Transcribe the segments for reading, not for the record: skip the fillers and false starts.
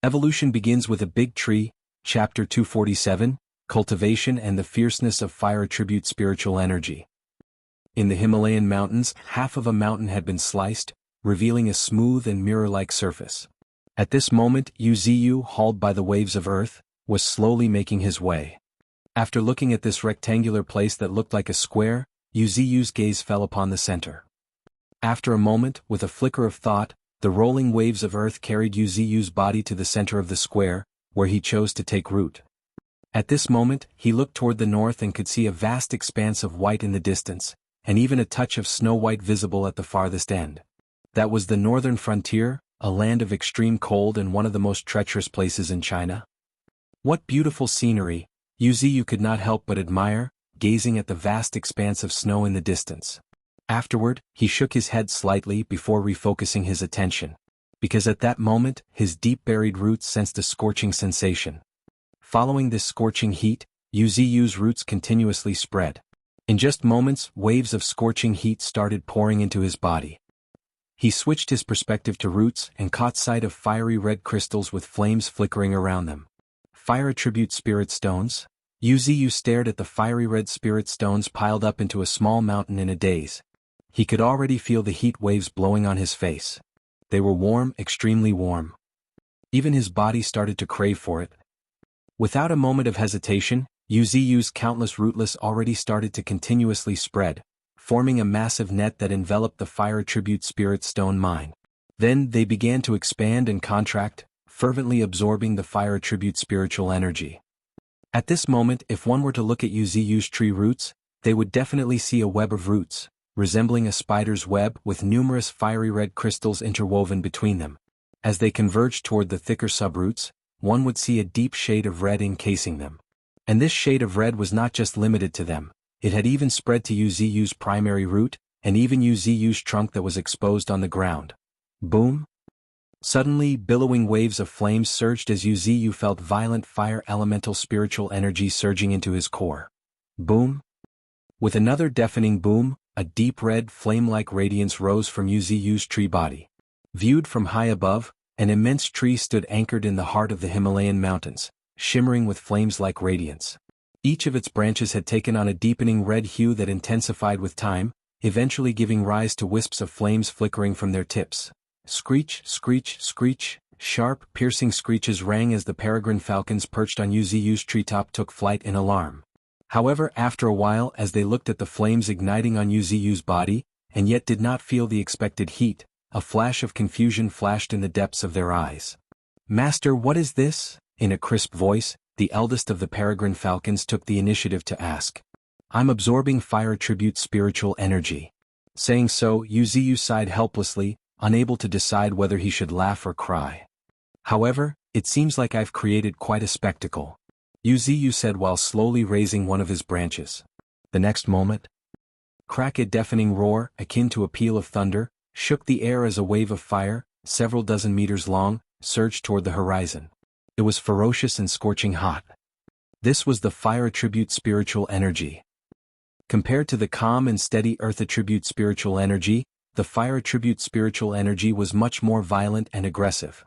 Evolution begins with a big tree, Chapter 247, Cultivation and the Fierceness of Fire Attribute Spiritual Energy. In the Himalayan mountains, half of a mountain had been sliced, revealing a smooth and mirror-like surface. At this moment, Wuxia, hauled by the waves of earth, was slowly making his way. After looking at this rectangular place that looked like a square, Wuxia's gaze fell upon the center. After a moment, with a flicker of thought, the rolling waves of earth carried Wuxia's body to the center of the square, where he chose to take root. At this moment, he looked toward the north and could see a vast expanse of white in the distance, and even a touch of snow-white visible at the farthest end. That was the northern frontier, a land of extreme cold and one of the most treacherous places in China. What beautiful scenery, Wuxia could not help but admire, gazing at the vast expanse of snow in the distance. Afterward, he shook his head slightly before refocusing his attention, because at that moment, his deep-buried roots sensed a scorching sensation. Following this scorching heat, Wuxia's roots continuously spread. In just moments, waves of scorching heat started pouring into his body. He switched his perspective to roots and caught sight of fiery red crystals with flames flickering around them. Fire attribute spirit stones? Wuxia stared at the fiery red spirit stones piled up into a small mountain in a daze. He could already feel the heat waves blowing on his face. They were warm, extremely warm. Even his body started to crave for it. Without a moment of hesitation, Wuxia's countless rootlets already started to continuously spread, forming a massive net that enveloped the fire attribute spirit stone mine. Then they began to expand and contract, fervently absorbing the fire attribute spiritual energy. At this moment, if one were to look at Wuxia's tree roots, they would definitely see a web of roots, resembling a spider's web with numerous fiery red crystals interwoven between them. As they converged toward the thicker subroots, one would see a deep shade of red encasing them. And this shade of red was not just limited to them, it had even spread to Wuxia's primary root, and even Wuxia's trunk that was exposed on the ground. Boom! Suddenly, billowing waves of flames surged as Wuxia felt violent fire elemental spiritual energy surging into his core. Boom! With another deafening boom, a deep red flame-like radiance rose from Wuxia's tree body. Viewed from high above, an immense tree stood anchored in the heart of the Himalayan mountains, shimmering with flames-like radiance. Each of its branches had taken on a deepening red hue that intensified with time, eventually giving rise to wisps of flames flickering from their tips. Screech, screech, screech, sharp, piercing screeches rang as the peregrine falcons perched on Wuxia's treetop took flight in alarm. However, after a while, as they looked at the flames igniting on Wuxia's body, and yet did not feel the expected heat, a flash of confusion flashed in the depths of their eyes. "Master, what is this?" In a crisp voice, the eldest of the peregrine falcons took the initiative to ask. "I'm absorbing fire attribute spiritual energy." Saying so, Wuxia sighed helplessly, unable to decide whether he should laugh or cry. "However, it seems like I've created quite a spectacle," Wuxia said while slowly raising one of his branches. The next moment, crack, a deafening roar, akin to a peal of thunder, shook the air as a wave of fire, several dozen meters long, surged toward the horizon. It was ferocious and scorching hot. This was the fire attribute spiritual energy. Compared to the calm and steady earth attribute spiritual energy, the fire attribute spiritual energy was much more violent and aggressive.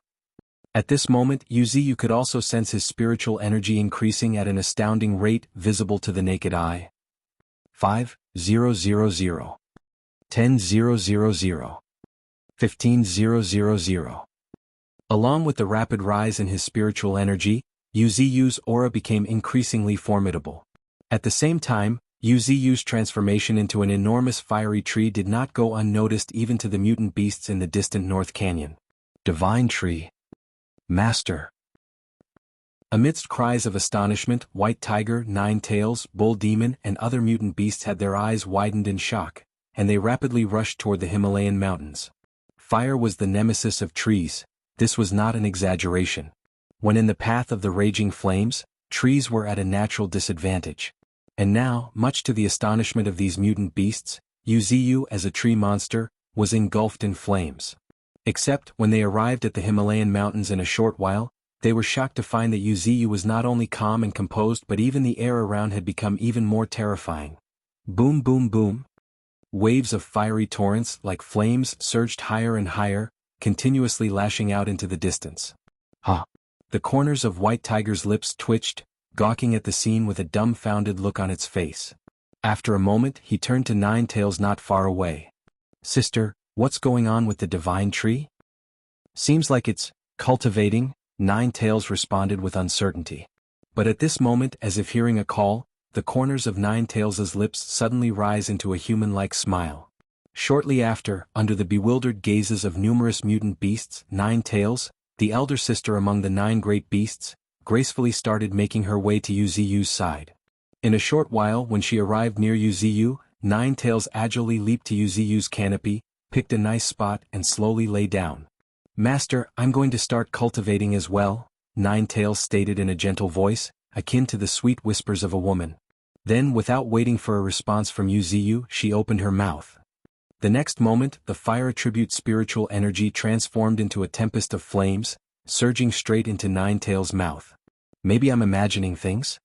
At this moment, Wuxia could also sense his spiritual energy increasing at an astounding rate visible to the naked eye. 5,000, 10,000, 15,000. Along with the rapid rise in his spiritual energy, Wuxia's aura became increasingly formidable. At the same time, Wuxia's transformation into an enormous fiery tree did not go unnoticed even to the mutant beasts in the distant North Canyon. "Divine tree! Master!" Amidst cries of astonishment, White Tiger, Nine Tails, Bull Demon, and other mutant beasts had their eyes widened in shock, and they rapidly rushed toward the Himalayan mountains. Fire was the nemesis of trees. This was not an exaggeration. When in the path of the raging flames, trees were at a natural disadvantage. And now, much to the astonishment of these mutant beasts, Wuxia, as a tree monster, was engulfed in flames. Except, when they arrived at the Himalayan mountains in a short while, they were shocked to find that Wuxia was not only calm and composed but even the air around had become even more terrifying. Boom, boom, boom. Waves of fiery torrents, like flames, surged higher and higher, continuously lashing out into the distance. "Ha! The corners of White Tiger's lips twitched, gawking at the scene with a dumbfounded look on its face. After a moment he turned to Nine Tails not far away. "Sister, what's going on with the divine tree?" "Seems like it's cultivating," Nine Tails responded with uncertainty. But at this moment, as if hearing a call, the corners of Nine Tails's lips suddenly rise into a human-like smile. Shortly after, under the bewildered gazes of numerous mutant beasts, Nine Tails, the elder sister among the 9 great beasts, gracefully started making her way to Yuziu's side. In a short while, when she arrived near Yuziu, Nine Tails agilely leaped to Yuziu's canopy, picked a nice spot and slowly lay down. "Master, I'm going to start cultivating as well," Nine Tails stated in a gentle voice, akin to the sweet whispers of a woman. Then, without waiting for a response from Yuziu, she opened her mouth. The next moment, the fire attribute spiritual energy transformed into a tempest of flames, surging straight into Nine Tails' mouth. Maybe I'm imagining things?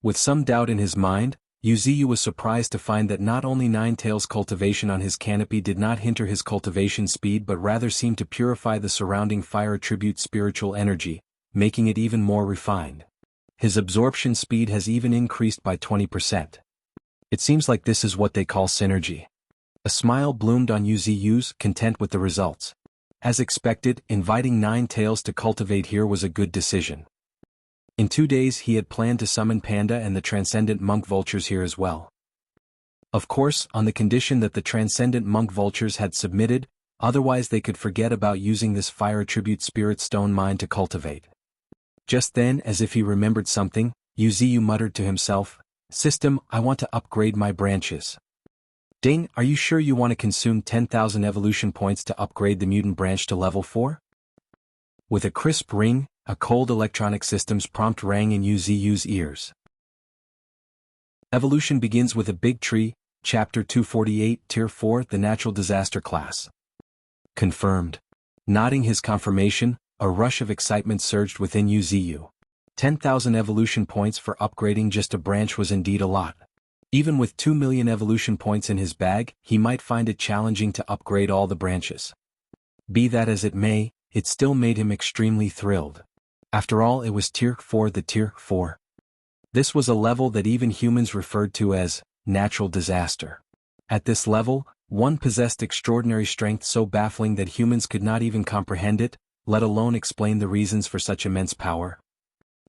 With some doubt in his mind, Yuziu was surprised to find that not only Nine Tails' cultivation on his canopy did not hinder his cultivation speed but rather seemed to purify the surrounding fire attribute spiritual energy, making it even more refined. His absorption speed has even increased by 20%. It seems like this is what they call synergy. A smile bloomed on Yuziu's, content with the results. As expected, inviting Nine Tails to cultivate here was a good decision. In 2 days he had planned to summon Panda and the transcendent monk vultures here as well. Of course, on the condition that the transcendent monk vultures had submitted, otherwise they could forget about using this fire attribute spirit stone mine to cultivate. Just then, as if he remembered something, Yuziu muttered to himself, "System, I want to upgrade my branches." "Ding, are you sure you want to consume 10,000 evolution points to upgrade the mutant branch to level 4? With a crisp ring, a cold electronic system's prompt rang in Yuziu's ears. Evolution begins with a big tree, Chapter 248, Tier 4, the Natural Disaster Class. Confirmed. Nodding his confirmation, a rush of excitement surged within Yuziu. 10,000 evolution points for upgrading just a branch was indeed a lot. Even with 2 million evolution points in his bag, he might find it challenging to upgrade all the branches. Be that as it may, it still made him extremely thrilled. After all, it was Tier 4, the Tier 4. This was a level that even humans referred to as natural disaster. At this level, one possessed extraordinary strength so baffling that humans could not even comprehend it, let alone explain the reasons for such immense power.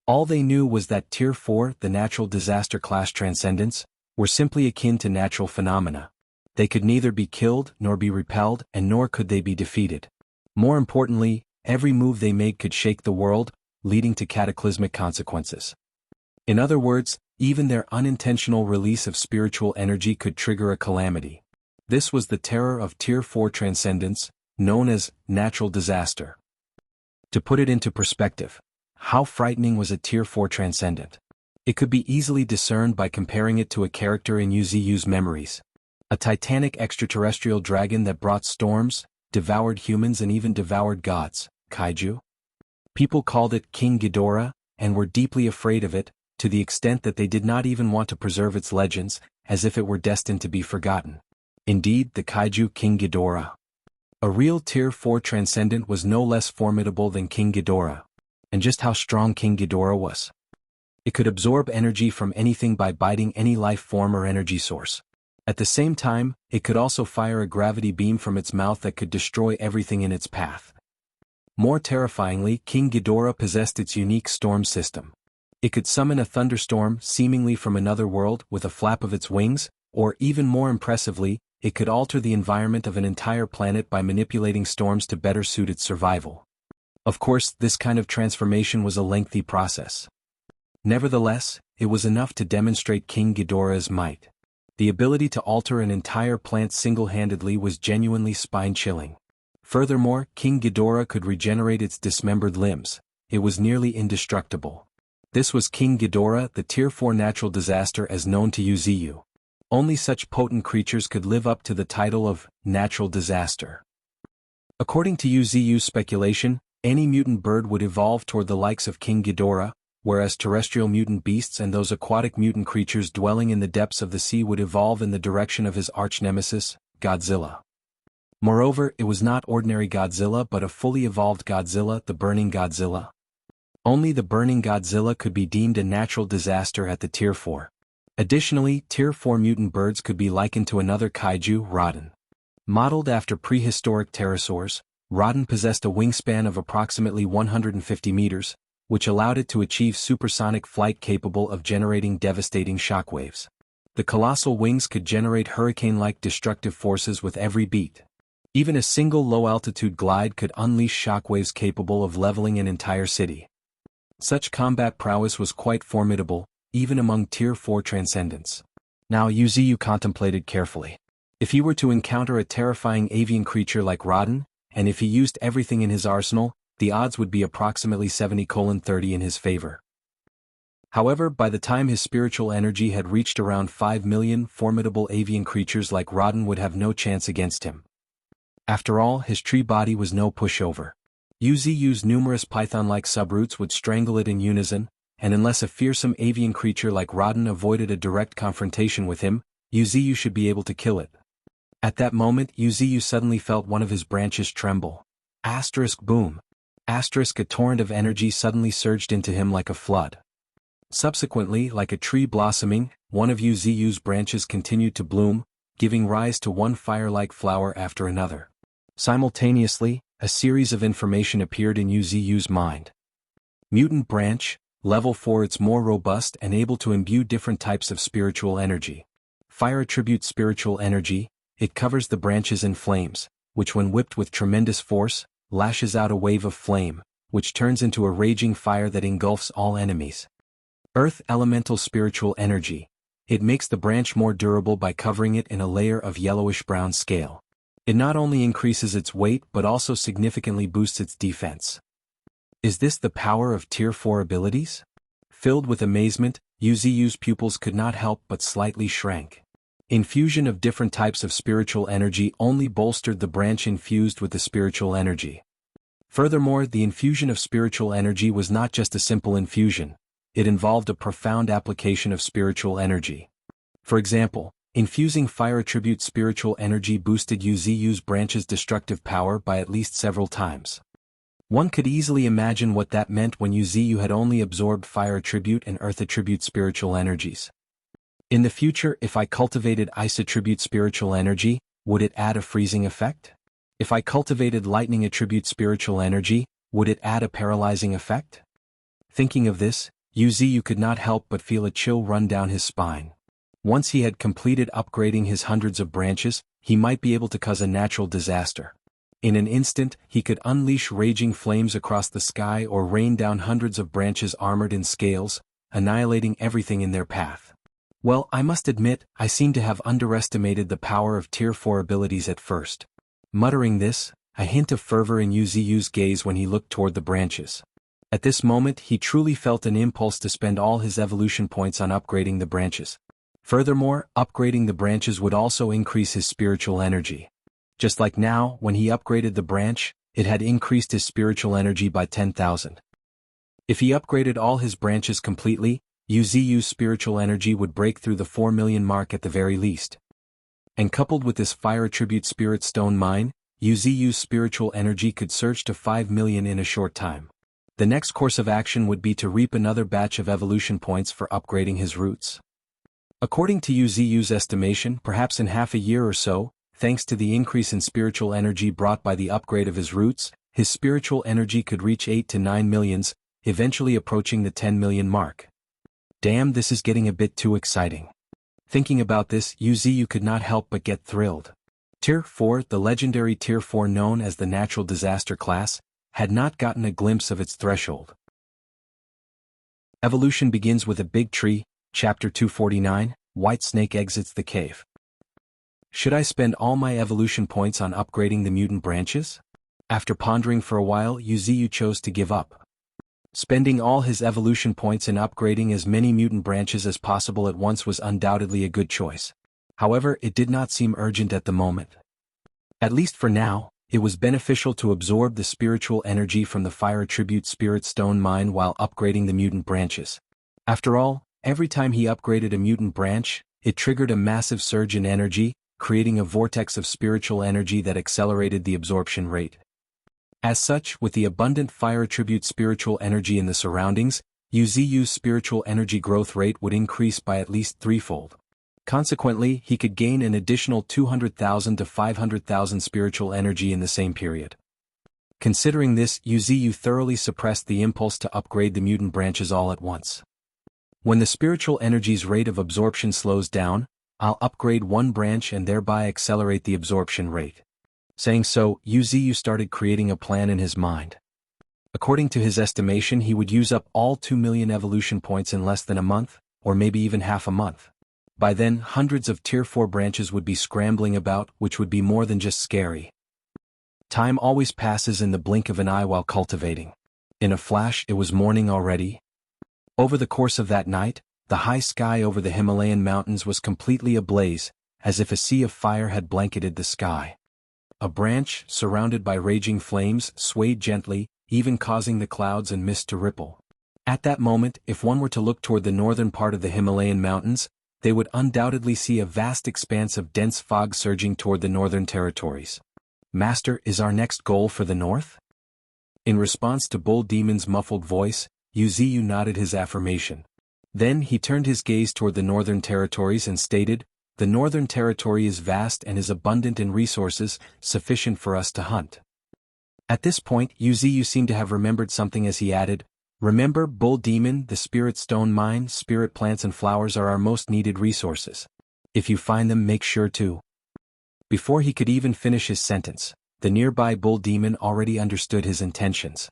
All they knew was that Tier 4, the natural disaster class transcendents, were simply akin to natural phenomena. They could neither be killed nor be repelled, and nor could they be defeated. More importantly, every move they made could shake the world, leading to cataclysmic consequences. In other words, even their unintentional release of spiritual energy could trigger a calamity. This was the terror of Tier 4 transcendence, known as natural disaster. To put it into perspective, how frightening was a Tier 4 transcendent? It could be easily discerned by comparing it to a character in Yuziu's memories. A titanic extraterrestrial dragon that brought storms, devoured humans and even devoured gods, kaiju. People called it King Ghidorah, and were deeply afraid of it, to the extent that they did not even want to preserve its legends, as if it were destined to be forgotten. Indeed, the kaiju King Ghidorah. A real Tier 4 transcendent was no less formidable than King Ghidorah. And just how strong King Ghidorah was. It could absorb energy from anything by biting any life form or energy source. At the same time, it could also fire a gravity beam from its mouth that could destroy everything in its path. More terrifyingly, King Ghidorah possessed its unique storm system. It could summon a thunderstorm seemingly from another world with a flap of its wings, or even more impressively, it could alter the environment of an entire planet by manipulating storms to better suit its survival. Of course, this kind of transformation was a lengthy process. Nevertheless, it was enough to demonstrate King Ghidorah's might. The ability to alter an entire plant single-handedly was genuinely spine-chilling. Furthermore, King Ghidorah could regenerate its dismembered limbs. It was nearly indestructible. This was King Ghidorah, the Tier 4 natural disaster as known to Yuziu. Only such potent creatures could live up to the title of natural disaster. According to Yuziu's speculation, any mutant bird would evolve toward the likes of King Ghidorah, whereas terrestrial mutant beasts and those aquatic mutant creatures dwelling in the depths of the sea would evolve in the direction of his arch-nemesis, Godzilla. Moreover, it was not ordinary Godzilla but a fully evolved Godzilla, the Burning Godzilla. Only the burning Godzilla could be deemed a natural disaster at the Tier 4. Additionally, Tier 4 mutant birds could be likened to another kaiju, Rodden. Modeled after prehistoric pterosaurs, Rodden possessed a wingspan of approximately 150 meters, which allowed it to achieve supersonic flight capable of generating devastating shockwaves. The colossal wings could generate hurricane-like destructive forces with every beat. Even a single low-altitude glide could unleash shockwaves capable of leveling an entire city. Such combat prowess was quite formidable, even among Tier 4 transcendents. Now Yuziyu contemplated carefully. If he were to encounter a terrifying avian creature like Rodden, and if he used everything in his arsenal, the odds would be approximately 70:30 in his favor. However, by the time his spiritual energy had reached around 5 million, formidable avian creatures like Rodden would have no chance against him. After all, his tree body was no pushover. Yuziyu's numerous python-like subroots would strangle it in unison, and unless a fearsome avian creature like Rodden avoided a direct confrontation with him, Yuziyu should be able to kill it. At that moment, Yuziyu suddenly felt one of his branches tremble. Boom. A torrent of energy suddenly surged into him like a flood. Subsequently, like a tree blossoming, one of Yuziyu's branches continued to bloom, giving rise to one fire-like flower after another. Simultaneously, a series of information appeared in Yuziyu's mind. Mutant branch, level 4. It's more robust and able to imbue different types of spiritual energy. Fire attribute spiritual energy, it covers the branches in flames, which when whipped with tremendous force, lashes out a wave of flame, which turns into a raging fire that engulfs all enemies. Earth elemental spiritual energy, it makes the branch more durable by covering it in a layer of yellowish-brown scale. It not only increases its weight but also significantly boosts its defense. Is this the power of Tier 4 abilities? Filled with amazement, Yuziyu's pupils could not help but slightly shrank. Infusion of different types of spiritual energy only bolstered the branch infused with the spiritual energy. Furthermore, the infusion of spiritual energy was not just a simple infusion, it involved a profound application of spiritual energy. For example, infusing fire attribute spiritual energy boosted Yuziyu's branch's destructive power by at least several times. One could easily imagine what that meant when Yuziyu had only absorbed fire attribute and earth attribute spiritual energies. In the future, if I cultivated ice attribute spiritual energy, would it add a freezing effect? If I cultivated lightning attribute spiritual energy, would it add a paralyzing effect? Thinking of this, Yuziyu could not help but feel a chill run down his spine. Once he had completed upgrading his hundreds of branches, he might be able to cause a natural disaster. In an instant, he could unleash raging flames across the sky or rain down hundreds of branches armored in scales, annihilating everything in their path. Well, I must admit, I seem to have underestimated the power of Tier 4 abilities at first. Muttering this, a hint of fervor in Yuziyu's gaze when he looked toward the branches. At this moment, he truly felt an impulse to spend all his evolution points on upgrading the branches. Furthermore, upgrading the branches would also increase his spiritual energy. Just like now, when he upgraded the branch, it had increased his spiritual energy by 10,000. If he upgraded all his branches completely, Yuziyu's spiritual energy would break through the 4 million mark at the very least. And coupled with this fire attribute spirit stone mine, Yuziyu's spiritual energy could surge to 5 million in a short time. The next course of action would be to reap another batch of evolution points for upgrading his roots. According to Yuziyu's estimation, perhaps in half a year or so, thanks to the increase in spiritual energy brought by the upgrade of his roots, his spiritual energy could reach 8 to 9 millions, eventually approaching the 10 million mark. Damn, this is getting a bit too exciting. Thinking about this, Yuziyu could not help but get thrilled. Tier 4, the legendary Tier 4 known as the Natural Disaster class, had not gotten a glimpse of its threshold. Evolution begins with a big tree, Chapter 249, White Snake exits the cave. Should I spend all my evolution points on upgrading the mutant branches? After pondering for a while, Yuziyu chose to give up. Spending all his evolution points in upgrading as many mutant branches as possible at once was undoubtedly a good choice. However, it did not seem urgent at the moment. At least for now, it was beneficial to absorb the spiritual energy from the fire attribute spirit stone mine while upgrading the mutant branches. After all, every time he upgraded a mutant branch, it triggered a massive surge in energy, creating a vortex of spiritual energy that accelerated the absorption rate. As such, with the abundant fire attribute spiritual energy in the surroundings, Yuziyu's spiritual energy growth rate would increase by at least threefold. Consequently, he could gain an additional 200,000 to 500,000 spiritual energy in the same period. Considering this, Yuziyu thoroughly suppressed the impulse to upgrade the mutant branches all at once. When the spiritual energy's rate of absorption slows down, I'll upgrade one branch and thereby accelerate the absorption rate. Saying so, Yuziyu started creating a plan in his mind. According to his estimation, he would use up all 2 million evolution points in less than a month, or maybe even half a month. By then, hundreds of Tier 4 branches would be scrambling about, which would be more than just scary. Time always passes in the blink of an eye while cultivating. In a flash, it was morning already. Over the course of that night, the high sky over the Himalayan mountains was completely ablaze, as if a sea of fire had blanketed the sky. A branch, surrounded by raging flames, swayed gently, even causing the clouds and mist to ripple. At that moment, if one were to look toward the northern part of the Himalayan mountains, they would undoubtedly see a vast expanse of dense fog surging toward the northern territories. Master, is our next goal for the north? In response to Bull Demon's muffled voice, Yuziyu nodded his affirmation. Then he turned his gaze toward the northern territories and stated, "The northern territory is vast and is abundant in resources, sufficient for us to hunt." At this point, Yuziyu seemed to have remembered something as he added, "Remember, Bull Demon, the spirit stone mine, spirit plants and flowers are our most needed resources. If you find them, make sure to..." Before he could even finish his sentence, the nearby Bull Demon already understood his intentions.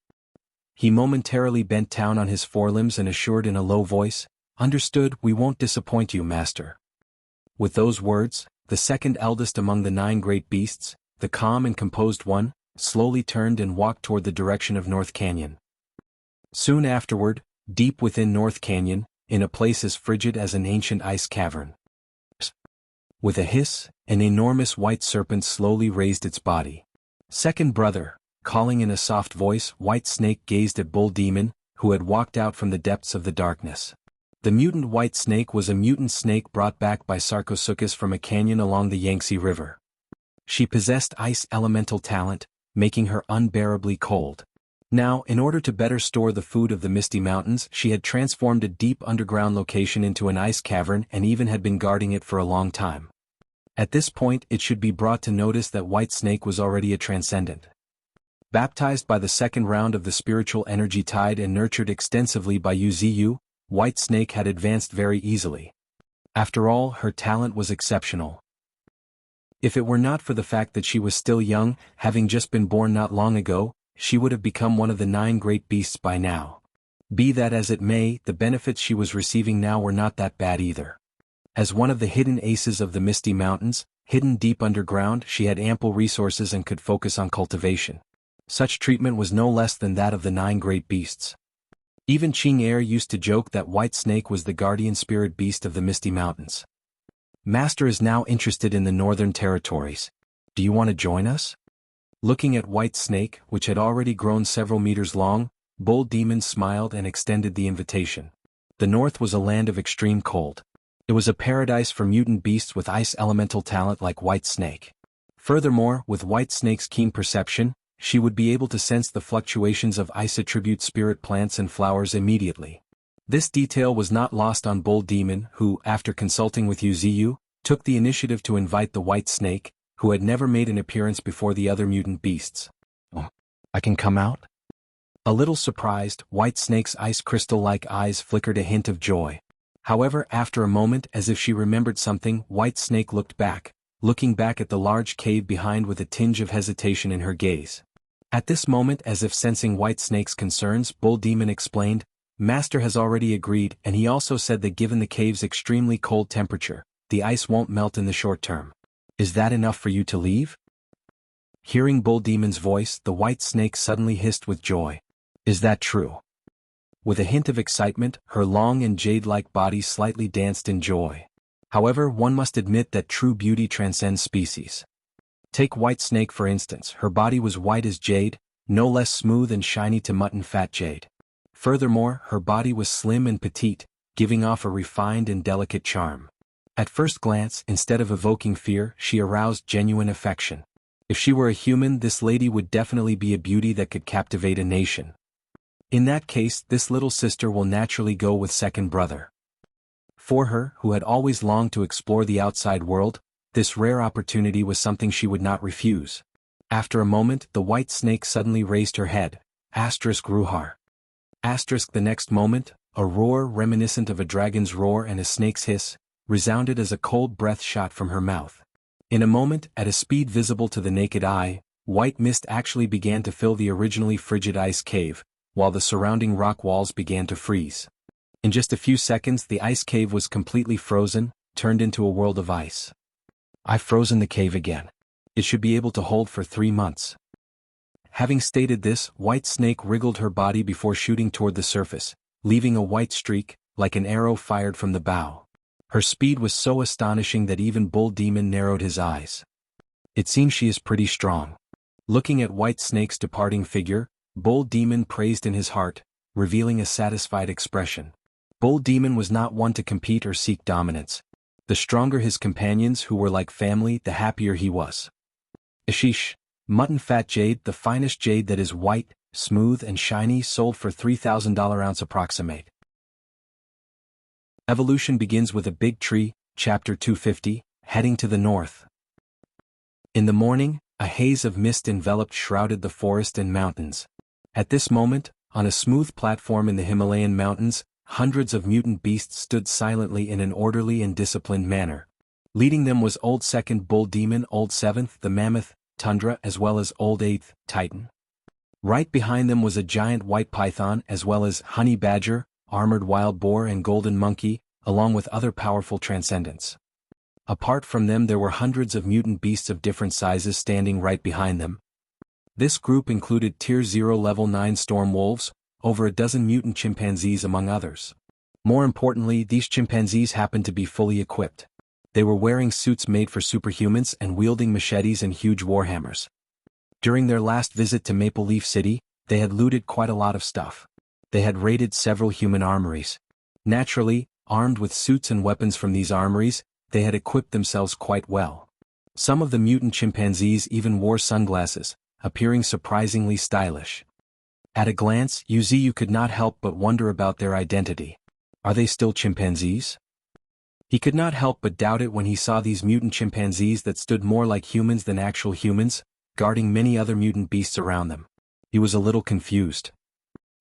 He momentarily bent down on his forelimbs and assured in a low voice, "Understood, we won't disappoint you, Master." With those words, the second eldest among the 9 great beasts, the calm and composed one, slowly turned and walked toward the direction of North Canyon. Soon afterward, deep within North Canyon, in a place as frigid as an ancient ice cavern. With a hiss, an enormous white serpent slowly raised its body. "Second brother," calling in a soft voice, White Snake gazed at Bull Demon, who had walked out from the depths of the darkness. The mutant White Snake was a mutant snake brought back by Sarcosuchus from a canyon along the Yangtze River. She possessed ice elemental talent, making her unbearably cold. Now, in order to better store the food of the Misty Mountains, she had transformed a deep underground location into an ice cavern and even had been guarding it for a long time. At this point, it should be brought to notice that White Snake was already a transcendent. Baptized by the second round of the spiritual energy tide and nurtured extensively by Yuziyu, White Snake had advanced very easily. After all, her talent was exceptional. If it were not for the fact that she was still young, having just been born not long ago, she would have become one of the 9 great beasts by now. Be that as it may, the benefits she was receiving now were not that bad either. As one of the hidden aces of the Misty Mountains, hidden deep underground, she had ample resources and could focus on cultivation. Such treatment was no less than that of the 9 great beasts. Even Ching Er used to joke that White Snake was the guardian spirit beast of the Misty Mountains. "Master is now interested in the northern territories. Do you want to join us?" Looking at White Snake, which had already grown several meters long, Bull Demon smiled and extended the invitation. The north was a land of extreme cold. It was a paradise for mutant beasts with ice elemental talent like White Snake. Furthermore, with White Snake's keen perception, she would be able to sense the fluctuations of ice attribute spirit plants and flowers immediately. This detail was not lost on Bull Demon, who, after consulting with Yuziyu, took the initiative to invite the White Snake, who had never made an appearance before the other mutant beasts. "Oh, I can come out?" A little surprised, White Snake's ice crystal-like eyes flickered a hint of joy. However, after a moment, as if she remembered something, White Snake looked back, looking back at the large cave behind with a tinge of hesitation in her gaze. At this moment, as if sensing White Snake's concerns, Bull Demon explained, "Master has already agreed, and he also said that given the cave's extremely cold temperature, the ice won't melt in the short term. Is that enough for you to leave?" Hearing Bull Demon's voice, the White Snake suddenly hissed with joy. "Is that true?" With a hint of excitement, her long and jade-like body slightly danced in joy. However, one must admit that true beauty transcends species. Take White Snake for instance. Her body was white as jade, no less smooth and shiny to mutton fat jade. Furthermore, her body was slim and petite, giving off a refined and delicate charm. At first glance, instead of evoking fear, she aroused genuine affection. If she were a human, this lady would definitely be a beauty that could captivate a nation. In that case, this little sister will naturally go with second brother. For her, who had always longed to explore the outside world, this rare opportunity was something she would not refuse. After a moment, the white snake suddenly raised her head. Ruhar. The next moment, a roar reminiscent of a dragon's roar and a snake's hiss, resounded as a cold breath shot from her mouth. In a moment, at a speed visible to the naked eye, white mist actually began to fill the originally frigid ice cave, while the surrounding rock walls began to freeze. In just a few seconds, the ice cave was completely frozen, turned into a world of ice. I've frozen the cave again. It should be able to hold for 3 months. Having stated this, White Snake wriggled her body before shooting toward the surface, leaving a white streak, like an arrow fired from the bow. Her speed was so astonishing that even Bull Demon narrowed his eyes. It seems she is pretty strong. Looking at White Snake's departing figure, Bull Demon praised in his heart, revealing a satisfied expression. Bull Demon was not one to compete or seek dominance. The stronger his companions who were like family, the happier he was. Ashish, mutton fat jade, the finest jade that is white, smooth and shiny, sold for $3,000 ounce approximate. Evolution begins with a big tree, chapter 250, heading to the north. In the morning, a haze of mist shrouded the forest and mountains. At this moment, on a smooth platform in the Himalayan mountains, hundreds of mutant beasts stood silently in an orderly and disciplined manner. Leading them was Old Second Bull Demon, Old Seventh, the Mammoth, Tundra, as well as Old Eighth, Titan. Right behind them was a giant white python as well as Honey Badger, Armored Wild Boar and Golden Monkey, along with other powerful transcendents. Apart from them there were hundreds of mutant beasts of different sizes standing right behind them. This group included Tier 0 Level 9 storm wolves, over a dozen mutant chimpanzees among others. More importantly, these chimpanzees happened to be fully equipped. They were wearing suits made for superhumans and wielding machetes and huge warhammers. During their last visit to Maple Leaf City, they had looted quite a lot of stuff. They had raided several human armories. Naturally, armed with suits and weapons from these armories, they had equipped themselves quite well. Some of the mutant chimpanzees even wore sunglasses, appearing surprisingly stylish. At a glance, Yuziu could not help but wonder about their identity. Are they still chimpanzees? He could not help but doubt it when he saw these mutant chimpanzees that stood more like humans than actual humans, guarding many other mutant beasts around them. He was a little confused.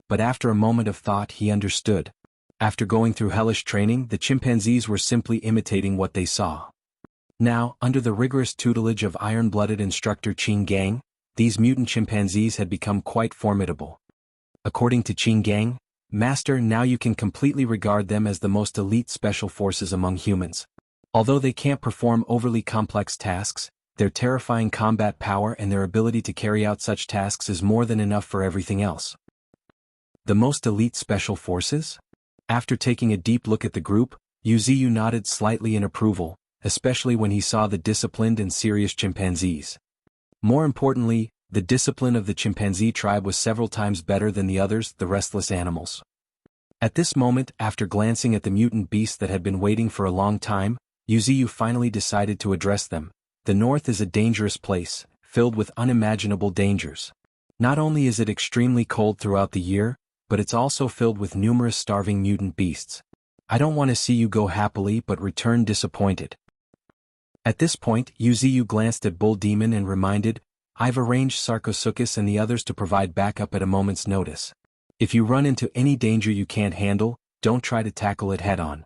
But after a moment of thought he understood. After going through hellish training, the chimpanzees were simply imitating what they saw. Now, under the rigorous tutelage of iron-blooded instructor Qin Gang, these mutant chimpanzees had become quite formidable. According to Qin Gang, Master, now you can completely regard them as the most elite special forces among humans. Although they can't perform overly complex tasks, their terrifying combat power and their ability to carry out such tasks is more than enough for everything else. The most elite special forces? After taking a deep look at the group, Yuziu nodded slightly in approval, especially when he saw the disciplined and serious chimpanzees. More importantly, the discipline of the chimpanzee tribe was several times better than the others, the restless animals. At this moment, after glancing at the mutant beasts that had been waiting for a long time, Yuziu finally decided to address them. The north is a dangerous place, filled with unimaginable dangers. Not only is it extremely cold throughout the year, but it's also filled with numerous starving mutant beasts. I don't want to see you go happily but return disappointed. At this point, Yuziu glanced at Bull Demon and reminded, I've arranged Sarcosuchus and the others to provide backup at a moment's notice. If you run into any danger you can't handle, don't try to tackle it head-on.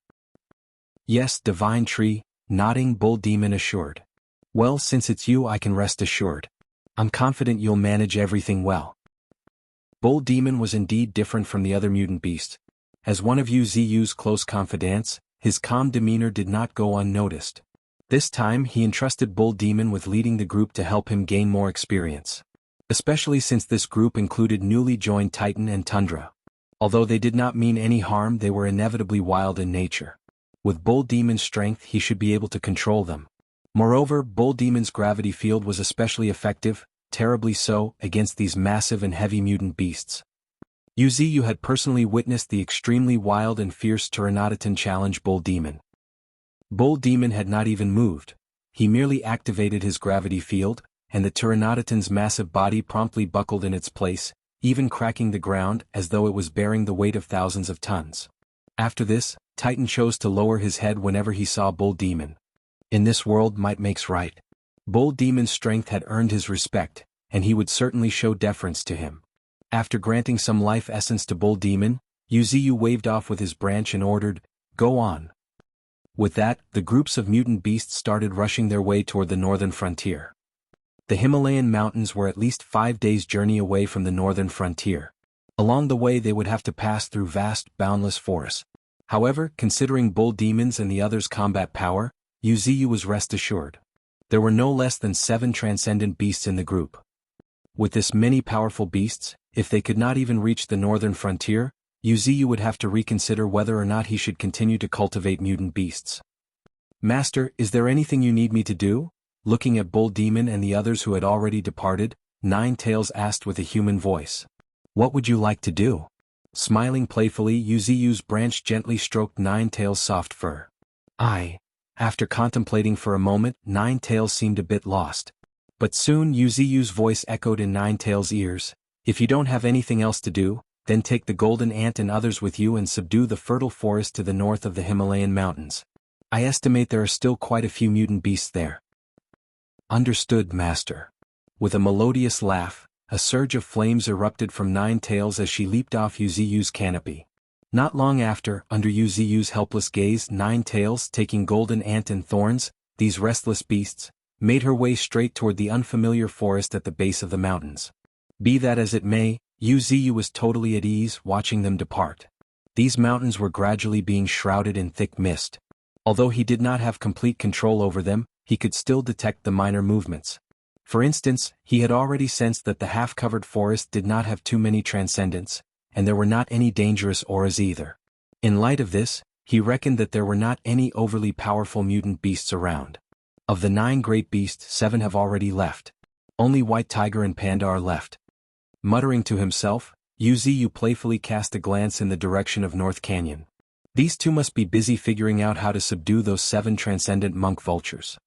Yes, Divine Tree, nodding, Bull Demon assured. Well, since it's you, I can rest assured. I'm confident you'll manage everything well. Bull Demon was indeed different from the other mutant beasts. As one of Yuziu's close confidants, his calm demeanor did not go unnoticed. This time he entrusted Bull Demon with leading the group to help him gain more experience. Especially since this group included newly joined Titan and Tundra. Although they did not mean any harm, they were inevitably wild in nature. With Bull Demon's strength he should be able to control them. Moreover, Bull Demon's gravity field was especially effective, terribly so, against these massive and heavy mutant beasts. Yuziu had personally witnessed the extremely wild and fierce Pteranodon challenge Bull Demon. Bull Demon had not even moved. He merely activated his gravity field, and the Pteranodon's massive body promptly buckled in its place, even cracking the ground as though it was bearing the weight of thousands of tons. After this, Titan chose to lower his head whenever he saw Bull Demon. In this world, might makes right. Bull Demon's strength had earned his respect, and he would certainly show deference to him. After granting some life essence to Bull Demon, Wuxia waved off with his branch and ordered, "Go on." With that, the groups of mutant beasts started rushing their way toward the northern frontier. The Himalayan mountains were at least 5 days' journey away from the northern frontier. Along the way they would have to pass through vast, boundless forests. However, considering Bull Demons and the others' combat power, Wuxia was rest assured. There were no less than 7 transcendent beasts in the group. With this many powerful beasts, if they could not even reach the northern frontier, Wuxia would have to reconsider whether or not he should continue to cultivate mutant beasts. "Master, is there anything you need me to do?" Looking at Bull Demon and the others who had already departed, Nine Tails asked with a human voice. "What would you like to do?" Smiling playfully, Wuxia's branch gently stroked Nine Tails' soft fur. After contemplating for a moment, Nine Tails seemed a bit lost. But soon Wuxia's voice echoed in Nine Tails' ears. "If you don't have anything else to do, then take the golden ant and others with you and subdue the fertile forest to the north of the Himalayan mountains. I estimate there are still quite a few mutant beasts there." "Understood, Master." With a melodious laugh, a surge of flames erupted from Nine Tails as she leaped off Wuxia's canopy. Not long after, under Wuxia's helpless gaze, Nine Tails, taking golden ant and thorns, these restless beasts, made her way straight toward the unfamiliar forest at the base of the mountains. Be that as it may, Wuxia was totally at ease watching them depart. These mountains were gradually being shrouded in thick mist. Although he did not have complete control over them, he could still detect the minor movements. For instance, he had already sensed that the half-covered forest did not have too many transcendents, and there were not any dangerous auras either. In light of this, he reckoned that there were not any overly powerful mutant beasts around. Of the 9 great beasts, 7 have already left. Only White Tiger and Panda are left. Muttering to himself, Wuxia playfully cast a glance in the direction of North Canyon. These two must be busy figuring out how to subdue those 7 transcendent monk vultures.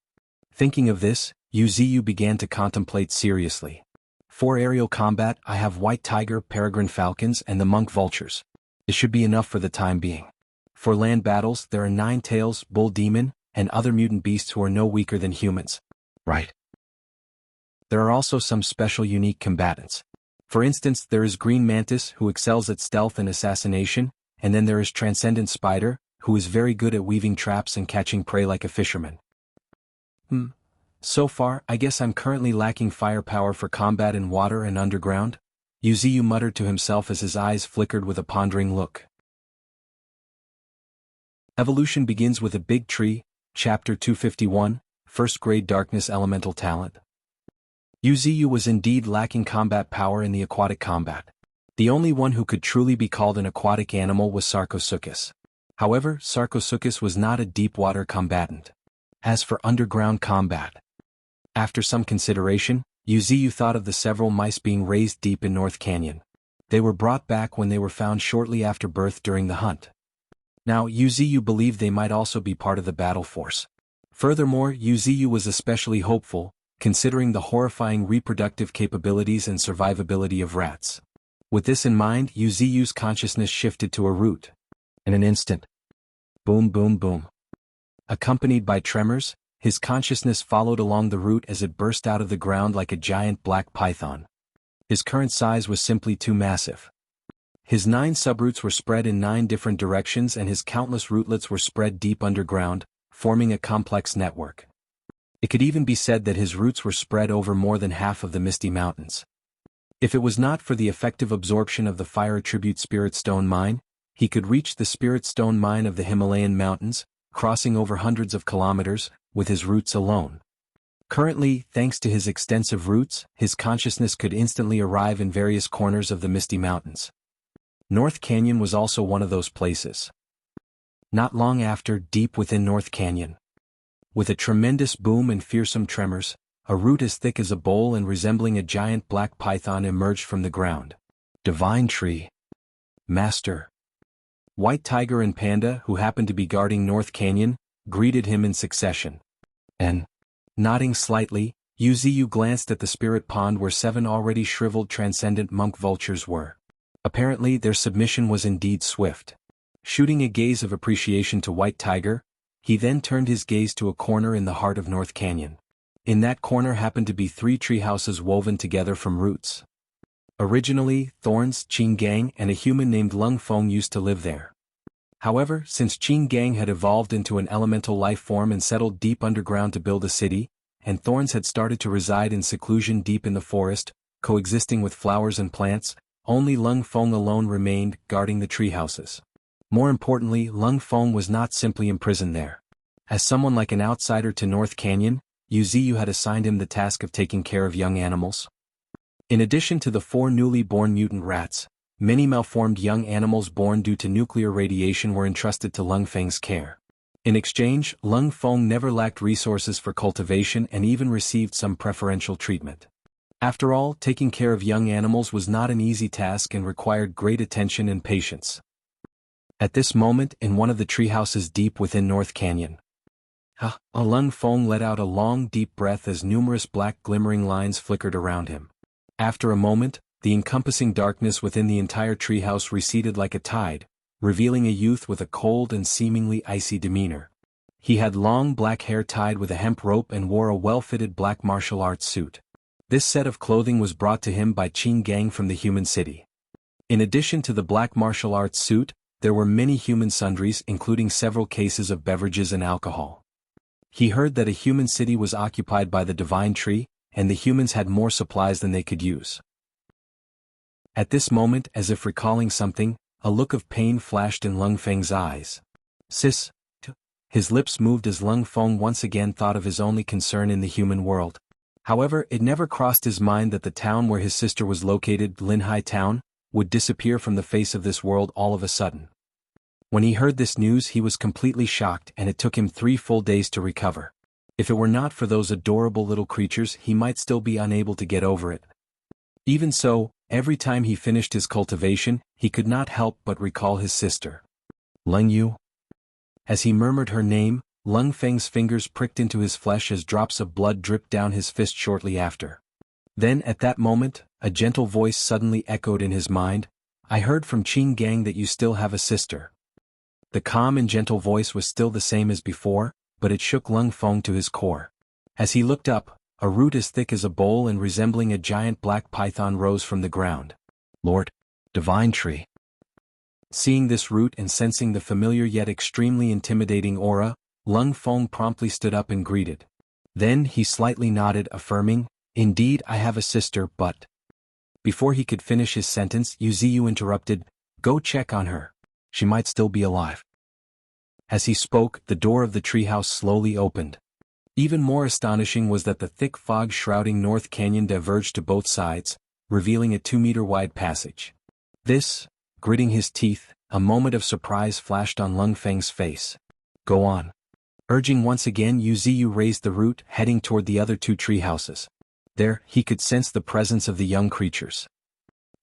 Thinking of this, Wuxia began to contemplate seriously. For aerial combat, I have White Tiger, Peregrine Falcons, and the monk vultures. It should be enough for the time being. For land battles, there are 9 Tails, Bull Demon, and other mutant beasts who are no weaker than humans. Right. There are also some special unique combatants. For instance, there is Green Mantis, who excels at stealth and assassination, and then there is Transcendent Spider, who is very good at weaving traps and catching prey like a fisherman. So far, I guess I'm currently lacking firepower for combat in water and underground, Wuxia muttered to himself as his eyes flickered with a pondering look. Evolution begins with a big tree, Chapter 251, First Grade Darkness Elemental Talent. Wuxia was indeed lacking combat power in the aquatic combat. The only one who could truly be called an aquatic animal was Sarcosuchus. However, Sarcosuchus was not a deep-water combatant. As for underground combat, after some consideration, Wuxia thought of the several mice being raised deep in North Canyon. They were brought back when they were found shortly after birth during the hunt. Now, Wuxia believed they might also be part of the battle force. Furthermore, Wuxia was especially hopeful, considering the horrifying reproductive capabilities and survivability of rats. With this in mind, Wuxia's consciousness shifted to a root. In an instant, boom boom boom. Accompanied by tremors, his consciousness followed along the root as it burst out of the ground like a giant black python. His current size was simply too massive. His 9 subroots were spread in 9 different directions and his countless rootlets were spread deep underground, forming a complex network. It could even be said that his roots were spread over more than half of the Misty Mountains. If it was not for the effective absorption of the fire attribute Spirit Stone Mine, he could reach the Spirit Stone Mine of the Himalayan mountains, crossing over hundreds of kilometers, with his roots alone. Currently, thanks to his extensive roots, his consciousness could instantly arrive in various corners of the Misty Mountains. North Canyon was also one of those places. Not long after, deep within North Canyon, with a tremendous boom and fearsome tremors, a root as thick as a bowl and resembling a giant black python emerged from the ground. Divine Tree. Master. White Tiger and Panda, who happened to be guarding North Canyon, greeted him in succession. And, nodding slightly, Yuziyu glanced at the spirit pond where 7 already shriveled transcendent monk vultures were. Apparently their submission was indeed swift. Shooting a gaze of appreciation to White Tiger, he then turned his gaze to a corner in the heart of North Canyon. In that corner happened to be 3 tree houses woven together from roots. Originally, Thorns, Qing Gang, and a human named Lung Feng used to live there. However, since Qing Gang had evolved into an elemental life form and settled deep underground to build a city, and Thorns had started to reside in seclusion deep in the forest, coexisting with flowers and plants, only Lung Feng alone remained, guarding the tree houses. More importantly, Lung Feng was not simply imprisoned there. As someone like an outsider to North Canyon, Yuziyu had assigned him the task of taking care of young animals. In addition to the 4 newly born mutant rats, many malformed young animals born due to nuclear radiation were entrusted to Lung Feng's care. In exchange, Lung Feng never lacked resources for cultivation and even received some preferential treatment. After all, taking care of young animals was not an easy task and required great attention and patience. At this moment, in one of the treehouses deep within North Canyon, Lung Feng let out a long deep breath as numerous black glimmering lines flickered around him. After a moment, the encompassing darkness within the entire treehouse receded like a tide, revealing a youth with a cold and seemingly icy demeanor. He had long black hair tied with a hemp rope and wore a well-fitted black martial arts suit. This set of clothing was brought to him by Qing Gang from the human city. In addition to the black martial arts suit, there were many human sundries including several cases of beverages and alcohol. He heard that a human city was occupied by the divine tree, and the humans had more supplies than they could use. At this moment, as if recalling something, a look of pain flashed in Lung Feng's eyes. Sis. His lips moved as Lung Feng once again thought of his only concern in the human world. However, it never crossed his mind that the town where his sister was located, Linhai Town, would disappear from the face of this world all of a sudden. When he heard this news he was completely shocked and it took him 3 full days to recover. If it were not for those adorable little creatures he might still be unable to get over it. Even so, every time he finished his cultivation, he could not help but recall his sister. Lung Yu? As he murmured her name, Lung Feng's fingers pricked into his flesh as drops of blood dripped down his fist shortly after. Then at that moment, a gentle voice suddenly echoed in his mind, "I heard from Qing Gang that you still have a sister." The calm and gentle voice was still the same as before, but it shook Lung Feng to his core. As he looked up, a root as thick as a bowl and resembling a giant black python rose from the ground. "Lord, Divine Tree." Seeing this root and sensing the familiar yet extremely intimidating aura, Lung Feng promptly stood up and greeted. Then he slightly nodded, affirming, "Indeed I have a sister, but..." Before he could finish his sentence, Yuziyu interrupted, "Go check on her. She might still be alive." As he spoke, the door of the treehouse slowly opened. Even more astonishing was that the thick fog shrouding North Canyon diverged to both sides, revealing a 2-meter-wide passage. This, gritting his teeth, a moment of surprise flashed on Lung Feng's face. "Go on." Urging once again, Yuziyu raised the root, heading toward the other 2 treehouses. There, he could sense the presence of the young creatures.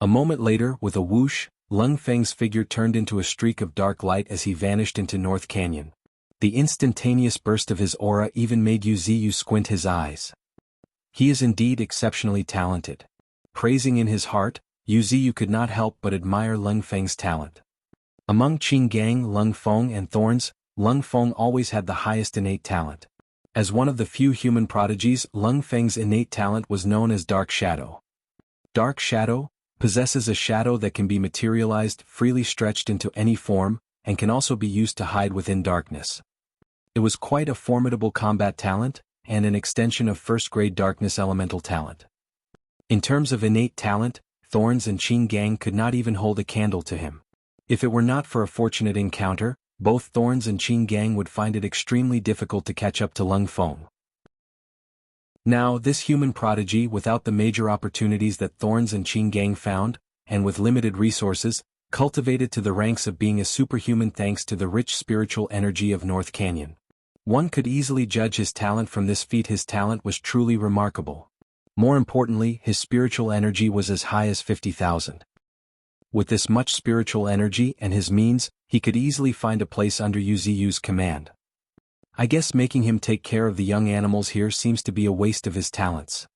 A moment later, with a whoosh, Lung Feng's figure turned into a streak of dark light as he vanished into North Canyon. The instantaneous burst of his aura even made Yuziyu squint his eyes. He is indeed exceptionally talented. Praising in his heart, Yuziyu could not help but admire Lung Feng's talent. Among Qing Gang, Lung Feng and Thorns, Lung Feng always had the highest innate talent. As one of the few human prodigies, Lung Feng's innate talent was known as Dark Shadow. Dark Shadow possesses a shadow that can be materialized, freely stretched into any form, and can also be used to hide within darkness. It was quite a formidable combat talent, and an extension of first-grade darkness elemental talent. In terms of innate talent, Thorns and Qing Gang could not even hold a candle to him. If it were not for a fortunate encounter, both Thorns and Qing Gang would find it extremely difficult to catch up to Lung Feng. Now, this human prodigy, without the major opportunities that Thorns and Qing Gang found, and with limited resources, cultivated to the ranks of being a superhuman thanks to the rich spiritual energy of North Canyon. One could easily judge his talent from this feat. His talent was truly remarkable. More importantly, his spiritual energy was as high as 50,000. With this much spiritual energy and his means, he could easily find a place under Yuziyu's command. I guess making him take care of the young animals here seems to be a waste of his talents.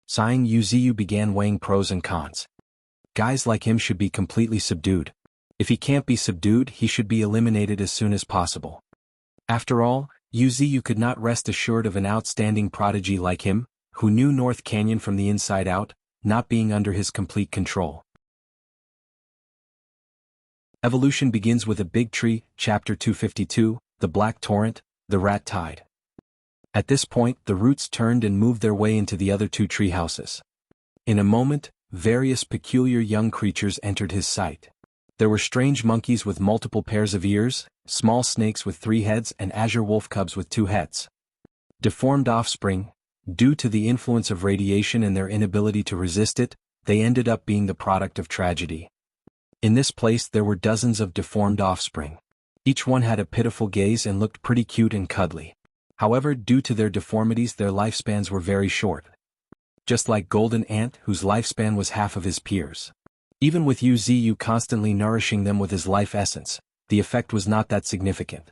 Sighing, Yuziyu began weighing pros and cons. Guys like him should be completely subdued. If he can't be subdued, he should be eliminated as soon as possible. After all, Yuziyu could not rest assured of an outstanding prodigy like him, who knew North Canyon from the inside out, not being under his complete control. Evolution begins with a big tree, Chapter 252, the Black Torrent, the Rat Tide. At this point, the roots turned and moved their way into the other two tree houses. In a moment, various peculiar young creatures entered his sight. There were strange monkeys with multiple pairs of ears, small snakes with 3 heads, and azure wolf cubs with 2 heads. Deformed offspring. Due to the influence of radiation and their inability to resist it, they ended up being the product of tragedy. In this place there were dozens of deformed offspring. Each one had a pitiful gaze and looked pretty cute and cuddly. However, due to their deformities, their lifespans were very short. Just like Golden Ant, whose lifespan was half of his peers. Even with Yuziyu constantly nourishing them with his life essence, the effect was not that significant.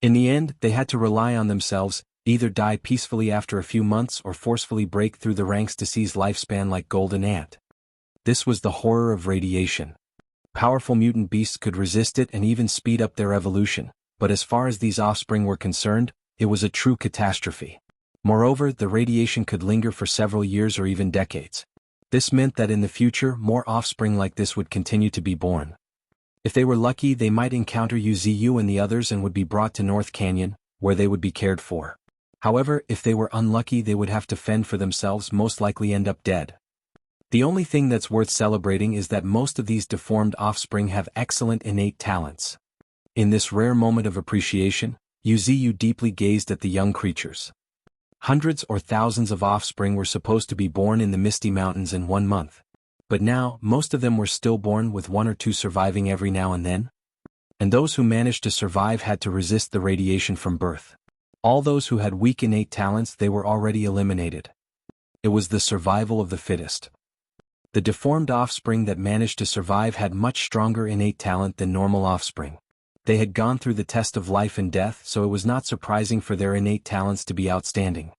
In the end, they had to rely on themselves, either die peacefully after a few months or forcefully break through the ranks to seize lifespan like Golden Ant. This was the horror of radiation. Powerful mutant beasts could resist it and even speed up their evolution, but as far as these offspring were concerned, it was a true catastrophe. Moreover, the radiation could linger for several years or even decades. This meant that in the future, more offspring like this would continue to be born. If they were lucky, they might encounter Yuziyu and the others and would be brought to North Canyon, where they would be cared for. However, if they were unlucky, they would have to fend for themselves, most likely end up dead. The only thing that's worth celebrating is that most of these deformed offspring have excellent innate talents. In this rare moment of appreciation, Yuziyu deeply gazed at the young creatures. Hundreds or thousands of offspring were supposed to be born in the Misty Mountains in 1 month. But now, most of them were stillborn, with 1 or 2 surviving every now and then. And those who managed to survive had to resist the radiation from birth. All those who had weak innate talents, they were already eliminated. It was the survival of the fittest. The deformed offspring that managed to survive had much stronger innate talent than normal offspring. They had gone through the test of life and death, so it was not surprising for their innate talents to be outstanding.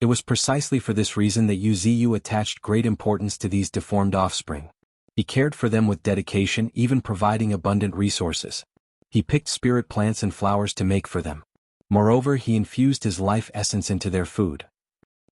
It was precisely for this reason that Yuziyu attached great importance to these deformed offspring. He cared for them with dedication, even providing abundant resources. He picked spirit plants and flowers to make for them. Moreover, he infused his life essence into their food.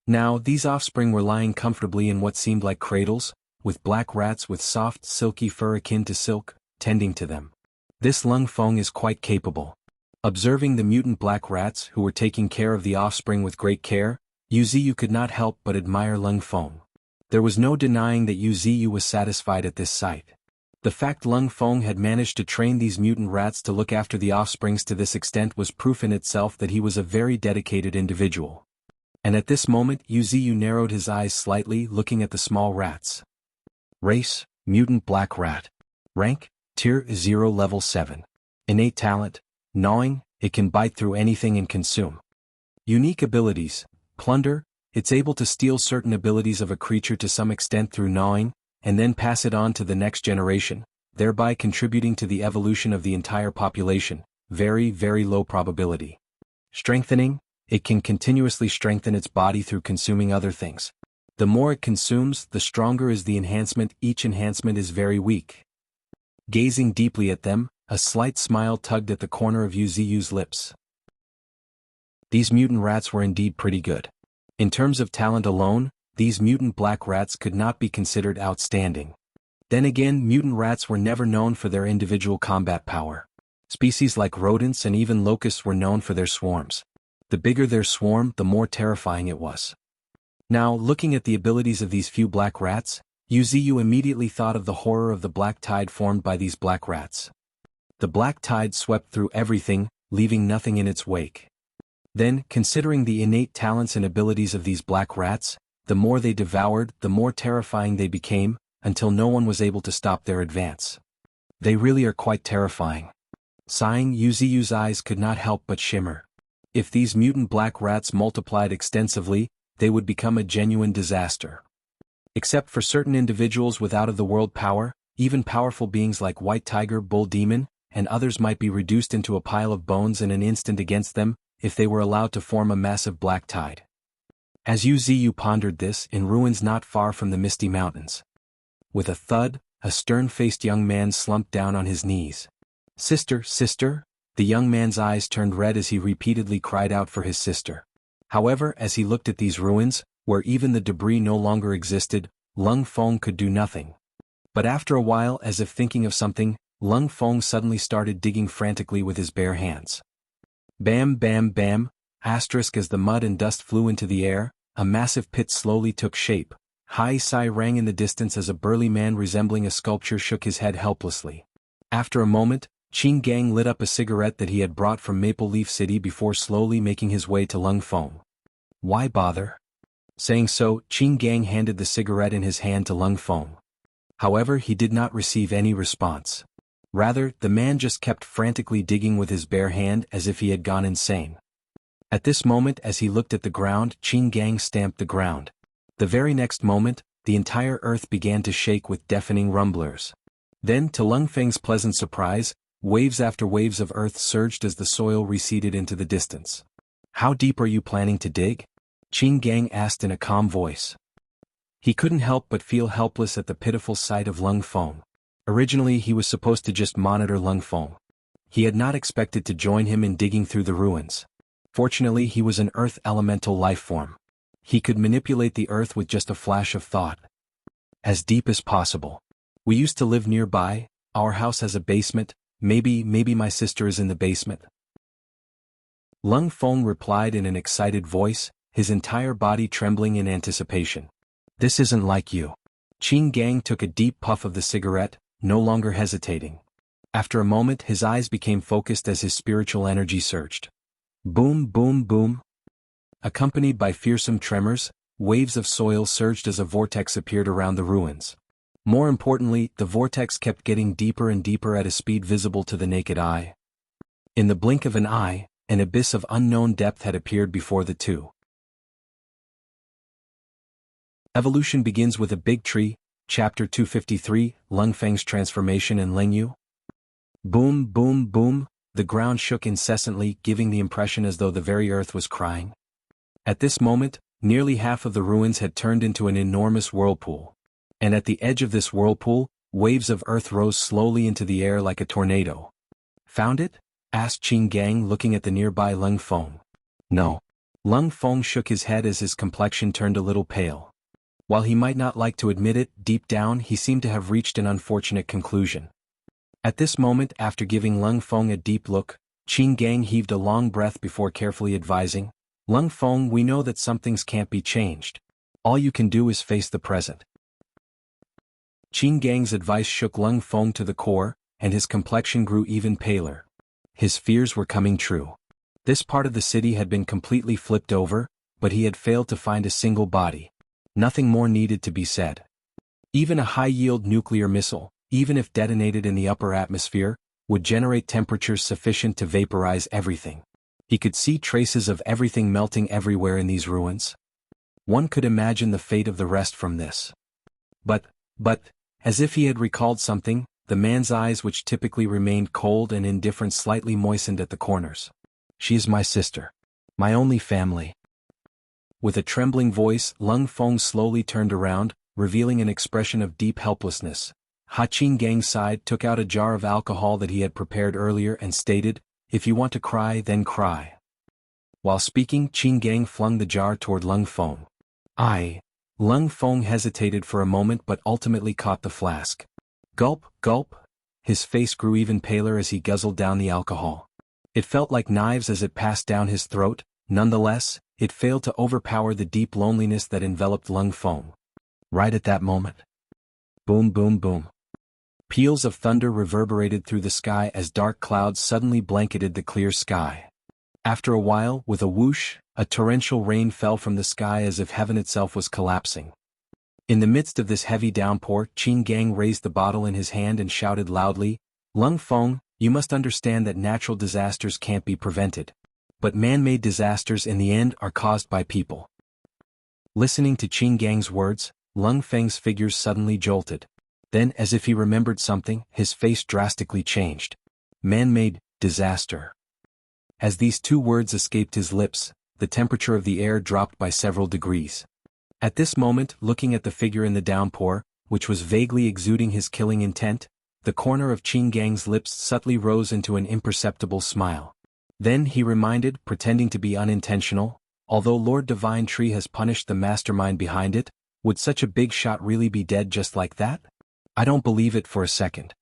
Now, these offspring were lying comfortably in what seemed like cradles, with black rats with soft, silky fur akin to silk, tending to them. This Lung Feng is quite capable. Observing the mutant black rats who were taking care of the offspring with great care, Yuziyu could not help but admire Lung Feng. There was no denying that Yuziyu was satisfied at this sight. The fact Lung Feng had managed to train these mutant rats to look after the offsprings to this extent was proof in itself that he was a very dedicated individual. And at this moment, Yuziyu narrowed his eyes slightly, looking at the small rats. Race, mutant black rat. Rank, Tier 0 level 7. Innate talent, gnawing, it can bite through anything and consume. Unique abilities, plunder, it's able to steal certain abilities of a creature to some extent through gnawing, and then pass it on to the next generation, thereby contributing to the evolution of the entire population. Very, very low probability. Strengthening, it can continuously strengthen its body through consuming other things. The more it consumes, the stronger is the enhancement. Each enhancement is very weak. Gazing deeply at them, a slight smile tugged at the corner of Yuziyu's lips. These mutant rats were indeed pretty good. In terms of talent alone, these mutant black rats could not be considered outstanding. Then again, mutant rats were never known for their individual combat power. Species like rodents and even locusts were known for their swarms. The bigger their swarm, the more terrifying it was. Now, looking at the abilities of these few black rats, Yuziyu immediately thought of the horror of the black tide formed by these black rats. The black tide swept through everything, leaving nothing in its wake. Then, considering the innate talents and abilities of these black rats, the more they devoured, the more terrifying they became, until no one was able to stop their advance. They really are quite terrifying. Sighing, Yuziyu's eyes could not help but shimmer. If these mutant black rats multiplied extensively, they would become a genuine disaster. Except for certain individuals with out-of-the-world power, even powerful beings like White Tiger, Bull Demon, and others might be reduced into a pile of bones in an instant against them. if they were allowed to form a massive black tide. As Yu Ziyu pondered this, in ruins not far from the misty mountains. With a thud, a stern-faced young man slumped down on his knees. "Sister, sister?" The young man's eyes turned red as he repeatedly cried out for his sister. However, as he looked at these ruins, where even the debris no longer existed, Lung Feng could do nothing. But after a while, as if thinking of something, Lung Feng suddenly started digging frantically with his bare hands. Bam bam bam, asterisk as the mud and dust flew into the air, a massive pit slowly took shape. High sigh rang in the distance as a burly man resembling a sculpture shook his head helplessly. After a moment, Qin Gang lit up a cigarette that he had brought from Maple Leaf City before slowly making his way to Lung Feng. "Why bother?" Saying so, Qin Gang handed the cigarette in his hand to Lung Feng. However, he did not receive any response. Rather, the man just kept frantically digging with his bare hand as if he had gone insane. At this moment, as he looked at the ground, Qin Gang stamped the ground. The very next moment, the entire earth began to shake with deafening rumblers. Then, to Lung Feng's pleasant surprise, waves after waves of earth surged as the soil receded into the distance. "How deep are you planning to dig?" Qin Gang asked in a calm voice. He couldn't help but feel helpless at the pitiful sight of Lung Feng. Originally he was supposed to just monitor Lung Feng. He had not expected to join him in digging through the ruins. Fortunately he was an earth elemental life form. He could manipulate the earth with just a flash of thought. "As deep as possible. We used to live nearby, our house has a basement, maybe my sister is in the basement." Lung Feng replied in an excited voice, his entire body trembling in anticipation. "This isn't like you." Qin Gang took a deep puff of the cigarette, no longer hesitating. After a moment his eyes became focused as his spiritual energy surged. Boom boom boom. Accompanied by fearsome tremors, waves of soil surged as a vortex appeared around the ruins. More importantly, the vortex kept getting deeper and deeper at a speed visible to the naked eye. In the blink of an eye, an abyss of unknown depth had appeared before the two. Evolution begins with a big tree, Chapter 253, Lung Feng's transformation in Lengyu. Boom boom boom, the ground shook incessantly, giving the impression as though the very earth was crying. At this moment, nearly half of the ruins had turned into an enormous whirlpool. And at the edge of this whirlpool, waves of earth rose slowly into the air like a tornado. "Found it?" asked Qin Gang looking at the nearby Lung Feng. "No." Lung Feng shook his head as his complexion turned a little pale. While he might not like to admit it, deep down he seemed to have reached an unfortunate conclusion. At this moment, after giving Lung Feng a deep look, Qin Gang heaved a long breath before carefully advising, "Lung Feng, we know that some things can't be changed. All you can do is face the present." Qin Gang's advice shook Lung Feng to the core, and his complexion grew even paler. His fears were coming true. This part of the city had been completely flipped over, but he had failed to find a single body. Nothing more needed to be said. Even a high-yield nuclear missile, even if detonated in the upper atmosphere, would generate temperatures sufficient to vaporize everything. He could see traces of everything melting everywhere in these ruins. One could imagine the fate of the rest from this. But, as if he had recalled something, the man's eyes, which typically remained cold and indifferent, slightly moistened at the corners. "She is my sister. My only family." With a trembling voice, Lung Feng slowly turned around, revealing an expression of deep helplessness. Qin Gang sighed, took out a jar of alcohol that he had prepared earlier and stated, "If you want to cry, then cry." While speaking, Qin Gang flung the jar toward Lung Feng. Lung Feng hesitated for a moment but ultimately caught the flask. Gulp, gulp. His face grew even paler as he guzzled down the alcohol. It felt like knives as it passed down his throat. Nonetheless, it failed to overpower the deep loneliness that enveloped Lung Feng. Right at that moment. Boom boom boom. Peals of thunder reverberated through the sky as dark clouds suddenly blanketed the clear sky. After a while, with a whoosh, a torrential rain fell from the sky as if heaven itself was collapsing. In the midst of this heavy downpour, Qin Gang raised the bottle in his hand and shouted loudly, "Lung Feng, you must understand that natural disasters can't be prevented. But man-made disasters in the end are caused by people." Listening to Qin Gang's words, Lung Feng's figures suddenly jolted. Then, as if he remembered something, his face drastically changed. "Man-made disaster. As these two words escaped his lips, the temperature of the air dropped by several degrees. At this moment, looking at the figure in the downpour, which was vaguely exuding his killing intent, the corner of Qin Gang's lips subtly rose into an imperceptible smile. Then he reminded, pretending to be unintentional, although Lord Divine Tree has punished the mastermind behind it, would such a big shot really be dead just like that? I don't believe it for a second.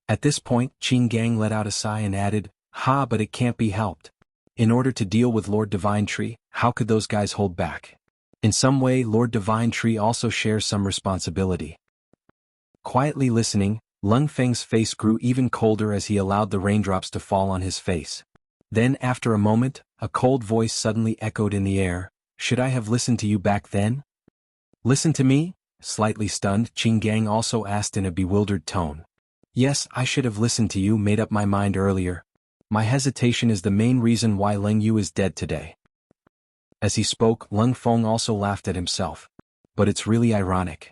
At this point, Qin Gang let out a sigh and added, "Ha, but it can't be helped. In order to deal with Lord Divine Tree, how could those guys hold back? In some way, Lord Divine Tree also shares some responsibility." Quietly listening, Lung Feng's face grew even colder as he allowed the raindrops to fall on his face. Then after a moment, a cold voice suddenly echoed in the air, "Should I have listened to you back then?" "Listen to me?" Slightly stunned, Qin Gang also asked in a bewildered tone. "Yes, I should have listened to you, made up my mind earlier. My hesitation is the main reason why Leng Yu is dead today." As he spoke, Lung Feng also laughed at himself. "But it's really ironic.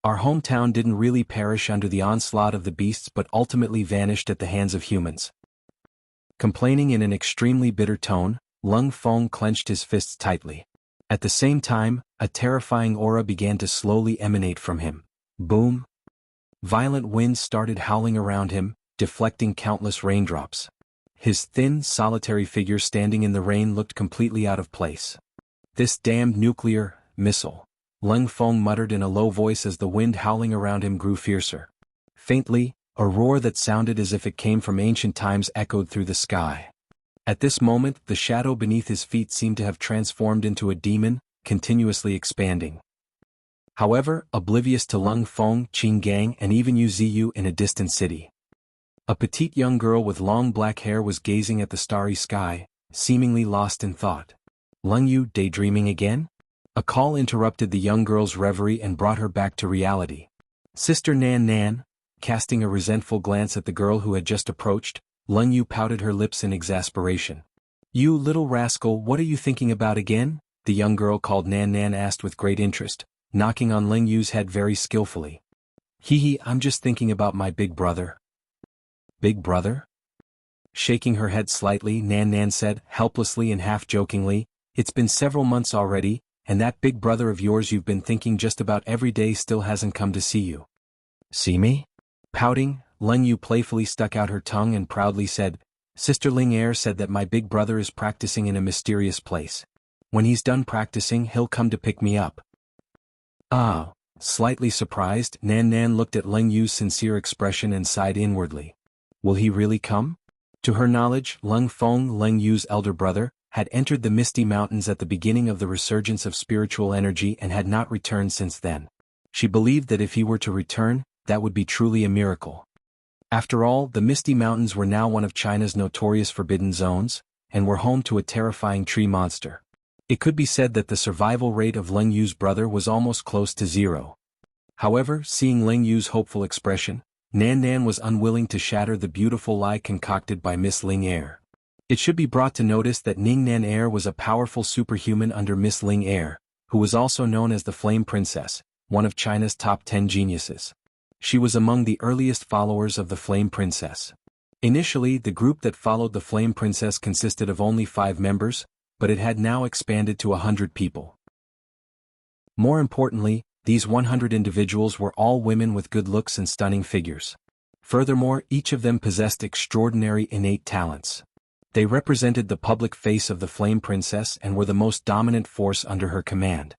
Our hometown didn't really perish under the onslaught of the beasts but ultimately vanished at the hands of humans." Complaining in an extremely bitter tone, Lung Feng clenched his fists tightly. At the same time, a terrifying aura began to slowly emanate from him. Boom! Violent winds started howling around him, deflecting countless raindrops. His thin, solitary figure standing in the rain looked completely out of place. "This damned nuclear missile," Lung Feng muttered in a low voice as the wind howling around him grew fiercer. Faintly, a roar that sounded as if it came from ancient times echoed through the sky. At this moment, the shadow beneath his feet seemed to have transformed into a demon, continuously expanding. However, oblivious to Lung Feng, Qin Gang, and even Yu Ziyu in a distant city, a petite young girl with long black hair was gazing at the starry sky, seemingly lost in thought. "Lung Yu daydreaming again?" A call interrupted the young girl's reverie and brought her back to reality. "Sister Nan Nan," casting a resentful glance at the girl who had just approached, Lung Yu pouted her lips in exasperation. "You little rascal, what are you thinking about again?" the young girl called Nan Nan asked with great interest, knocking on Lung Yu's head very skillfully. "Hee, I'm just thinking about my big brother." "Big brother?" Shaking her head slightly, Nan Nan said, helplessly and half-jokingly, "It's been several months already, and that big brother of yours you've been thinking just about every day still hasn't come to see you." "See me?" Pouting, Lung Yu playfully stuck out her tongue and proudly said, "Sister Ling Er said that my big brother is practicing in a mysterious place. When he's done practicing, he'll come to pick me up." "Ah." Slightly surprised, Nan Nan looked at Lung Yu's sincere expression and sighed inwardly. Will he really come? To her knowledge, Lung Feng, Lung Yu's elder brother, had entered the Misty Mountains at the beginning of the resurgence of spiritual energy and had not returned since then. She believed that if he were to return, that would be truly a miracle. After all, the Misty Mountains were now one of China's notorious forbidden zones, and were home to a terrifying tree monster. It could be said that the survival rate of Lung Yu's brother was almost close to zero. However, seeing Lung Yu's hopeful expression, Nan Nan was unwilling to shatter the beautiful lie concocted by Miss Ling Er. It should be brought to notice that Ning Nan Er was a powerful superhuman under Miss Ling Er, who was also known as the Flame Princess, one of China's top 10 geniuses. She was among the earliest followers of the Flame Princess. Initially, the group that followed the Flame Princess consisted of only 5 members, but it had now expanded to 100 people. More importantly, these 100 individuals were all women with good looks and stunning figures. Furthermore, each of them possessed extraordinary innate talents. They represented the public face of the Flame Princess and were the most dominant force under her command.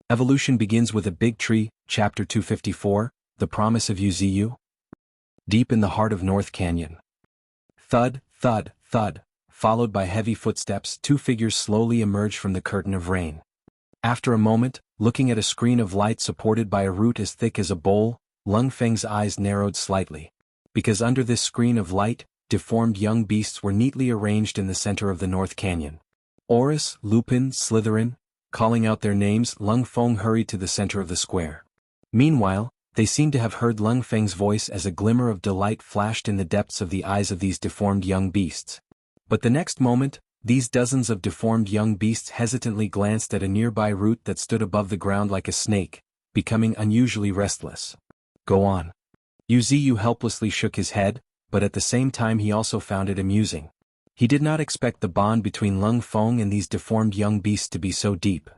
Evolution begins with a big tree, Chapter 254, The Promise of Yu Ziyu. Deep in the heart of North Canyon. Thud, thud, thud, followed by heavy footsteps, 2 figures slowly emerged from the curtain of rain. After a moment, looking at a screen of light supported by a root as thick as a bowl, Lung Feng's eyes narrowed slightly. Because under this screen of light, deformed young beasts were neatly arranged in the center of the North Canyon. Orus, Lupin, Slytherin, calling out their names, Lung Feng hurried to the center of the square. Meanwhile, they seemed to have heard Lung Feng's voice as a glimmer of delight flashed in the depths of the eyes of these deformed young beasts. But the next moment, these dozens of deformed young beasts hesitantly glanced at a nearby root that stood above the ground like a snake, becoming unusually restless. "Go on. Yu Ziyu helplessly shook his head, but at the same time he also found it amusing. He did not expect the bond between Lung Feng and these deformed young beasts to be so deep.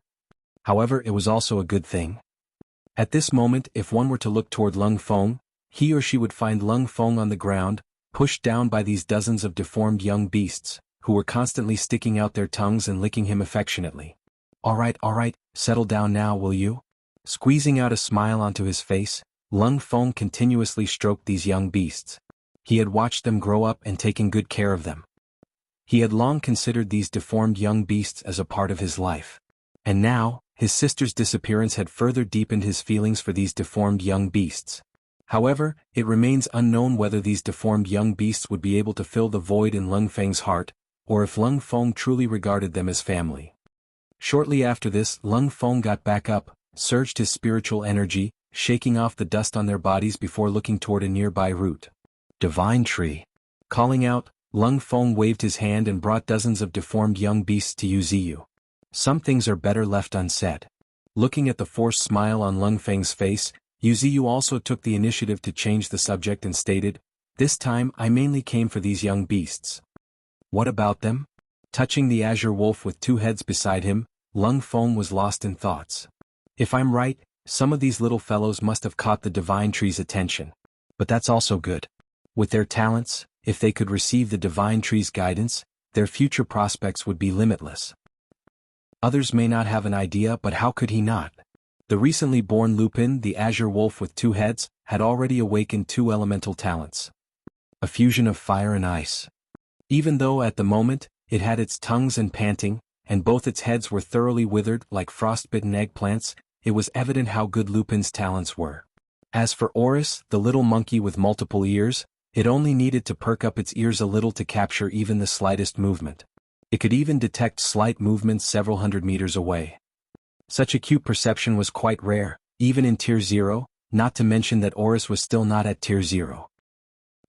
However, it was also a good thing. At this moment, if one were to look toward Lung Feng, he or she would find Lung Feng on the ground, pushed down by these dozens of deformed young beasts, who were constantly sticking out their tongues and licking him affectionately. All right, settle down now, will you? Squeezing out a smile onto his face, Lung Feng continuously stroked these young beasts. He had watched them grow up and taken good care of them. He had long considered these deformed young beasts as a part of his life. And now, his sister's disappearance had further deepened his feelings for these deformed young beasts. However, it remains unknown whether these deformed young beasts would be able to fill the void in Lung Feng's heart, or if Lung Feng truly regarded them as family. Shortly after this, Lung Feng got back up, surged his spiritual energy, shaking off the dust on their bodies before looking toward a nearby root. Divine tree. Calling out, Lung Feng waved his hand and brought dozens of deformed young beasts to Yu Ziyu. Some things are better left unsaid. Looking at the forced smile on Lung Feng's face, Yu Ziyu also took the initiative to change the subject and stated, "This time I mainly came for these young beasts." "What about them?" Touching the azure wolf with two heads beside him, Lung Feng was lost in thoughts. "If I'm right, some of these little fellows must have caught the divine tree's attention. But that's also good. With their talents, if they could receive the divine tree's guidance, their future prospects would be limitless." Others may not have an idea, but how could he not? The recently born Lupin, the azure wolf with two heads, had already awakened two elemental talents. A fusion of fire and ice. Even though at the moment, it had its tongues and panting, and both its heads were thoroughly withered like frostbitten eggplants, it was evident how good Lupin's talents were. As for Oris, the little monkey with multiple ears, it only needed to perk up its ears a little to capture even the slightest movement. It could even detect slight movements several hundred meters away. Such acute perception was quite rare, even in Tier 0, not to mention that Oris was still not at Tier 0.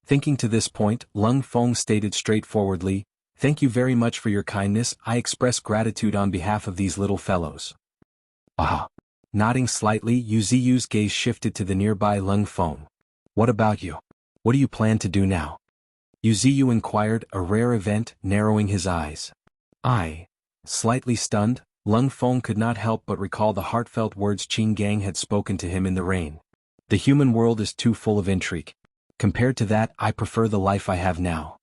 Thinking to this point, Lung Feng stated straightforwardly, "Thank you very much for your kindness, I express gratitude on behalf of these little fellows." Ah! Nodding slightly, Yu Ziyu's gaze shifted to the nearby Lung Feng. "What about you? What do you plan to do now?" Yu Ziyu inquired, a rare event, narrowing his eyes. Slightly stunned, Lung Feng could not help but recall the heartfelt words Qin Gang had spoken to him in the rain. "The human world is too full of intrigue. Compared to that, I prefer the life I have now."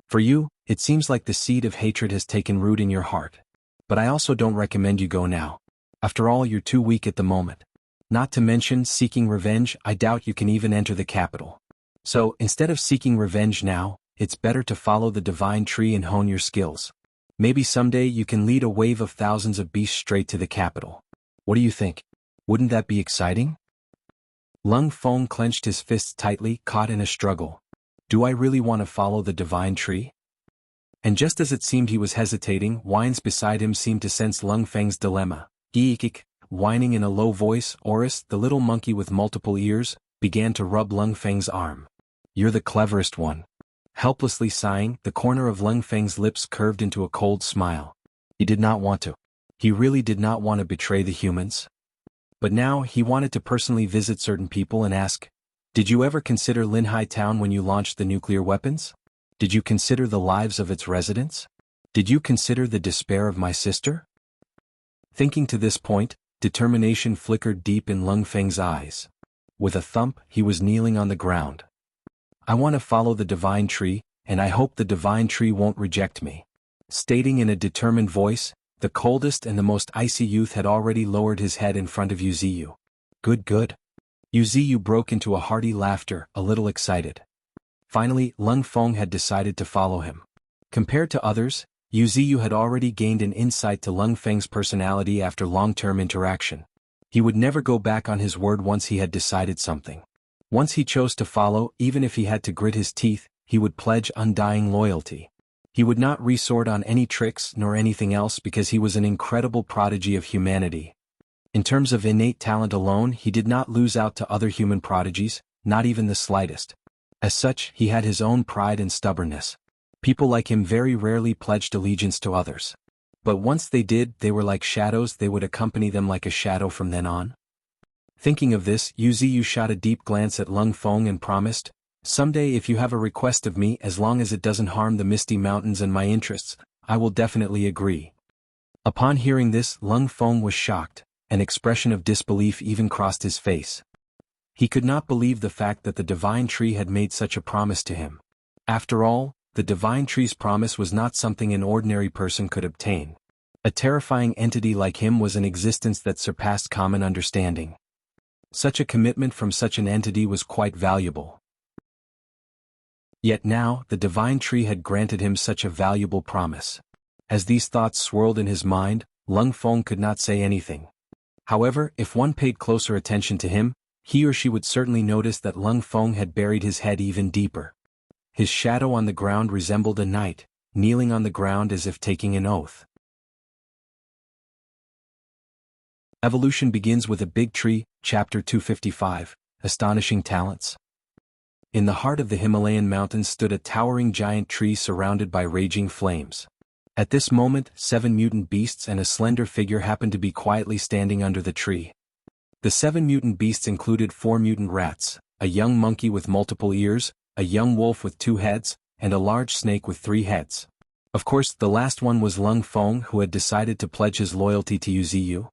"For you, it seems like the seed of hatred has taken root in your heart. But I also don't recommend you go now. After all, you're too weak at the moment. Not to mention, seeking revenge, I doubt you can even enter the capital. So, instead of seeking revenge now, it's better to follow the divine tree and hone your skills. Maybe someday you can lead a wave of thousands of beasts straight to the capital. What do you think? Wouldn't that be exciting?" Lung Feng clenched his fists tightly, caught in a struggle. Do I really want to follow the divine tree? And just as it seemed he was hesitating, whines beside him seemed to sense Lung Feng's dilemma. Eek, whining in a low voice, Oris, the little monkey with multiple ears, began to rub Lung Feng's arm. "You're the cleverest one." Helplessly sighing, the corner of Lung Feng's lips curved into a cold smile. He did not want to. He really did not want to betray the humans. But now he wanted to personally visit certain people and ask, "Did you ever consider Linhai Town when you launched the nuclear weapons? Did you consider the lives of its residents? Did you consider the despair of my sister?" Thinking to this point, determination flickered deep in Lung Feng's eyes. With a thump, he was kneeling on the ground. "I want to follow the divine tree, and I hope the divine tree won't reject me." Stating in a determined voice, the coldest and the most icy youth had already lowered his head in front of Yu Ziyu. Good. Yu Ziyu broke into a hearty laughter, a little excited. Finally, Lung Feng had decided to follow him. Compared to others, Yu Ziyu had already gained an insight to Lung Feng's personality after long-term interaction. He would never go back on his word once he had decided something. Once he chose to follow, even if he had to grit his teeth, he would pledge undying loyalty. He would not resort on any tricks nor anything else because he was an incredible prodigy of humanity. In terms of innate talent alone, he did not lose out to other human prodigies, not even the slightest. As such, he had his own pride and stubbornness. People like him very rarely pledged allegiance to others. But once they did, they were like shadows, they would accompany them like a shadow from then on. Thinking of this, Yu Ziyu shot a deep glance at Lung Feng and promised, "Someday if you have a request of me, as long as it doesn't harm the Misty Mountains and my interests, I will definitely agree." Upon hearing this, Lung Feng was shocked. An expression of disbelief even crossed his face. He could not believe the fact that the divine tree had made such a promise to him. After all, the divine tree's promise was not something an ordinary person could obtain. A terrifying entity like him was an existence that surpassed common understanding. Such a commitment from such an entity was quite valuable. Yet now, the divine tree had granted him such a valuable promise. As these thoughts swirled in his mind, Lung Feng could not say anything. However, if one paid closer attention to him, he or she would certainly notice that Lung Feng had buried his head even deeper. His shadow on the ground resembled a knight, kneeling on the ground as if taking an oath. Evolution begins with a big tree, Chapter 255, Astonishing Talents. In the heart of the Himalayan mountains stood a towering giant tree surrounded by raging flames. At this moment, 7 mutant beasts and a slender figure happened to be quietly standing under the tree. The 7 mutant beasts included 4 mutant rats, a young monkey with multiple ears, a young wolf with 2 heads, and a large snake with 3 heads. Of course, the last one was Lung Feng, who had decided to pledge his loyalty to Yu Ziyu.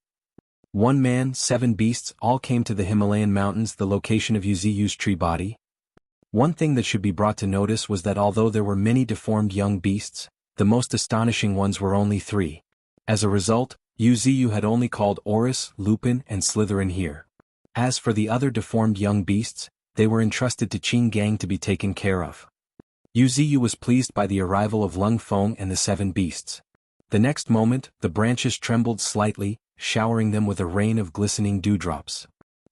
1 man, 7 beasts all came to the Himalayan mountains, the location of Yu Ziyu's tree body. One thing that should be brought to notice was that although there were many deformed young beasts, the most astonishing ones were only 3. As a result, Yu Ziyu had only called Orus, Lupin, and Slytherin here. As for the other deformed young beasts, they were entrusted to Qing Gang to be taken care of. Yu Ziyu was pleased by the arrival of Lung Feng and the 7 beasts. The next moment, the branches trembled slightly, showering them with a rain of glistening dewdrops.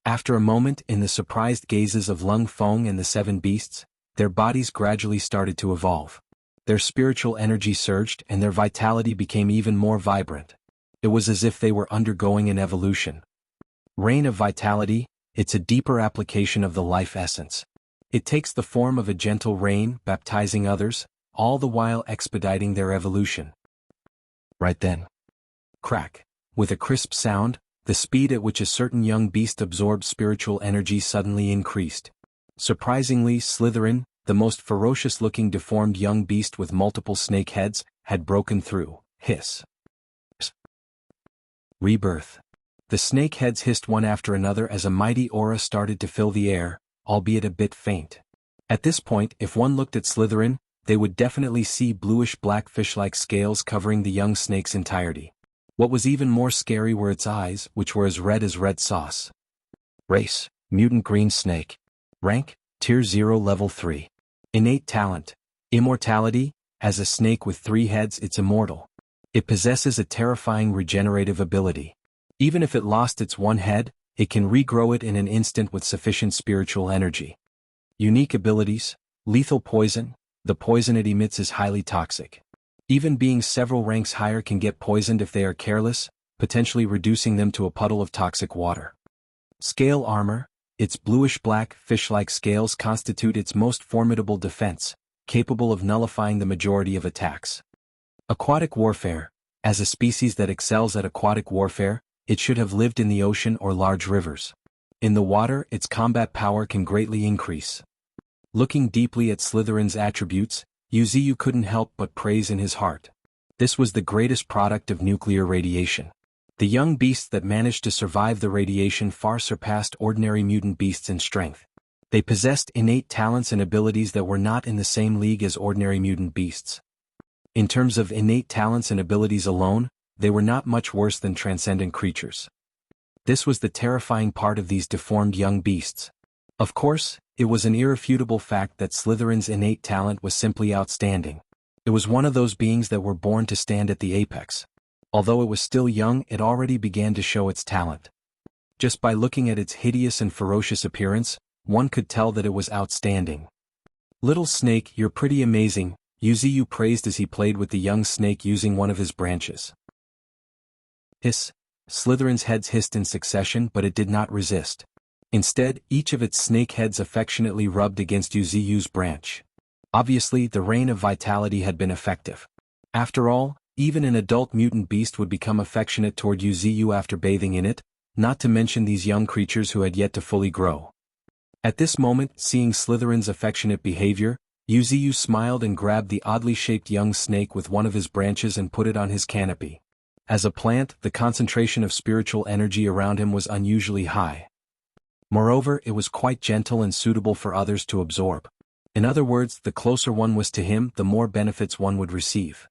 After a moment, in the surprised gazes of Lung Feng and the 7 beasts, their bodies gradually started to evolve. Their spiritual energy surged and their vitality became even more vibrant. It was as if they were undergoing an evolution. Rain of vitality, it's a deeper application of the life essence. It takes the form of a gentle rain, baptizing others, all the while expediting their evolution. Right then. Crack. With a crisp sound, the speed at which a certain young beast absorbed spiritual energy suddenly increased. Surprisingly, Slytherin, the most ferocious-looking deformed young beast with multiple snake heads, had broken through. Hiss. Rebirth. The snake heads hissed one after another as a mighty aura started to fill the air, albeit a bit faint. At this point, if one looked at Slytherin, they would definitely see bluish-black fish-like scales covering the young snake's entirety. What was even more scary were its eyes, which were as red sauce. Race: Mutant Green Snake. Rank: Tier 0 Level 3. Innate talent: Immortality. As a snake with 3 heads, it's immortal. It possesses a terrifying regenerative ability. Even if it lost its 1 head, it can regrow it in an instant with sufficient spiritual energy. Unique abilities: Lethal poison. The poison it emits is highly toxic. Even being several ranks higher can get poisoned if they are careless, potentially reducing them to a puddle of toxic water. Scale armor. Its bluish-black, fish-like scales constitute its most formidable defense, capable of nullifying the majority of attacks. Aquatic warfare. As a species that excels at aquatic warfare, it should have lived in the ocean or large rivers. In the water, its combat power can greatly increase. Looking deeply at Slytherin's attributes, Yu Ziyu couldn't help but praise in his heart. This was the greatest product of nuclear radiation. The young beasts that managed to survive the radiation far surpassed ordinary mutant beasts in strength. They possessed innate talents and abilities that were not in the same league as ordinary mutant beasts. In terms of innate talents and abilities alone, they were not much worse than transcendent creatures. This was the terrifying part of these deformed young beasts. Of course, it was an irrefutable fact that Slytherin's innate talent was simply outstanding. It was one of those beings that were born to stand at the apex. Although it was still young, it already began to show its talent. Just by looking at its hideous and ferocious appearance, one could tell that it was outstanding. "Little snake, you're pretty amazing," Yu Ziyu praised as he played with the young snake using one of his branches. Hiss. Slytherin's heads hissed in succession, but it did not resist. Instead, each of its snake heads affectionately rubbed against Yu Ziyu's branch. Obviously, the rain of vitality had been effective. After all, even an adult mutant beast would become affectionate toward Yu Ziyu after bathing in it, not to mention these young creatures who had yet to fully grow. At this moment, seeing Slytherin's affectionate behavior, Wuxia smiled and grabbed the oddly shaped young snake with one of his branches and put it on his canopy. As a plant, the concentration of spiritual energy around him was unusually high. Moreover, it was quite gentle and suitable for others to absorb. In other words, the closer one was to him, the more benefits one would receive.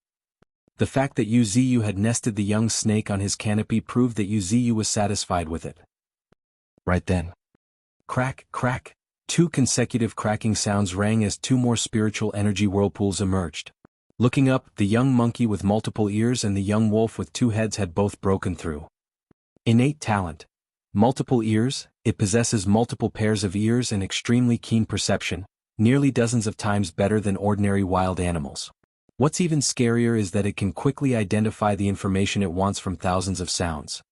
The fact that Wuxia had nested the young snake on his canopy proved that Wuxia was satisfied with it. Right then. Crack, crack. 2 consecutive cracking sounds rang as 2 more spiritual energy whirlpools emerged. Looking up, the young monkey with multiple ears and the young wolf with 2 heads had both broken through. Innate talent. Multiple ears, it possesses multiple pairs of ears and extremely keen perception, nearly dozens of times better than ordinary wild animals. What's even scarier is that it can quickly identify the information it wants from thousands of sounds.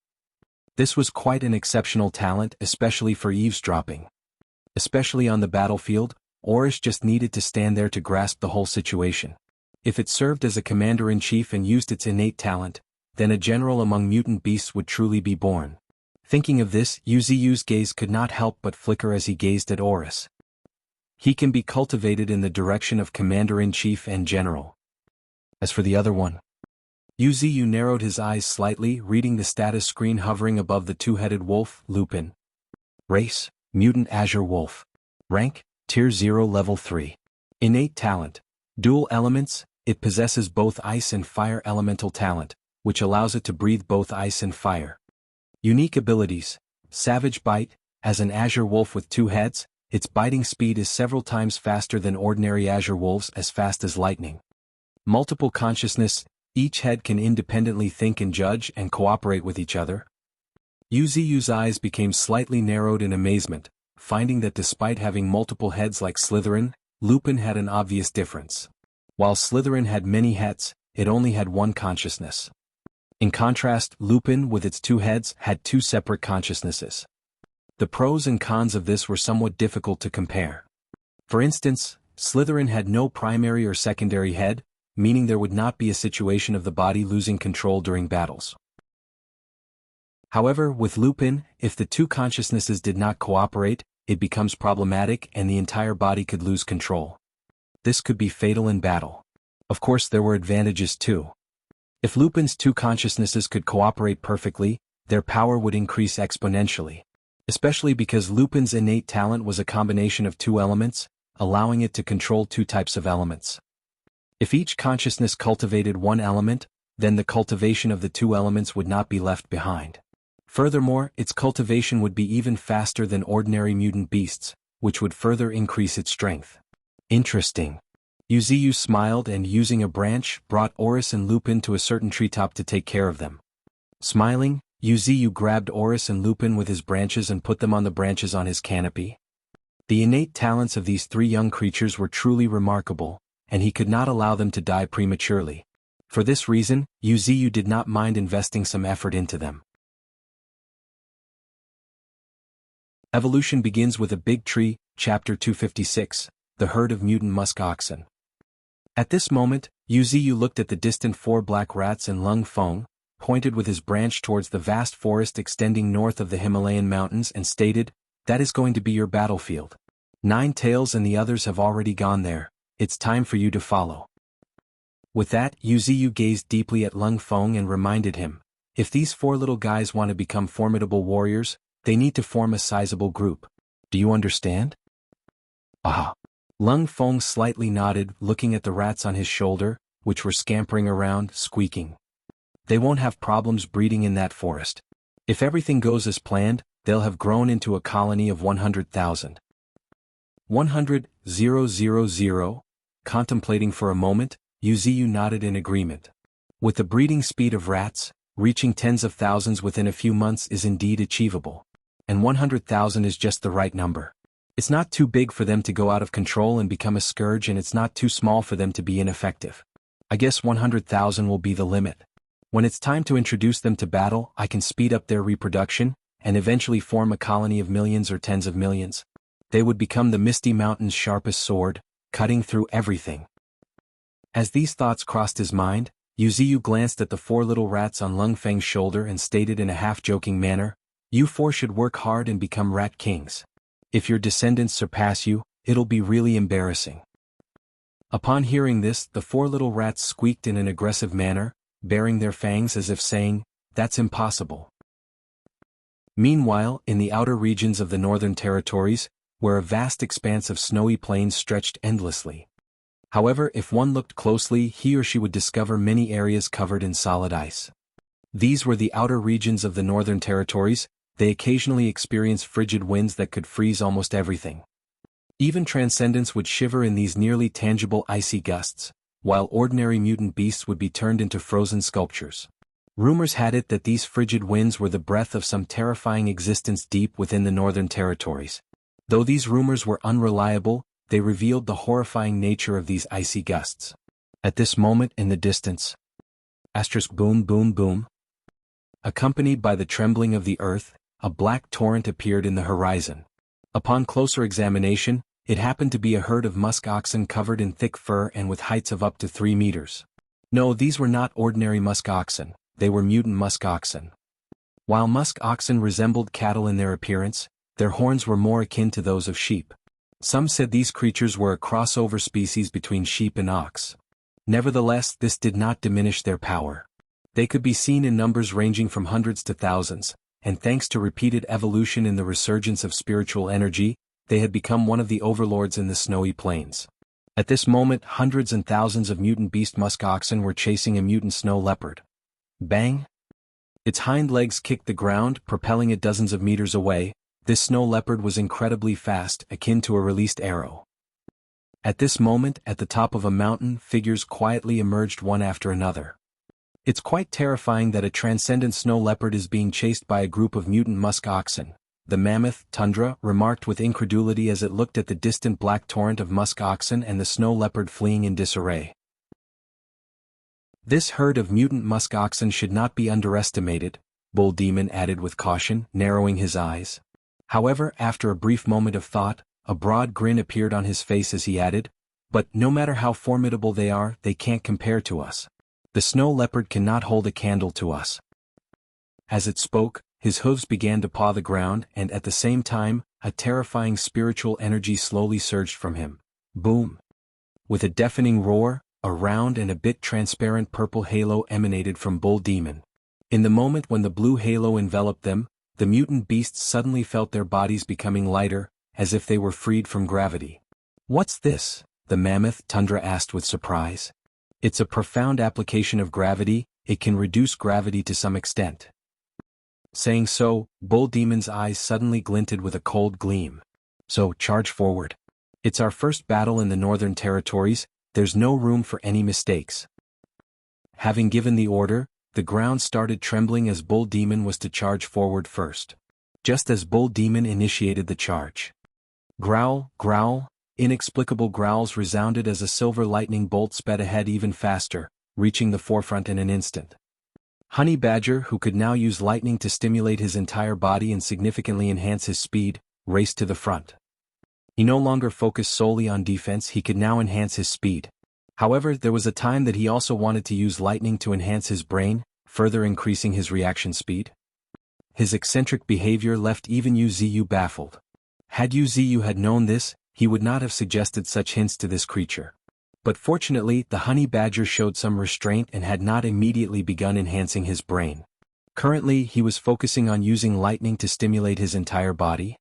This was quite an exceptional talent, especially for eavesdropping. Especially on the battlefield, Oris just needed to stand there to grasp the whole situation. If it served as a commander-in-chief and used its innate talent, then a general among mutant beasts would truly be born. Thinking of this, Wuxia's gaze could not help but flicker as he gazed at Oris. He can be cultivated in the direction of commander-in-chief and general. As for the other one, Wuxia narrowed his eyes slightly, reading the status screen hovering above the 2-headed wolf, Lupin. Race, Mutant Azure Wolf. Rank, Tier 0 Level 3. Innate talent. Dual elements, it possesses both ice and fire elemental talent, which allows it to breathe both ice and fire. Unique abilities. Savage Bite, as an Azure Wolf with 2 heads, its biting speed is several times faster than ordinary Azure Wolves, as fast as lightning. Multiple consciousness, each head can independently think and judge and cooperate with each other. Wuxia's eyes became slightly narrowed in amazement, finding that despite having multiple heads like Slytherin, Lupin had an obvious difference. While Slytherin had many heads, it only had 1 consciousness. In contrast, Lupin, with its 2 heads, had 2 separate consciousnesses. The pros and cons of this were somewhat difficult to compare. For instance, Slytherin had no primary or secondary head, meaning there would not be a situation of the body losing control during battles. However, with Lupin, if the 2 consciousnesses did not cooperate, it becomes problematic and the entire body could lose control. This could be fatal in battle. Of course, there were advantages too. If Lupin's 2 consciousnesses could cooperate perfectly, their power would increase exponentially. Especially because Lupin's innate talent was a combination of 2 elements, allowing it to control 2 types of elements. If each consciousness cultivated 1 element, then the cultivation of the 2 elements would not be left behind. Furthermore, its cultivation would be even faster than ordinary mutant beasts, which would further increase its strength. Interesting. Wuxia smiled and, using a branch, brought Oris and Lupin to a certain treetop to take care of them. Smiling, Wuxia grabbed Oris and Lupin with his branches and put them on the branches on his canopy. The innate talents of these 3 young creatures were truly remarkable, and he could not allow them to die prematurely. For this reason, Wuxia did not mind investing some effort into them. Evolution begins with a big tree, Chapter 256, The Herd of Mutant Musk Oxen. At this moment, Wuxia looked at the distant 4 black rats and Lung Feng, pointed with his branch towards the vast forest extending north of the Himalayan mountains and stated, "That is going to be your battlefield. 9 Tails and the others have already gone there. It's time for you to follow." With that, Wuxia gazed deeply at Lung Feng and reminded him, if these 4 little guys want to become formidable warriors, they need to form a sizable group. Do you understand? Ah. Lung Feng slightly nodded, looking at the rats on his shoulder, which were scampering around, squeaking. They won't have problems breeding in that forest. If everything goes as planned, they'll have grown into a colony of 100,000. 100,000? Contemplating for a moment, Wuxia nodded in agreement. With the breeding speed of rats, reaching tens of thousands within a few months is indeed achievable. And 100,000 is just the right number. It's not too big for them to go out of control and become a scourge, and it's not too small for them to be ineffective. I guess 100,000 will be the limit. When it's time to introduce them to battle, I can speed up their reproduction, and eventually form a colony of millions or tens of millions. They would become the Misty Mountain's sharpest sword, cutting through everything. As these thoughts crossed his mind, Wuxia glanced at the 4 little rats on Lung Feng's shoulder and stated in a half-joking manner, You four should work hard and become rat kings. If your descendants surpass you, it'll be really embarrassing. Upon hearing this, the four little rats squeaked in an aggressive manner, baring their fangs as if saying, "That's impossible." Meanwhile, in the outer regions of the Northern Territories, where a vast expanse of snowy plains stretched endlessly. However, if one looked closely, he or she would discover many areas covered in solid ice. These were the outer regions of the Northern Territories. They occasionally experienced frigid winds that could freeze almost everything. Even transcendents would shiver in these nearly tangible icy gusts, while ordinary mutant beasts would be turned into frozen sculptures. Rumors had it that these frigid winds were the breath of some terrifying existence deep within the Northern Territories. Though these rumors were unreliable, they revealed the horrifying nature of these icy gusts. At this moment in the distance, asterisk boom boom boom, accompanied by the trembling of the earth, a black torrent appeared in the horizon. Upon closer examination, it happened to be a herd of musk oxen covered in thick fur and with heights of up to 3 meters. No, these were not ordinary musk oxen, they were mutant musk oxen. While musk oxen resembled cattle in their appearance, their horns were more akin to those of sheep. Some said these creatures were a crossover species between sheep and ox. Nevertheless, this did not diminish their power. They could be seen in numbers ranging from hundreds to thousands, and thanks to repeated evolution in the resurgence of spiritual energy, they had become one of the overlords in the snowy plains. At this moment, hundreds and thousands of mutant beast musk oxen were chasing a mutant snow leopard. Bang! Its hind legs kicked the ground, propelling it dozens of meters away. This snow leopard was incredibly fast, akin to a released arrow. At this moment, at the top of a mountain, figures quietly emerged one after another. It's quite terrifying that a transcendent snow leopard is being chased by a group of mutant musk oxen, the mammoth, Tundra, remarked with incredulity as it looked at the distant black torrent of musk oxen and the snow leopard fleeing in disarray. This herd of mutant musk oxen should not be underestimated, Bull Demon added with caution, narrowing his eyes. However, after a brief moment of thought, a broad grin appeared on his face as he added, "But no matter how formidable they are, they can't compare to us. The snow leopard cannot hold a candle to us." As it spoke, his hooves began to paw the ground and at the same time, a terrifying spiritual energy slowly surged from him. Boom! With a deafening roar, a round and a bit transparent purple halo emanated from Bull Demon. In the moment when the blue halo enveloped them, the mutant beasts suddenly felt their bodies becoming lighter, as if they were freed from gravity. "What's this?" the mammoth Tundra asked with surprise. "It's a profound application of gravity, it can reduce gravity to some extent." Saying so, Bull Demon's eyes suddenly glinted with a cold gleam. "So, charge forward. It's our first battle in the Northern Territories, there's no room for any mistakes." Having given the order, the ground started trembling as Bull Demon was to charge forward first. Just as Bull Demon initiated the charge. Growl, growl, inexplicable growls resounded as a silver lightning bolt sped ahead even faster, reaching the forefront in an instant. Honey Badger, who could now use lightning to stimulate his entire body and significantly enhance his speed, raced to the front. He no longer focused solely on defense, he could now enhance his speed. However, there was a time that he also wanted to use lightning to enhance his brain, further increasing his reaction speed. His eccentric behavior left even Yu Ziyu baffled. Had Yu Ziyu had known this, he would not have suggested such hints to this creature. But fortunately, the honey badger showed some restraint and had not immediately begun enhancing his brain. Currently, he was focusing on using lightning to stimulate his entire body.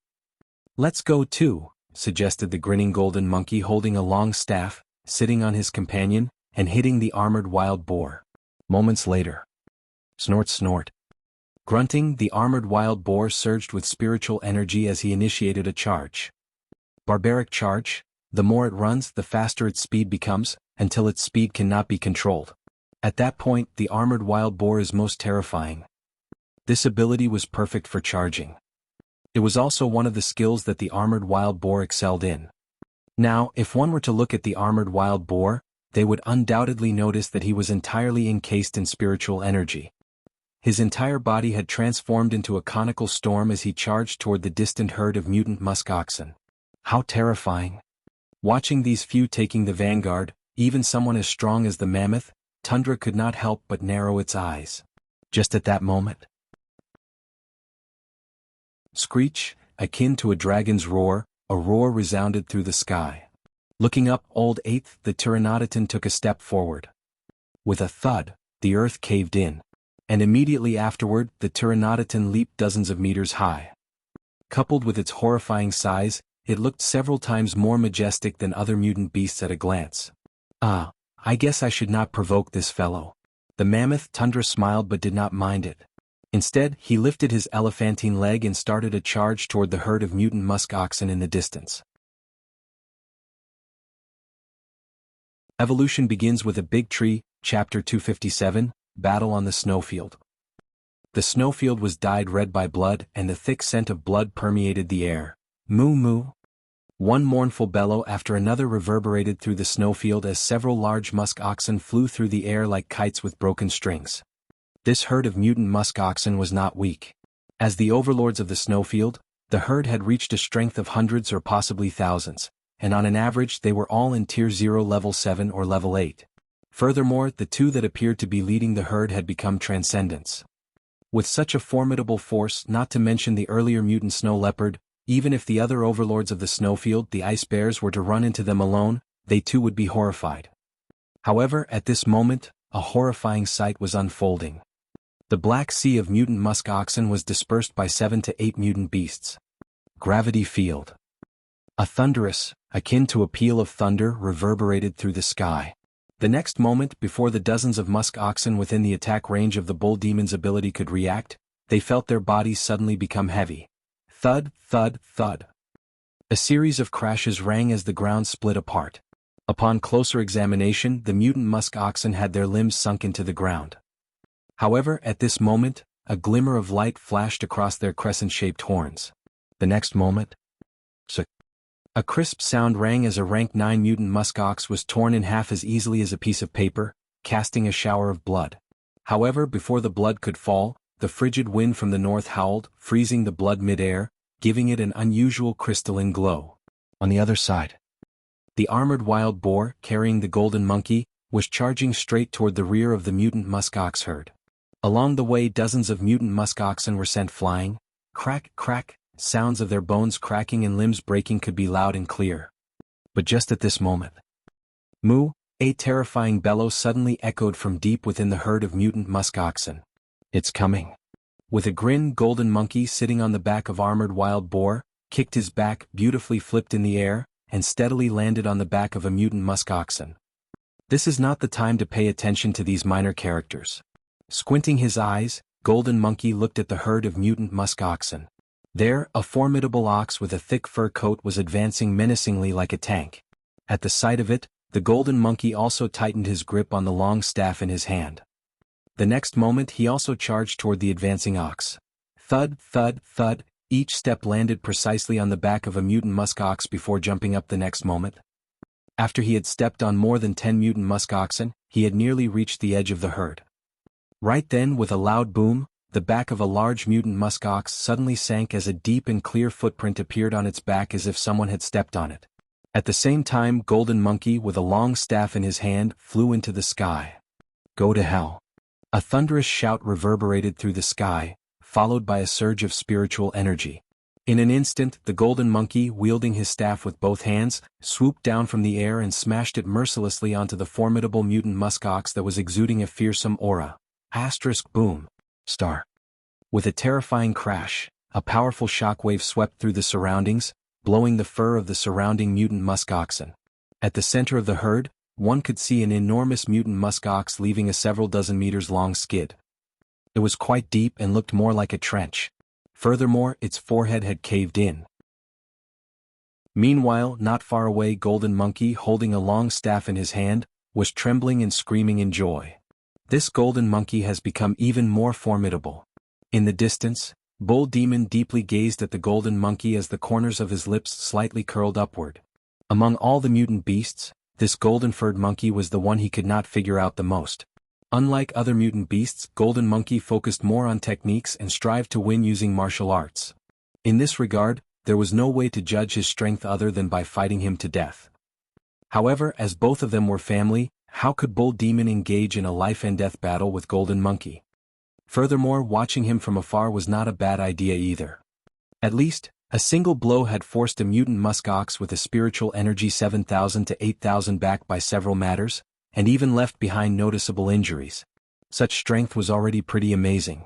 "Let's go too," suggested the grinning golden monkey holding a long staff, sitting on his companion, and hitting the armored wild boar. Moments later. Snort snort. Grunting, the armored wild boar surged with spiritual energy as he initiated a charge. Barbaric charge, the more it runs, the faster its speed becomes, until its speed cannot be controlled. At that point, the armored wild boar is most terrifying. This ability was perfect for charging. It was also one of the skills that the armored wild boar excelled in. Now, if one were to look at the armored wild boar, they would undoubtedly notice that he was entirely encased in spiritual energy. His entire body had transformed into a conical storm as he charged toward the distant herd of mutant musk oxen. How terrifying! Watching these few taking the vanguard, even someone as strong as the mammoth, Tundra could not help but narrow its eyes. Just at that moment, Screech, akin to a dragon's roar, a roar resounded through the sky. Looking up, Old Eighth, the Pteranodon took a step forward. With a thud, the earth caved in. And immediately afterward, the Pteranodon leaped dozens of meters high. Coupled with its horrifying size, it looked several times more majestic than other mutant beasts at a glance. "Ah, I guess I should not provoke this fellow." The mammoth tundra smiled but did not mind it. Instead, he lifted his elephantine leg and started a charge toward the herd of mutant musk oxen in the distance. Evolution begins with a big tree, Chapter 257, Battle on the Snowfield. The snowfield was dyed red by blood, and the thick scent of blood permeated the air. Moo moo. One mournful bellow after another reverberated through the snowfield as several large musk oxen flew through the air like kites with broken strings. This herd of mutant musk oxen was not weak. As the overlords of the snowfield, the herd had reached a strength of hundreds or possibly thousands, and on an average they were all in Tier 0 Level 7 or Level 8. Furthermore, the two that appeared to be leading the herd had become transcendents. With such a formidable force, not to mention the earlier mutant snow leopard, even if the other overlords of the snowfield, the ice bears, were to run into them alone, they too would be horrified. However, at this moment, a horrifying sight was unfolding. The black sea of mutant musk oxen was dispersed by 7 to 8 mutant beasts. Gravity field. A thunderous, akin to a peal of thunder, reverberated through the sky. The next moment, before the dozens of musk oxen within the attack range of the bull demon's ability could react, they felt their bodies suddenly become heavy. Thud, thud, thud. A series of crashes rang as the ground split apart. Upon closer examination, the mutant musk oxen had their limbs sunk into the ground. However, at this moment, a glimmer of light flashed across their crescent-shaped horns. The next moment, a crisp sound rang as a rank 9 mutant musk ox was torn in half as easily as a piece of paper, casting a shower of blood. However, before the blood could fall, the frigid wind from the north howled, freezing the blood mid-air, giving it an unusual crystalline glow. On the other side, the armored wild boar, carrying the golden monkey, was charging straight toward the rear of the mutant musk ox herd. Along the way, dozens of mutant musk oxen were sent flying. Crack, crack. Sounds of their bones cracking and limbs breaking could be loud and clear. But just at this moment, moo, a terrifying bellow suddenly echoed from deep within the herd of mutant musk oxen. "It's coming." With a grin, golden monkey, sitting on the back of armored wild boar, kicked his back, beautifully flipped in the air, and steadily landed on the back of a mutant musk oxen. This is not the time to pay attention to these minor characters. Squinting his eyes, golden monkey looked at the herd of mutant musk oxen. There, a formidable ox with a thick fur coat was advancing menacingly like a tank. At the sight of it, the golden monkey also tightened his grip on the long staff in his hand. The next moment he also charged toward the advancing ox. Thud, thud, thud, each step landed precisely on the back of a mutant musk ox before jumping up the next moment. After he had stepped on more than 10 mutant musk oxen, he had nearly reached the edge of the herd. Right then, with a loud boom, the back of a large mutant musk ox suddenly sank as a deep and clear footprint appeared on its back as if someone had stepped on it. At the same time, golden monkey with a long staff in his hand flew into the sky. "Go to hell." A thunderous shout reverberated through the sky, followed by a surge of spiritual energy. In an instant, the golden monkey, wielding his staff with both hands, swooped down from the air and smashed it mercilessly onto the formidable mutant musk ox that was exuding a fearsome aura. Boom. Star. With a terrifying crash, a powerful shockwave swept through the surroundings, blowing the fur of the surrounding mutant musk oxen. At the center of the herd, one could see an enormous mutant musk ox leaving a several dozen meters long skid. It was quite deep and looked more like a trench. Furthermore, its forehead had caved in. Meanwhile, not far away, golden monkey, holding a long staff in his hand, was trembling and screaming in joy. This golden monkey has become even more formidable. In the distance, Bull Demon deeply gazed at the golden monkey as the corners of his lips slightly curled upward. Among all the mutant beasts, this golden-furred monkey was the one he could not figure out the most. Unlike other mutant beasts, golden monkey focused more on techniques and strived to win using martial arts. In this regard, there was no way to judge his strength other than by fighting him to death. However, as both of them were family, how could Bull Demon engage in a life-and-death battle with Golden Monkey? Furthermore, watching him from afar was not a bad idea either. At least, a single blow had forced a mutant muskox with a spiritual energy 7,000 to 8,000 back by several matters, and even left behind noticeable injuries. Such strength was already pretty amazing.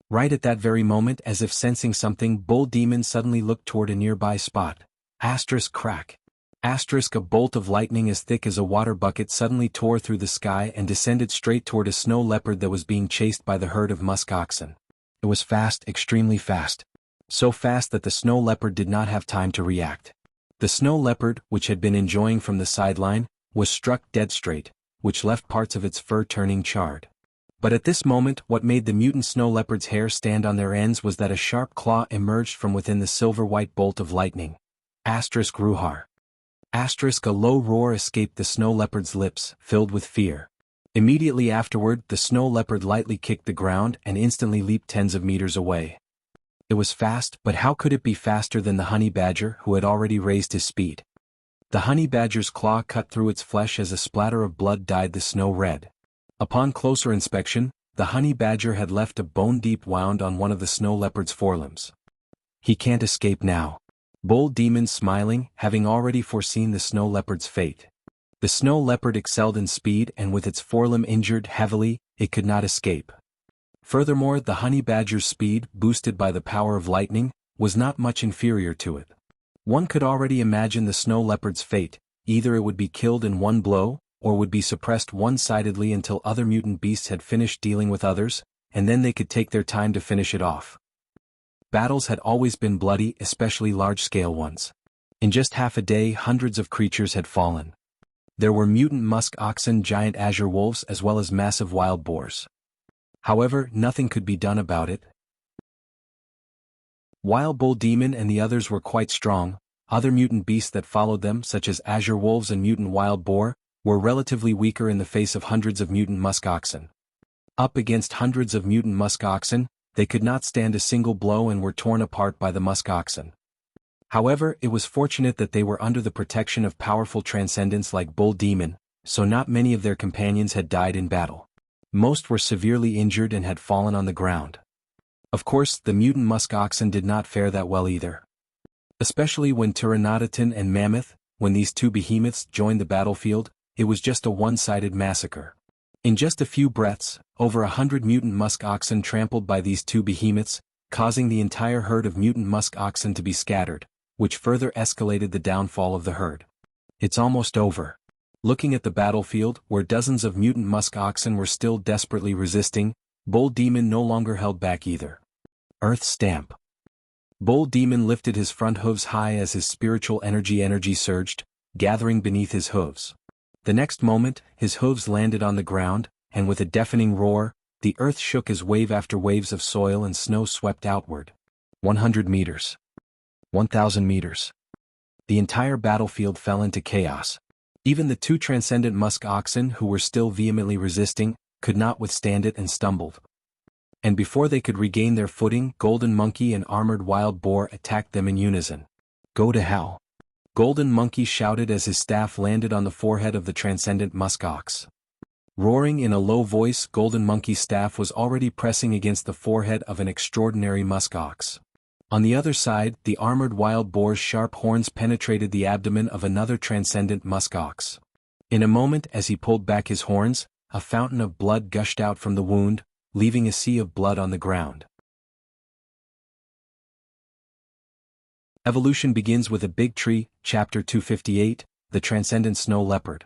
Right at that very moment, as if sensing something, Bull Demon suddenly looked toward a nearby spot. Asterisk crack. Asterisk a bolt of lightning as thick as a water bucket suddenly tore through the sky and descended straight toward a snow leopard that was being chased by the herd of musk oxen. It was fast, extremely fast. So fast that the snow leopard did not have time to react. The snow leopard, which had been enjoying from the sideline, was struck dead straight, which left parts of its fur turning charred. But at this moment, what made the mutant snow leopard's hair stand on their ends was that a sharp claw emerged from within the silver-white bolt of lightning. Asterisk ruhar. Asterisk a low roar escaped the snow leopard's lips, filled with fear. Immediately afterward, the snow leopard lightly kicked the ground and instantly leaped tens of meters away. It was fast, but how could it be faster than the honey badger, who had already raised his speed? The honey badger's claw cut through its flesh as a splatter of blood dyed the snow red. Upon closer inspection, the honey badger had left a bone-deep wound on one of the snow leopard's forelimbs. He can't escape now. Bull Demon smiling, having already foreseen the snow leopard's fate. The snow leopard excelled in speed, and with its forelimb injured heavily, it could not escape. Furthermore, the honey badger's speed, boosted by the power of lightning, was not much inferior to it. One could already imagine the snow leopard's fate: either it would be killed in one blow, or would be suppressed one-sidedly until other mutant beasts had finished dealing with others, and then they could take their time to finish it off. Battles had always been bloody, especially large-scale ones. In just half a day, hundreds of creatures had fallen. There were mutant musk oxen, giant azure wolves, as well as massive wild boars. However, nothing could be done about it. While Bull Demon and the others were quite strong, other mutant beasts that followed them, such as azure wolves and mutant wild boar, were relatively weaker in the face of hundreds of mutant musk oxen. Up against hundreds of mutant musk oxen, they could not stand a single blow and were torn apart by the musk oxen. However, it was fortunate that they were under the protection of powerful transcendents like Bull Demon, so not many of their companions had died in battle. Most were severely injured and had fallen on the ground. Of course, the mutant musk oxen did not fare that well either. Especially when Pteranodon and Mammoth, when these two behemoths joined the battlefield, it was just a one-sided massacre. In just a few breaths, over 100 mutant musk oxen trampled by these two behemoths, causing the entire herd of mutant musk oxen to be scattered, which further escalated the downfall of the herd. It's almost over. Looking at the battlefield, where dozens of mutant musk oxen were still desperately resisting, Bull Demon no longer held back either. Earth Stamp. Bull Demon lifted his front hooves high as his spiritual energy surged, gathering beneath his hooves. The next moment, his hooves landed on the ground, and with a deafening roar, the earth shook as wave after waves of soil and snow swept outward. 100 meters. 1,000 meters. The entire battlefield fell into chaos. Even the two transcendent musk oxen, who were still vehemently resisting, could not withstand it and stumbled. And before they could regain their footing, Golden Monkey and armored wild boar attacked them in unison. Go to hell. Golden Monkey shouted as his staff landed on the forehead of the transcendent musk ox. Roaring in a low voice, Golden Monkey's staff was already pressing against the forehead of an extraordinary musk ox. On the other side, the armored wild boar's sharp horns penetrated the abdomen of another transcendent musk ox. In a moment, as he pulled back his horns, a fountain of blood gushed out from the wound, leaving a sea of blood on the ground. Evolution begins with a big tree, Chapter 258, the Transcendent Snow Leopard.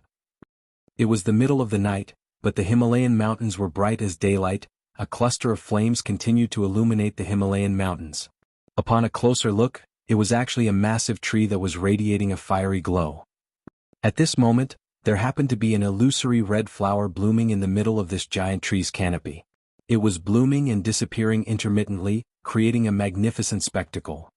It was the middle of the night, but the Himalayan mountains were bright as daylight. A cluster of flames continued to illuminate the Himalayan mountains. Upon a closer look, it was actually a massive tree that was radiating a fiery glow. At this moment, there happened to be an illusory red flower blooming in the middle of this giant tree's canopy. It was blooming and disappearing intermittently, creating a magnificent spectacle.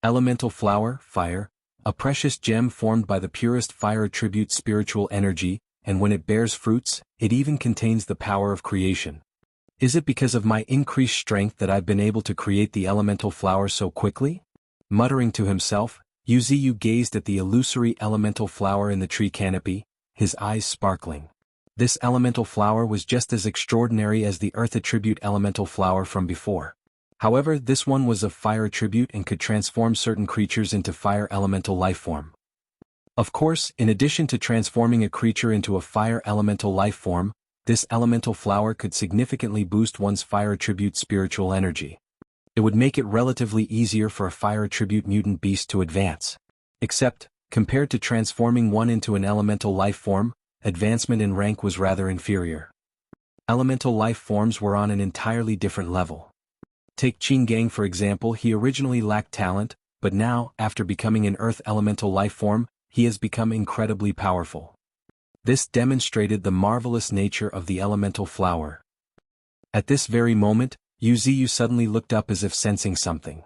Elemental flower, fire, a precious gem formed by the purest fire attribute spiritual energy, and when it bears fruits, it even contains the power of creation. Is it because of my increased strength that I've been able to create the elemental flower so quickly? Muttering to himself, Yuziyu gazed at the illusory elemental flower in the tree canopy, his eyes sparkling. This elemental flower was just as extraordinary as the earth attribute elemental flower from before. However, this one was of fire attribute and could transform certain creatures into fire elemental life form. Of course, in addition to transforming a creature into a fire elemental life form, this elemental flower could significantly boost one's fire attribute spiritual energy. It would make it relatively easier for a fire attribute mutant beast to advance. Except, compared to transforming one into an elemental life form, advancement in rank was rather inferior. Elemental life forms were on an entirely different level. Take Qin Gang for example. He originally lacked talent, but now, after becoming an earth elemental life form, he has become incredibly powerful. This demonstrated the marvelous nature of the elemental flower. At this very moment, Wuxia suddenly looked up as if sensing something.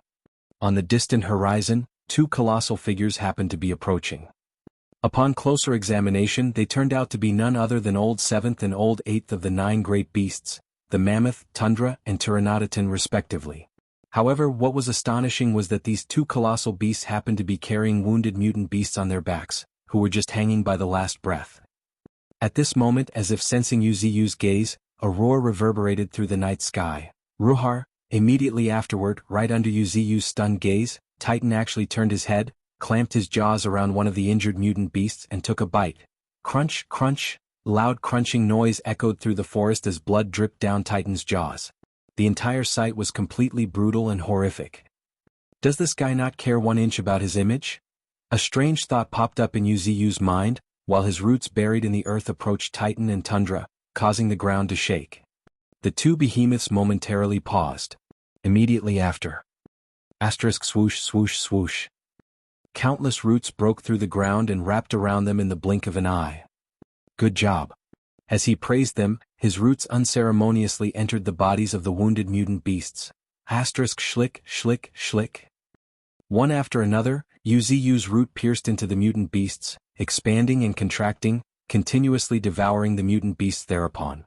On the distant horizon, two colossal figures happened to be approaching. Upon closer examination, they turned out to be none other than Old Seventh and Old Eighth of the 9 great beasts, the mammoth, tundra, and pteranodon respectively. However, what was astonishing was that these two colossal beasts happened to be carrying wounded mutant beasts on their backs, who were just hanging by the last breath. At this moment, as if sensing Wuxia's gaze, a roar reverberated through the night sky. Ruhar. Immediately afterward, right under Wuxia's stunned gaze, Titan actually turned his head, clamped his jaws around one of the injured mutant beasts and took a bite. Crunch, crunch, loud crunching noise echoed through the forest as blood dripped down Titan's jaws. The entire sight was completely brutal and horrific. Does this guy not care 1 inch about his image? A strange thought popped up in Wuxia's mind, while his roots buried in the earth approached Titan and Tundra, causing the ground to shake. The two behemoths momentarily paused. Immediately after. Swoosh swoosh swoosh. Countless roots broke through the ground and wrapped around them in the blink of an eye. Good job. As he praised them, his roots unceremoniously entered the bodies of the wounded mutant beasts. Schlick, schlick, schlick. One after another, Wuxia's root pierced into the mutant beasts, expanding and contracting, continuously devouring the mutant beasts thereupon.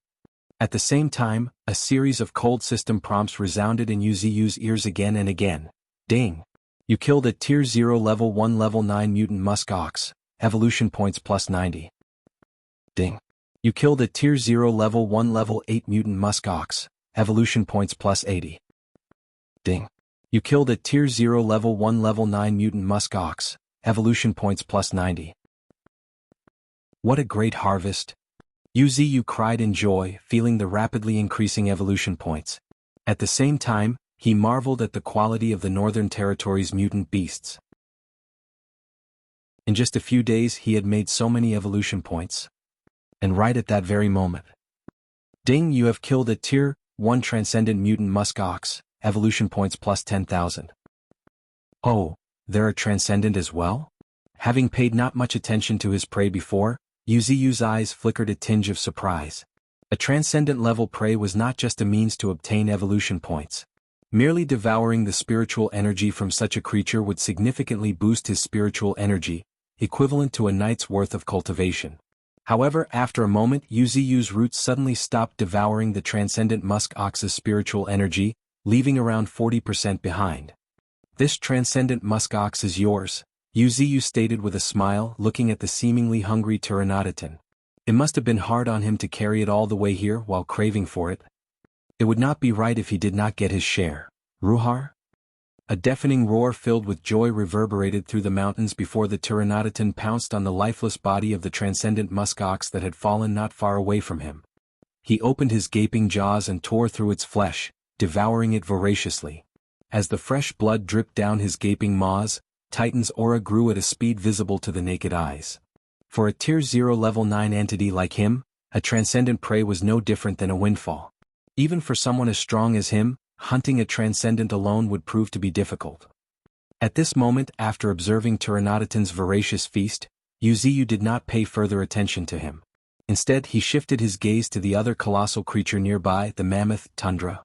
At the same time, a series of cold system prompts resounded in Wuxia's ears again and again. Ding! You killed a Tier 0 Level 1 Level 9 mutant musk ox, evolution points plus 90. Ding! You killed a Tier 0 Level 1 Level 8 mutant musk ox, evolution points plus 80. Ding! You killed a Tier 0 Level 1 Level 9 mutant musk ox, evolution points plus 90. What a great harvest! Wuxia cried in joy, feeling the rapidly increasing evolution points. At the same time, he marveled at the quality of the Northern Territory's mutant beasts. In just a few days he had made so many evolution points. And right at that very moment. Ding! You have killed a Tier 1 Transcendent Mutant Musk Ox, evolution points plus 10,000. Oh, there are Transcendent as well? Having paid not much attention to his prey before, Wuxia's eyes flickered a tinge of surprise. A Transcendent level prey was not just a means to obtain evolution points. Merely devouring the spiritual energy from such a creature would significantly boost his spiritual energy, equivalent to a night's worth of cultivation. However, after a moment Wuxia's roots suddenly stopped devouring the Transcendent Musk Ox's spiritual energy, leaving around 40% behind. This Transcendent Musk Ox is yours, Wuxia stated with a smile, looking at the seemingly hungry pteranodon. It must have been hard on him to carry it all the way here while craving for it. It would not be right if he did not get his share. Ruhar? A deafening roar filled with joy reverberated through the mountains before the pteranodon pounced on the lifeless body of the Transcendent Musk Ox that had fallen not far away from him. He opened his gaping jaws and tore through its flesh, devouring it voraciously. As the fresh blood dripped down his gaping maws, Titan's aura grew at a speed visible to the naked eyes. For a Tier 0 Level 9 entity like him, a transcendent prey was no different than a windfall. Even for someone as strong as him, hunting a transcendent alone would prove to be difficult. At this moment, after observing Pteranodon's voracious feast, Wuxia did not pay further attention to him. Instead, he shifted his gaze to the other colossal creature nearby, the mammoth, Tundra.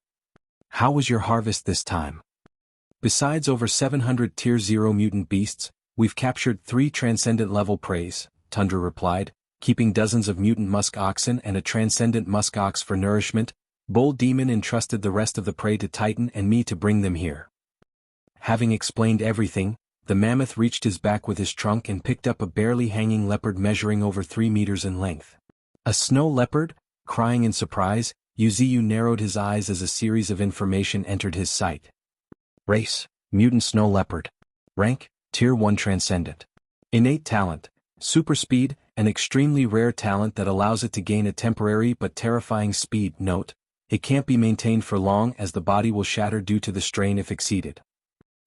How was your harvest this time? Besides over 700 Tier 0 mutant beasts, we've captured 3 transcendent level preys, Tundra replied, keeping dozens of mutant musk oxen and a transcendent musk ox for nourishment. Bull Demon entrusted the rest of the prey to Titan and me to bring them here. Having explained everything, the mammoth reached his back with his trunk and picked up a barely hanging leopard measuring over 3 meters in length. A snow leopard? Crying in surprise, Yuziyu narrowed his eyes as a series of information entered his sight. Race: Mutant Snow Leopard. Rank: Tier 1 Transcendent. Innate talent: super speed, an extremely rare talent that allows it to gain a temporary but terrifying speed. Note: it can't be maintained for long as the body will shatter due to the strain if exceeded.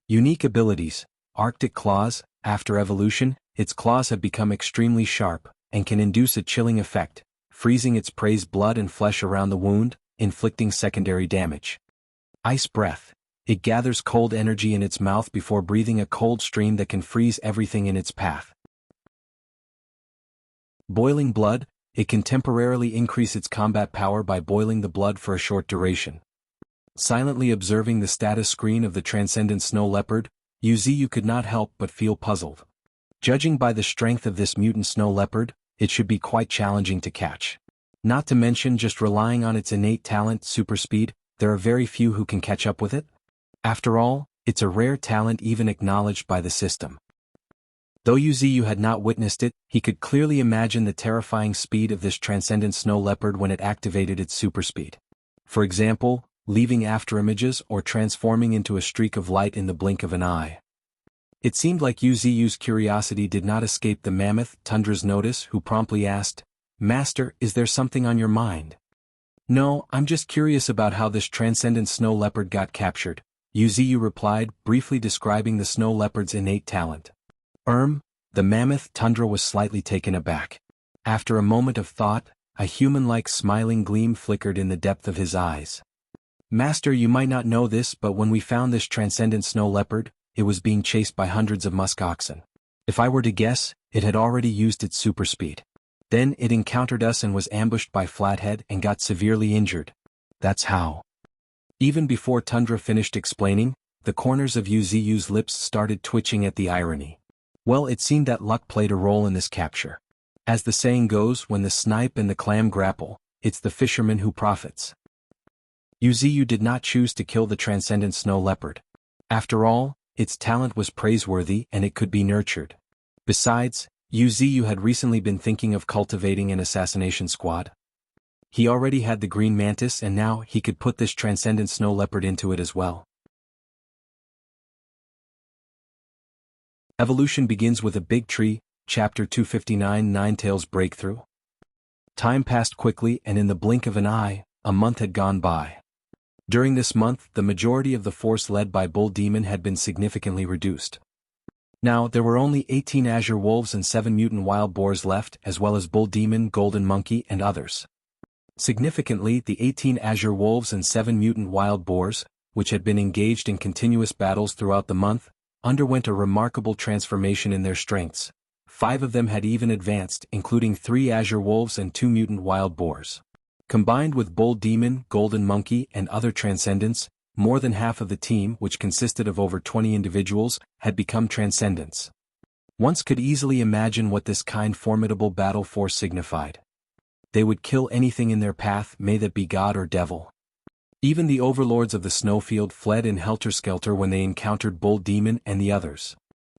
Unique abilities: Arctic Claws. After evolution, its claws have become extremely sharp, and can induce a chilling effect, freezing its prey's blood and flesh around the wound, inflicting secondary damage. Ice Breath. It gathers cold energy in its mouth before breathing a cold stream that can freeze everything in its path. Boiling Blood. It can temporarily increase its combat power by boiling the blood for a short duration. Silently observing the status screen of the Transcendent Snow Leopard, Yuziyu could not help but feel puzzled. Judging by the strength of this mutant snow leopard, it should be quite challenging to catch. Not to mention just relying on its innate talent, super speed, there are very few who can catch up with it. After all, it's a rare talent even acknowledged by the system. Though Yuziyu had not witnessed it, he could clearly imagine the terrifying speed of this transcendent snow leopard when it activated its super speed. For example, leaving afterimages or transforming into a streak of light in the blink of an eye. It seemed like Yuziyu's curiosity did not escape the mammoth Tundra's notice, who promptly asked, "Master, is there something on your mind?" "No, I'm just curious about how this transcendent snow leopard got captured," Yuziyu replied, briefly describing the snow leopard's innate talent. The mammoth Tundra was slightly taken aback. After a moment of thought, a human-like smiling gleam flickered in the depth of his eyes. "Master, you might not know this, but when we found this transcendent snow leopard, it was being chased by hundreds of musk oxen. If I were to guess, it had already used its super speed. Then it encountered us and was ambushed by Flathead and got severely injured. That's how." Even before Tundra finished explaining, the corners of Yuziyu's lips started twitching at the irony. Well, it seemed that luck played a role in this capture. As the saying goes, when the snipe and the clam grapple, it's the fisherman who profits. Yuziyu did not choose to kill the transcendent snow leopard. After all, its talent was praiseworthy and it could be nurtured. Besides, Yuziyu had recently been thinking of cultivating an assassination squad. He already had the green mantis and now he could put this transcendent snow leopard into it as well. Evolution begins with a big tree, Chapter 259, Ninetails Breakthrough. Time passed quickly and in the blink of an eye, a month had gone by. During this month, the majority of the force led by Bull Demon had been significantly reduced. Now, there were only 18 Azure Wolves and 7 mutant wild boars left, as well as Bull Demon, Golden Monkey, and others. Significantly, the 18 Azure Wolves and 7 mutant wild boars, which had been engaged in continuous battles throughout the month, underwent a remarkable transformation in their strengths. 5 of them had even advanced, including 3 Azure Wolves and 2 mutant wild boars. Combined with Bull Demon, Golden Monkey, and other transcendents, more than half of the team, which consisted of over 20 individuals, had become transcendents. One could easily imagine what this kind formidable battle force signified. They would kill anything in their path, may that be god or devil. Even the overlords of the snowfield fled in helter-skelter when they encountered Bull Demon and the others.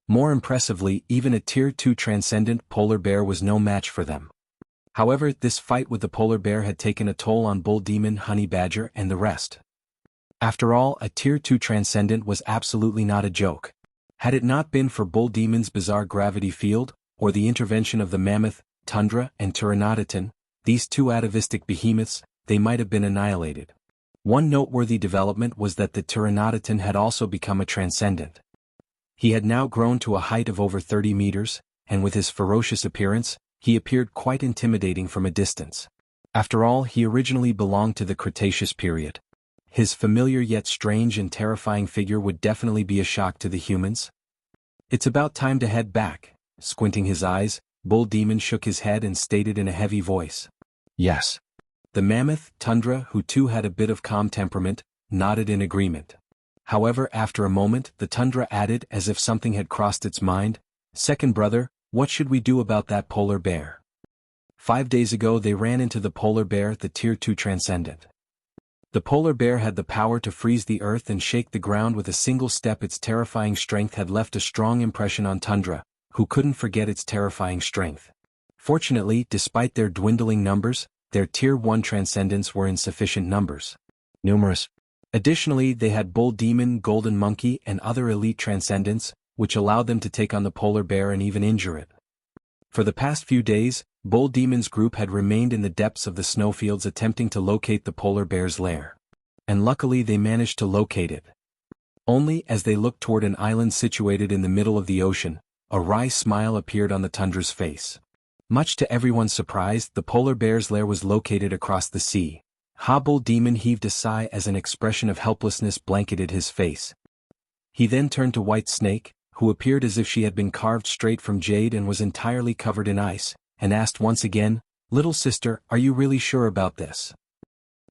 More impressively, even a Tier 2 transcendent polar bear was no match for them. However, this fight with the polar bear had taken a toll on Bull Demon, Honey Badger, and the rest. After all, a Tier 2 transcendent was absolutely not a joke. Had it not been for Bull Demon's bizarre gravity field, or the intervention of the mammoth, Tundra, and Pteranodon, these 2 atavistic behemoths, they might have been annihilated. One noteworthy development was that the Pteranodon had also become a transcendent. He had now grown to a height of over 30 meters, and with his ferocious appearance, he appeared quite intimidating from a distance. After all, he originally belonged to the Cretaceous period. His familiar yet strange and terrifying figure would definitely be a shock to the humans. "It's about time to head back." Squinting his eyes, Bull Demon shook his head and stated in a heavy voice. "Yes." The mammoth, Tundra, who too had a bit of calm temperament, nodded in agreement. However, after a moment, the Tundra added as if something had crossed its mind, "Second brother, what should we do about that polar bear?" 5 days ago they ran into the polar bear, the Tier 2 transcendent. The polar bear had the power to freeze the earth and shake the ground with a single step. Its terrifying strength had left a strong impression on Tundra, who couldn't forget its terrifying strength. Fortunately, despite their dwindling numbers, their Tier 1 transcendents were in sufficient numbers. Numerous. Additionally, they had Bull Demon, Golden Monkey, and other elite transcendents, which allowed them to take on the polar bear and even injure it. For the past few days, Bull Demon's group had remained in the depths of the snowfields attempting to locate the polar bear's lair. And luckily they managed to locate it. Only as they looked toward an island situated in the middle of the ocean, a wry smile appeared on the tundra's face. Much to everyone's surprise, the polar bear's lair was located across the sea. Bull Demon heaved a sigh as an expression of helplessness blanketed his face. He then turned to White Snake, who appeared as if she had been carved straight from jade and was entirely covered in ice, and asked once again, "Little sister, are you really sure about this?"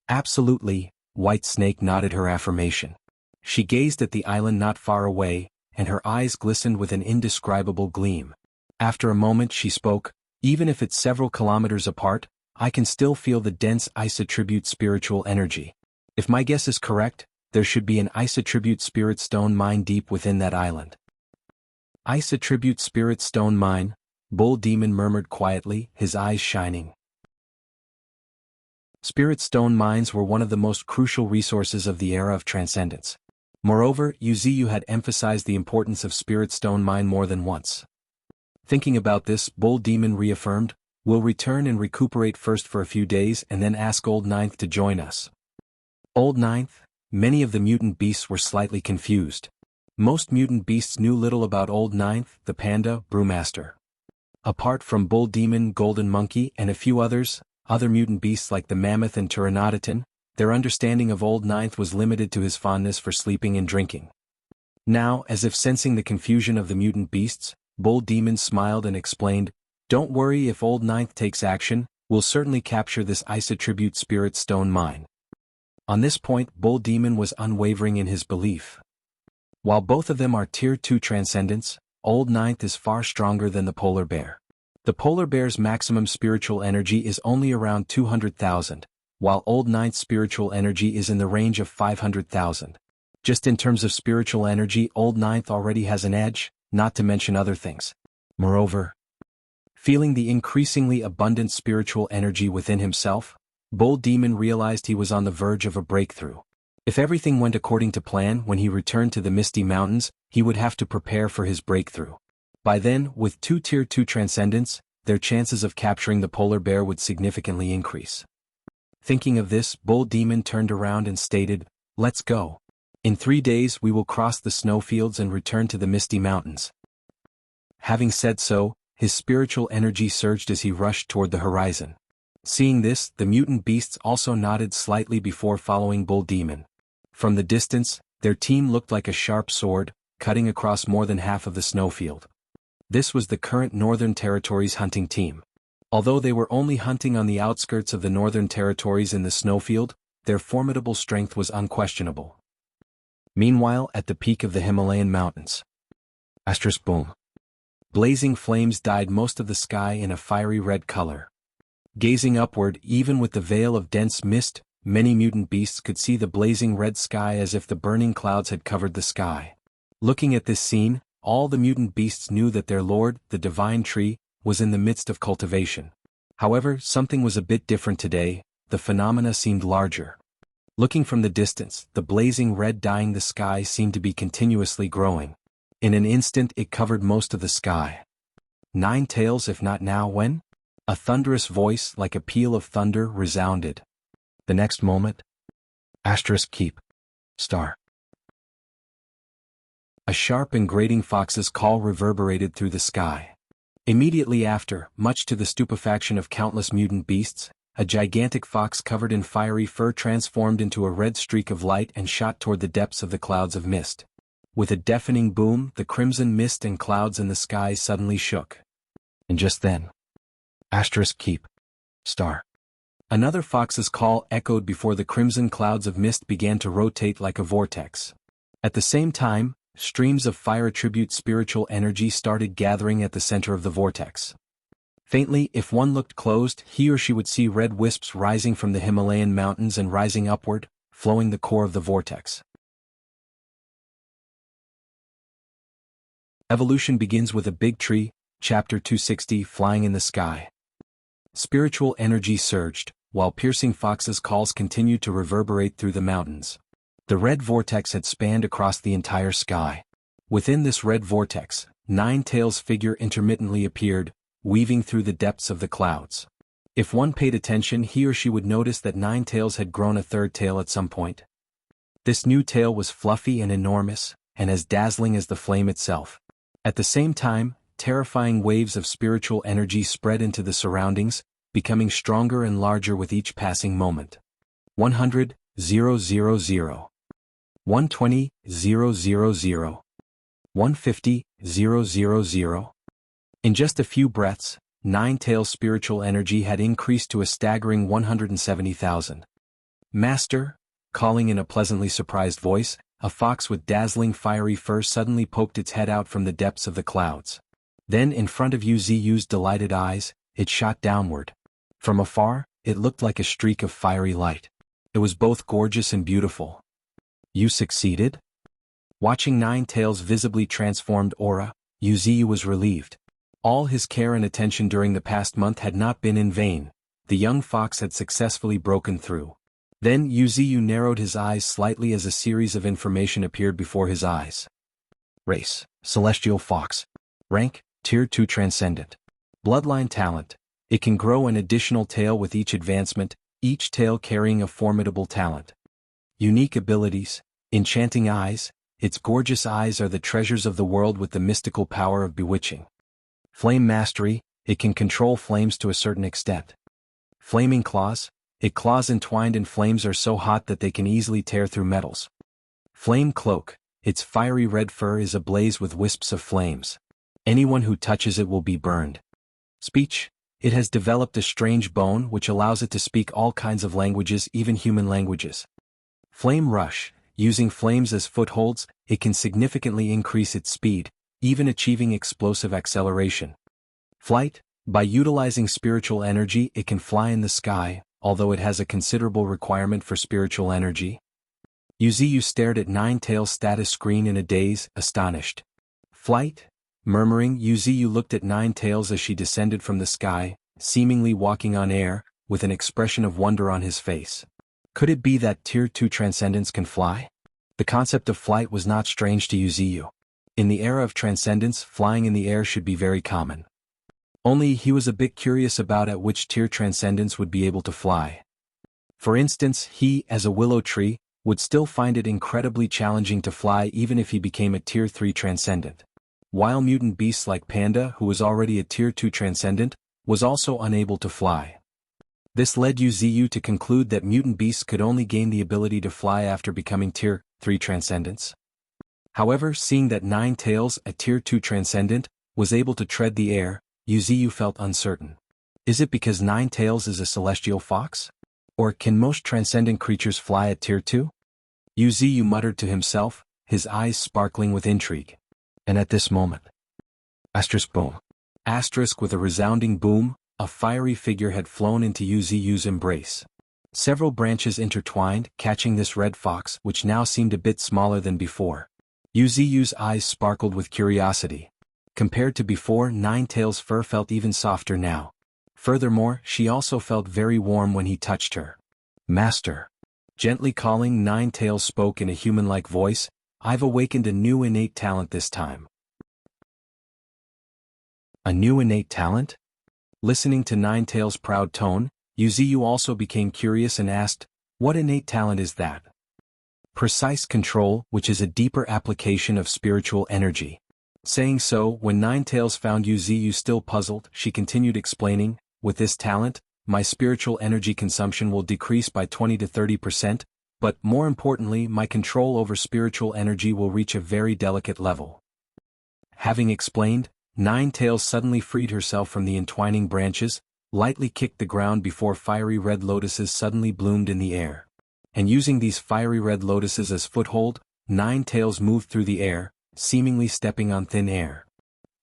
"Absolutely," White Snake nodded her affirmation. She gazed at the island not far away, and her eyes glistened with an indescribable gleam. After a moment she spoke, "Even if it's several kilometers apart, I can still feel the dense ice attribute spiritual energy. If my guess is correct, there should be an ice attribute spirit stone mine deep within that island." "Ice attribute spirit stone mine," Bull Demon murmured quietly, his eyes shining. Spirit stone mines were one of the most crucial resources of the era of transcendence. Moreover, Yuziyu had emphasized the importance of spirit stone mine more than once. Thinking about this, Bull Demon reaffirmed, "We'll return and recuperate first for a few days and then ask Old Ninth to join us." Old Ninth? Many of the mutant beasts were slightly confused. Most mutant beasts knew little about Old Ninth, the panda, brewmaster. Apart from Bull Demon, Golden Monkey, and a few others, other mutant beasts like the mammoth and Pteranodon, their understanding of Old Ninth was limited to his fondness for sleeping and drinking. Now, as if sensing the confusion of the mutant beasts, Bull Demon smiled and explained, "Don't worry if Old Ninth takes action, we'll certainly capture this ice attribute spirit stone mine." On this point Bull Demon was unwavering in his belief. While both of them are Tier 2 transcendents, Old Ninth is far stronger than the polar bear. The polar bear's maximum spiritual energy is only around 200,000, while Old Ninth's spiritual energy is in the range of 500,000. Just in terms of spiritual energy, Old Ninth already has an edge, not to mention other things. Moreover, feeling the increasingly abundant spiritual energy within himself, Bull Demon realized he was on the verge of a breakthrough. If everything went according to plan when he returned to the Misty Mountains, he would have to prepare for his breakthrough. By then, with two Tier 2 transcendents, their chances of capturing the polar bear would significantly increase. Thinking of this, Bull Demon turned around and stated, "Let's go. In 3 days we will cross the snowfields and return to the Misty Mountains." Having said so, his spiritual energy surged as he rushed toward the horizon. Seeing this, the mutant beasts also nodded slightly before following Bull Demon. From the distance, their team looked like a sharp sword, cutting across more than half of the snowfield. This was the current Northern Territories hunting team. Although they were only hunting on the outskirts of the Northern Territories in the snowfield, their formidable strength was unquestionable. Meanwhile, at the peak of the Himalayan mountains. Boom. Blazing flames dyed most of the sky in a fiery red color. Gazing upward, even with the veil of dense mist, many mutant beasts could see the blazing red sky as if the burning clouds had covered the sky. Looking at this scene, all the mutant beasts knew that their lord, the divine tree, was in the midst of cultivation. However, something was a bit different today. The phenomena seemed larger. Looking from the distance, the blazing red dyeing the sky seemed to be continuously growing. In an instant it covered most of the sky. 9 tails if not now when? A thunderous voice like a peal of thunder resounded. The next moment, keep. Star. A sharp and grating fox's call reverberated through the sky. Immediately after, much to the stupefaction of countless mutant beasts, a gigantic fox covered in fiery fur transformed into a red streak of light and shot toward the depths of the clouds of mist. With a deafening boom, the crimson mist and clouds in the sky suddenly shook. And just then, keep. Star. Another fox's call echoed before the crimson clouds of mist began to rotate like a vortex. At the same time, streams of fire attribute spiritual energy started gathering at the center of the vortex. Faintly, if one looked closed, he or she would see red wisps rising from the Himalayan mountains and rising upward, flowing the core of the vortex. Evolution begins with a big tree, Chapter 260, flying in the sky. Spiritual energy surged, while piercing Fox's calls continued to reverberate through the mountains. The red vortex had spanned across the entire sky. Within this red vortex, Nine-Tails' figure intermittently appeared, weaving through the depths of the clouds. If one paid attention, he or she would notice that Nine-Tails had grown a third tail at some point. This new tail was fluffy and enormous, and as dazzling as the flame itself. At the same time, terrifying waves of spiritual energy spread into the surroundings, becoming stronger and larger with each passing moment. 100, 000. 120, 000. 150, 000. In just a few breaths, Nine-Tails' spiritual energy had increased to a staggering 170,000. Master, calling in a pleasantly surprised voice, a fox with dazzling fiery fur suddenly poked its head out from the depths of the clouds. Then in front of Wuxia's delighted eyes, it shot downward. From afar, it looked like a streak of fiery light. It was both gorgeous and beautiful. You succeeded? Watching Nine-Tails' visibly transformed aura, Wuxia was relieved. All his care and attention during the past month had not been in vain. The young fox had successfully broken through. Then Wuxia narrowed his eyes slightly as a series of information appeared before his eyes. Race, Celestial Fox. Rank, Tier 2 Transcendent. Bloodline talent. It can grow an additional tail with each advancement, each tail carrying a formidable talent. Unique abilities. Enchanting eyes. Its gorgeous eyes are the treasures of the world with the mystical power of bewitching. Flame mastery. It can control flames to a certain extent. Flaming claws. Its claws entwined in flames are so hot that they can easily tear through metals. Flame cloak. Its fiery red fur is ablaze with wisps of flames. Anyone who touches it will be burned. Speech. It has developed a strange bone which allows it to speak all kinds of languages, even human languages. Flame rush. Using flames as footholds, it can significantly increase its speed, even achieving explosive acceleration. Flight. By utilizing spiritual energy, it can fly in the sky, although it has a considerable requirement for spiritual energy. Wuxia stared at Nine-Tails' status screen in a daze, astonished. Flight? Murmuring, Wuxia looked at Nine-Tails as she descended from the sky, seemingly walking on air, with an expression of wonder on his face. Could it be that Tier 2 Transcendence can fly? The concept of flight was not strange to Wuxia. In the era of Transcendence, flying in the air should be very common. Only he was a bit curious about at which tier Transcendence would be able to fly. For instance, he, as a willow tree, would still find it incredibly challenging to fly even if he became a Tier 3 Transcendent. While mutant beasts like Panda, who was already a Tier 2 Transcendent, was also unable to fly. This led Wuxia to conclude that mutant beasts could only gain the ability to fly after becoming Tier 3 Transcendents. However, seeing that Nine-Tails, a Tier 2 Transcendent, was able to tread the air, Wuxia felt uncertain. Is it because Nine-Tails is a celestial fox? Or can most transcendent creatures fly at Tier 2? Wuxia muttered to himself, his eyes sparkling with intrigue. And at this moment, asterisk boom. Asterisk with a resounding boom, a fiery figure had flown into Wuxia's embrace. Several branches intertwined, catching this red fox, which now seemed a bit smaller than before. Wuxia's eyes sparkled with curiosity. Compared to before, Nine-Tails' fur felt even softer now. Furthermore, she also felt very warm when he touched her. Master. Gently calling, Nine-Tails spoke in a human-like voice, I've awakened a new innate talent this time. A new innate talent? Listening to Nine-Tails' proud tone, Wuxia also became curious and asked, what innate talent is that? Precise control, which is a deeper application of spiritual energy. Saying so, when Nine-Tails found Wuxia still puzzled, she continued explaining, with this talent, my spiritual energy consumption will decrease by 20 to 30%, but more importantly, my control over spiritual energy will reach a very delicate level. Having explained, Nine-Tails suddenly freed herself from the entwining branches, lightly kicked the ground before fiery red lotuses suddenly bloomed in the air. And using these fiery red lotuses as foothold, Nine-Tails moved through the air, seemingly stepping on thin air.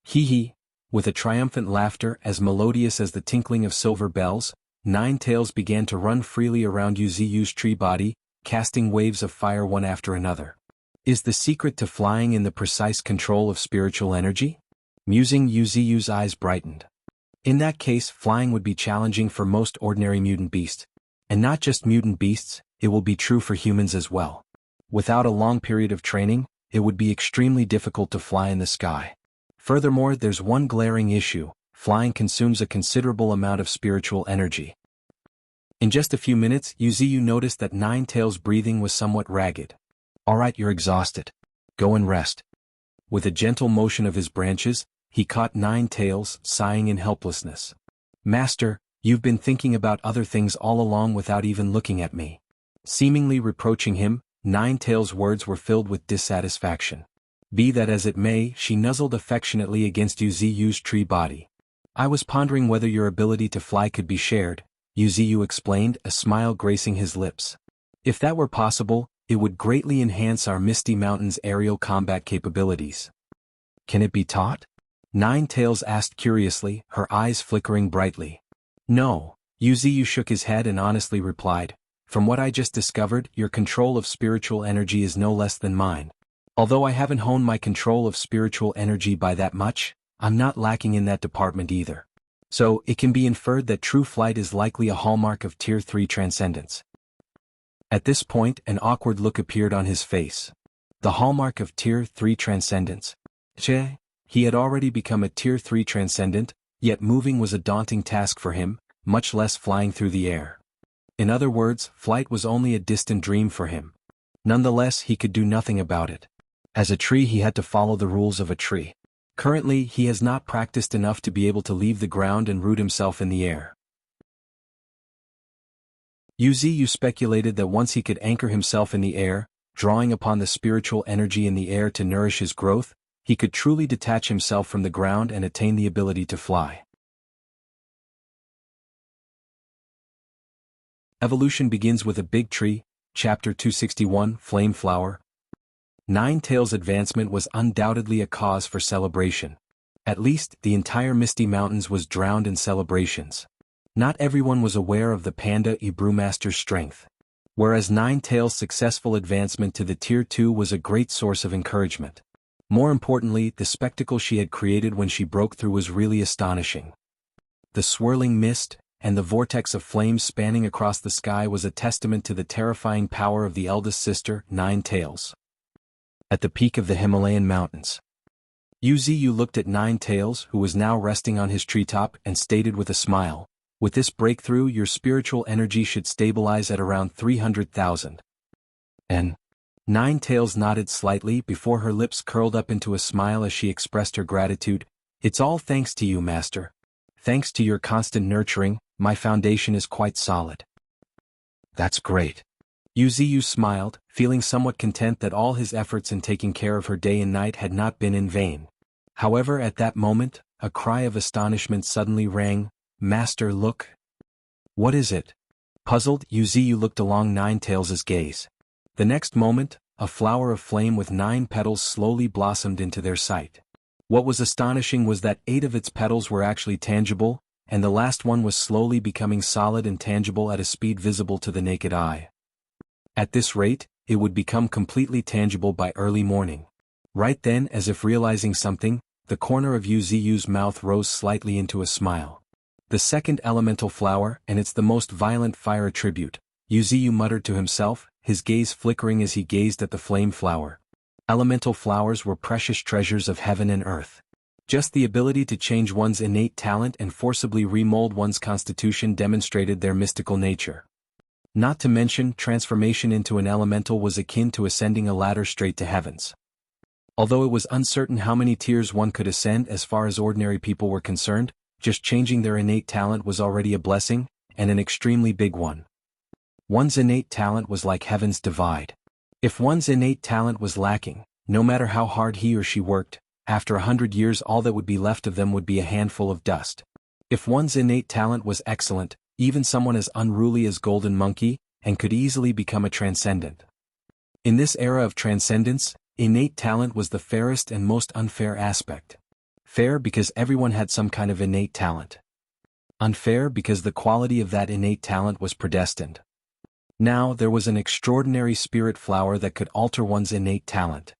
Hee hee, with a triumphant laughter as melodious as the tinkling of silver bells, Nine-Tails began to run freely around Wuxia's tree body, casting waves of fire one after another. Is the secret to flying in the precise control of spiritual energy? Musing, Wuxia's eyes brightened. In that case, flying would be challenging for most ordinary mutant beasts, And not just mutant beasts, it will be true for humans as well. Without a long period of training, it would be extremely difficult to fly in the sky. Furthermore, there's one glaring issue: flying consumes a considerable amount of spiritual energy. In just a few minutes, Yuziyu noticed that Nine-Tails' breathing was somewhat ragged. "Alright, you're exhausted. Go and rest." With a gentle motion of his branches, he caught Nine-Tails, sighing in helplessness. "Master, you've been thinking about other things all along without even looking at me." Seemingly reproaching him, Nine-Tails' words were filled with dissatisfaction. Be that as it may, she nuzzled affectionately against Yuziyu's tree body. "I was pondering whether your ability to fly could be shared," Yuziyu explained, a smile gracing his lips. "If that were possible, it would greatly enhance our Misty Mountain's aerial combat capabilities." "Can it be taught?" Nine-Tails asked curiously, her eyes flickering brightly. "No," Yuziyu shook his head and honestly replied. "From what I just discovered, your control of spiritual energy is no less than mine. Although I haven't honed my control of spiritual energy by that much, I'm not lacking in that department either. So, it can be inferred that true flight is likely a hallmark of Tier 3 transcendence." At this point, an awkward look appeared on his face. The hallmark of Tier 3 transcendence. He had already become a Tier 3 transcendent, yet moving was a daunting task for him, much less flying through the air. In other words, flight was only a distant dream for him. Nonetheless, he could do nothing about it. As a tree, he had to follow the rules of a tree. Currently, he has not practiced enough to be able to leave the ground and root himself in the air. Yuziyu speculated that once he could anchor himself in the air, drawing upon the spiritual energy in the air to nourish his growth, he could truly detach himself from the ground and attain the ability to fly. Evolution begins with a big tree. Chapter 261, Flame Flower. Nine-Tails' advancement was undoubtedly a cause for celebration. At least, the entire Misty Mountains was drowned in celebrations. Not everyone was aware of the Panda Brewmaster's strength. Whereas Nine-Tails' successful advancement to the Tier 2 was a great source of encouragement. More importantly, the spectacle she had created when she broke through was really astonishing. The swirling mist, and the vortex of flames spanning across the sky was a testament to the terrifying power of the eldest sister, Nine-Tails. At the peak of the Himalayan mountains, Yuziyu looked at Nine-Tails, who was now resting on his treetop, and stated with a smile, "With this breakthrough, your spiritual energy should stabilize at around 300,000. And Nine-Tails nodded slightly before her lips curled up into a smile as she expressed her gratitude. "It's all thanks to you, Master. Thanks to your constant nurturing, my foundation is quite solid." "That's great." Yuziyu smiled, feeling somewhat content that all his efforts in taking care of her day and night had not been in vain. However, at that moment, a cry of astonishment suddenly rang. "Master, look." "What is it?" Puzzled, Yuziyu looked along Nine-Tails' gaze. The next moment, a flower of flame with 9 petals slowly blossomed into their sight. What was astonishing was that 8 of its petals were actually tangible, and the last one was slowly becoming solid and tangible at a speed visible to the naked eye. At this rate, it would become completely tangible by early morning. Right then, as if realizing something, the corner of Yuziyu's mouth rose slightly into a smile. "The second elemental flower, and it's the most violent fire attribute," Yuziyu muttered to himself, his gaze flickering as he gazed at the flame flower. Elemental flowers were precious treasures of heaven and earth. Just the ability to change one's innate talent and forcibly remold one's constitution demonstrated their mystical nature. Not to mention, transformation into an elemental was akin to ascending a ladder straight to heavens. Although it was uncertain how many tiers one could ascend as far as ordinary people were concerned, just changing their innate talent was already a blessing, and an extremely big one. One's innate talent was like heaven's divide. If one's innate talent was lacking, no matter how hard he or she worked, after 100 years all that would be left of them would be a handful of dust. If one's innate talent was excellent, even someone as unruly as Golden Monkey, and could easily become a transcendent. In this era of transcendence, innate talent was the fairest and most unfair aspect. Fair because everyone had some kind of innate talent. Unfair because the quality of that innate talent was predestined. Now there was an extraordinary spirit flower that could alter one's innate talent.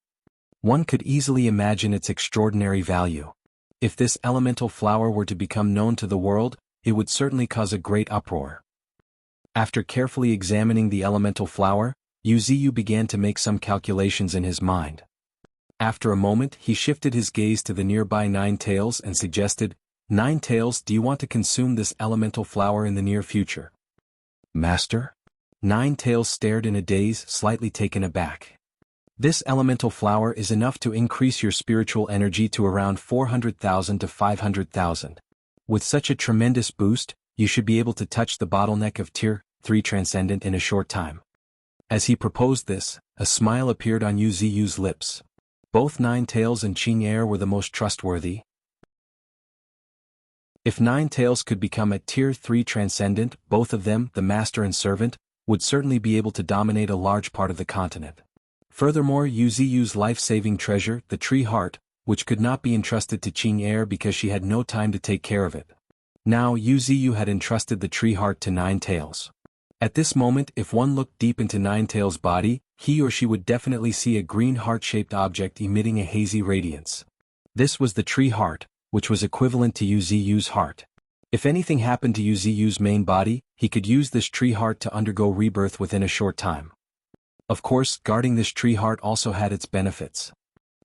One could easily imagine its extraordinary value. If this elemental flower were to become known to the world, it would certainly cause a great uproar. After carefully examining the elemental flower, Wuxia began to make some calculations in his mind. After a moment he shifted his gaze to the nearby Nine Tails and suggested, "Nine Tails, do you want to consume this elemental flower in the near future?" "Master?" Nine Tails stared in a daze, slightly taken aback. "This elemental flower is enough to increase your spiritual energy to around 400,000 to 500,000. With such a tremendous boost, you should be able to touch the bottleneck of Tier 3 Transcendent in a short time." As he proposed this, a smile appeared on Wuxia's lips. Both Nine Tails and Qing Er were the most trustworthy. If Nine Tails could become a Tier 3 Transcendent, both of them, the master and servant, would certainly be able to dominate a large part of the continent. Furthermore, Wuxia's life-saving treasure, the tree heart, which could not be entrusted to Qing Er because she had no time to take care of it. Now Wuxia had entrusted the tree heart to Nine Tails. At this moment, if one looked deep into Nine Tails' body, he or she would definitely see a green heart-shaped object emitting a hazy radiance. This was the tree heart, which was equivalent to Wuxia's heart. If anything happened to Wuxia's main body, he could use this tree heart to undergo rebirth within a short time. Of course, guarding this tree heart also had its benefits.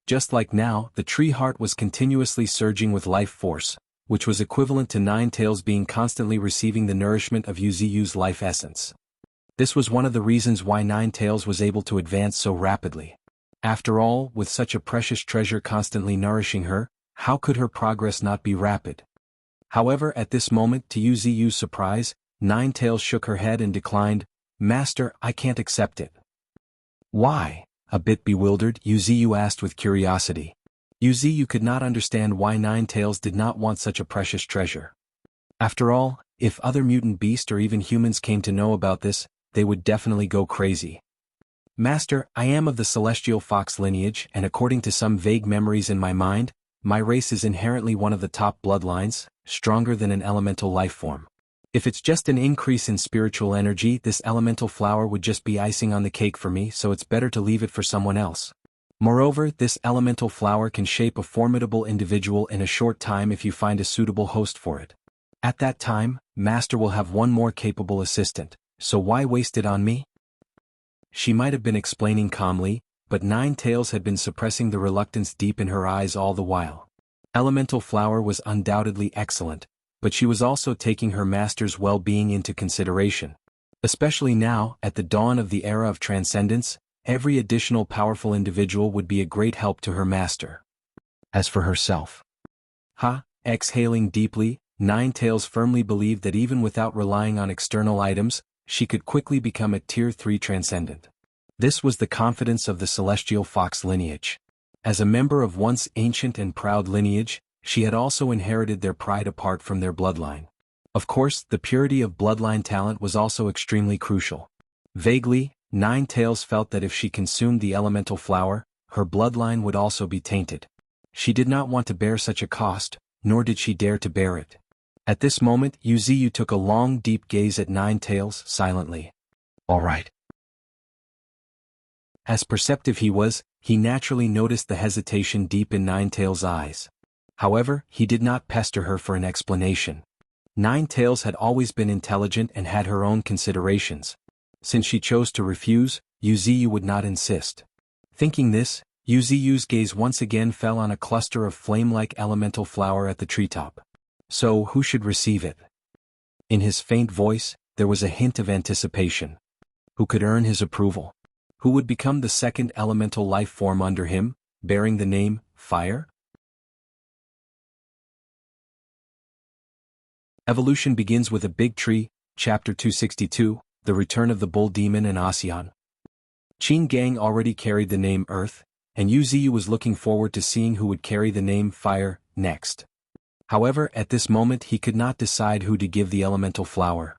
Just like now, the tree heart was continuously surging with life force, which was equivalent to Nine Tails being constantly receiving the nourishment of Wuxia's life essence. This was one of the reasons why Nine Tails was able to advance so rapidly. After all, with such a precious treasure constantly nourishing her, how could her progress not be rapid? However, at this moment, to Wuxia's surprise, Nine Tails shook her head and declined, "Master, I can't accept it." "Why?" A bit bewildered, Wuxia asked with curiosity. Wuxia could not understand why Nine Tails did not want such a precious treasure. After all, if other mutant beasts or even humans came to know about this, they would definitely go crazy. "Master, I am of the celestial fox lineage, and according to some vague memories in my mind, my race is inherently one of the top bloodlines, stronger than an elemental life form. If it's just an increase in spiritual energy, this elemental flower would just be icing on the cake for me, so it's better to leave it for someone else. Moreover, this elemental flower can shape a formidable individual in a short time if you find a suitable host for it. At that time, Master will have one more capable assistant, so why waste it on me?" She might have been explaining calmly, but Nine Tails had been suppressing the reluctance deep in her eyes all the while. Elemental flower was undoubtedly excellent, but she was also taking her master's well-being into consideration. Especially now, at the dawn of the era of transcendence, every additional powerful individual would be a great help to her master. As for herself, exhaling deeply, Nine Tails firmly believed that even without relying on external items, she could quickly become a Tier 3 Transcendent. This was the confidence of the celestial fox lineage. As a member of once ancient and proud lineage, she had also inherited their pride apart from their bloodline. Of course, the purity of bloodline talent was also extremely crucial. Vaguely, Nine Tails felt that if she consumed the elemental flower, her bloodline would also be tainted. She did not want to bear such a cost, nor did she dare to bear it. At this moment, Wuxia took a long deep gaze at Nine Tails, silently. "All right." As perceptive he was, he naturally noticed the hesitation deep in Nine Tails' eyes. However, he did not pester her for an explanation. Nine Tails had always been intelligent and had her own considerations. Since she chose to refuse, Wuxia would not insist. Thinking this, Wuxia's gaze once again fell on a cluster of flame-like elemental flower at the treetop. So, who should receive it? In his faint voice, there was a hint of anticipation. Who could earn his approval? Who would become the second elemental life form under him, bearing the name, Fire? Evolution begins with a big tree, Chapter 262, The Return of the Bull Demon and Ocean. Qing Gang already carried the name Earth, and Wuxia was looking forward to seeing who would carry the name Fire, next. However, at this moment he could not decide who to give the elemental flower.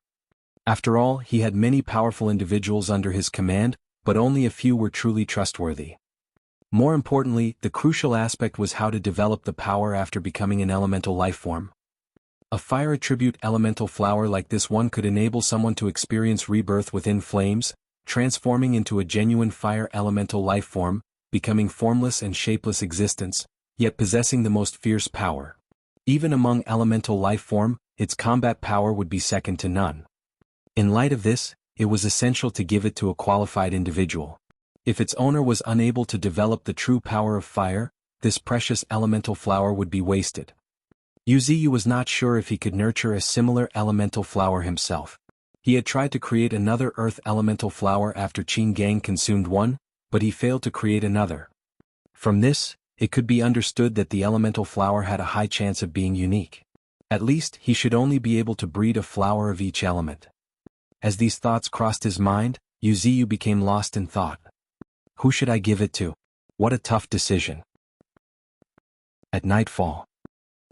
After all, he had many powerful individuals under his command, but only a few were truly trustworthy. More importantly, the crucial aspect was how to develop the power after becoming an elemental life form. A fire attribute elemental flower like this one could enable someone to experience rebirth within flames, transforming into a genuine fire elemental life form, becoming formless and shapeless existence, yet possessing the most fierce power. Even among elemental life form, its combat power would be second to none. In light of this, it was essential to give it to a qualified individual. If its owner was unable to develop the true power of fire, this precious elemental flower would be wasted. Wuxia was not sure if he could nurture a similar elemental flower himself. He had tried to create another earth elemental flower after Qin Gang consumed one, but he failed to create another. From this, it could be understood that the elemental flower had a high chance of being unique. At least, he should only be able to breed a flower of each element. As these thoughts crossed his mind, Wuxia became lost in thought. Who should I give it to? What a tough decision. At nightfall,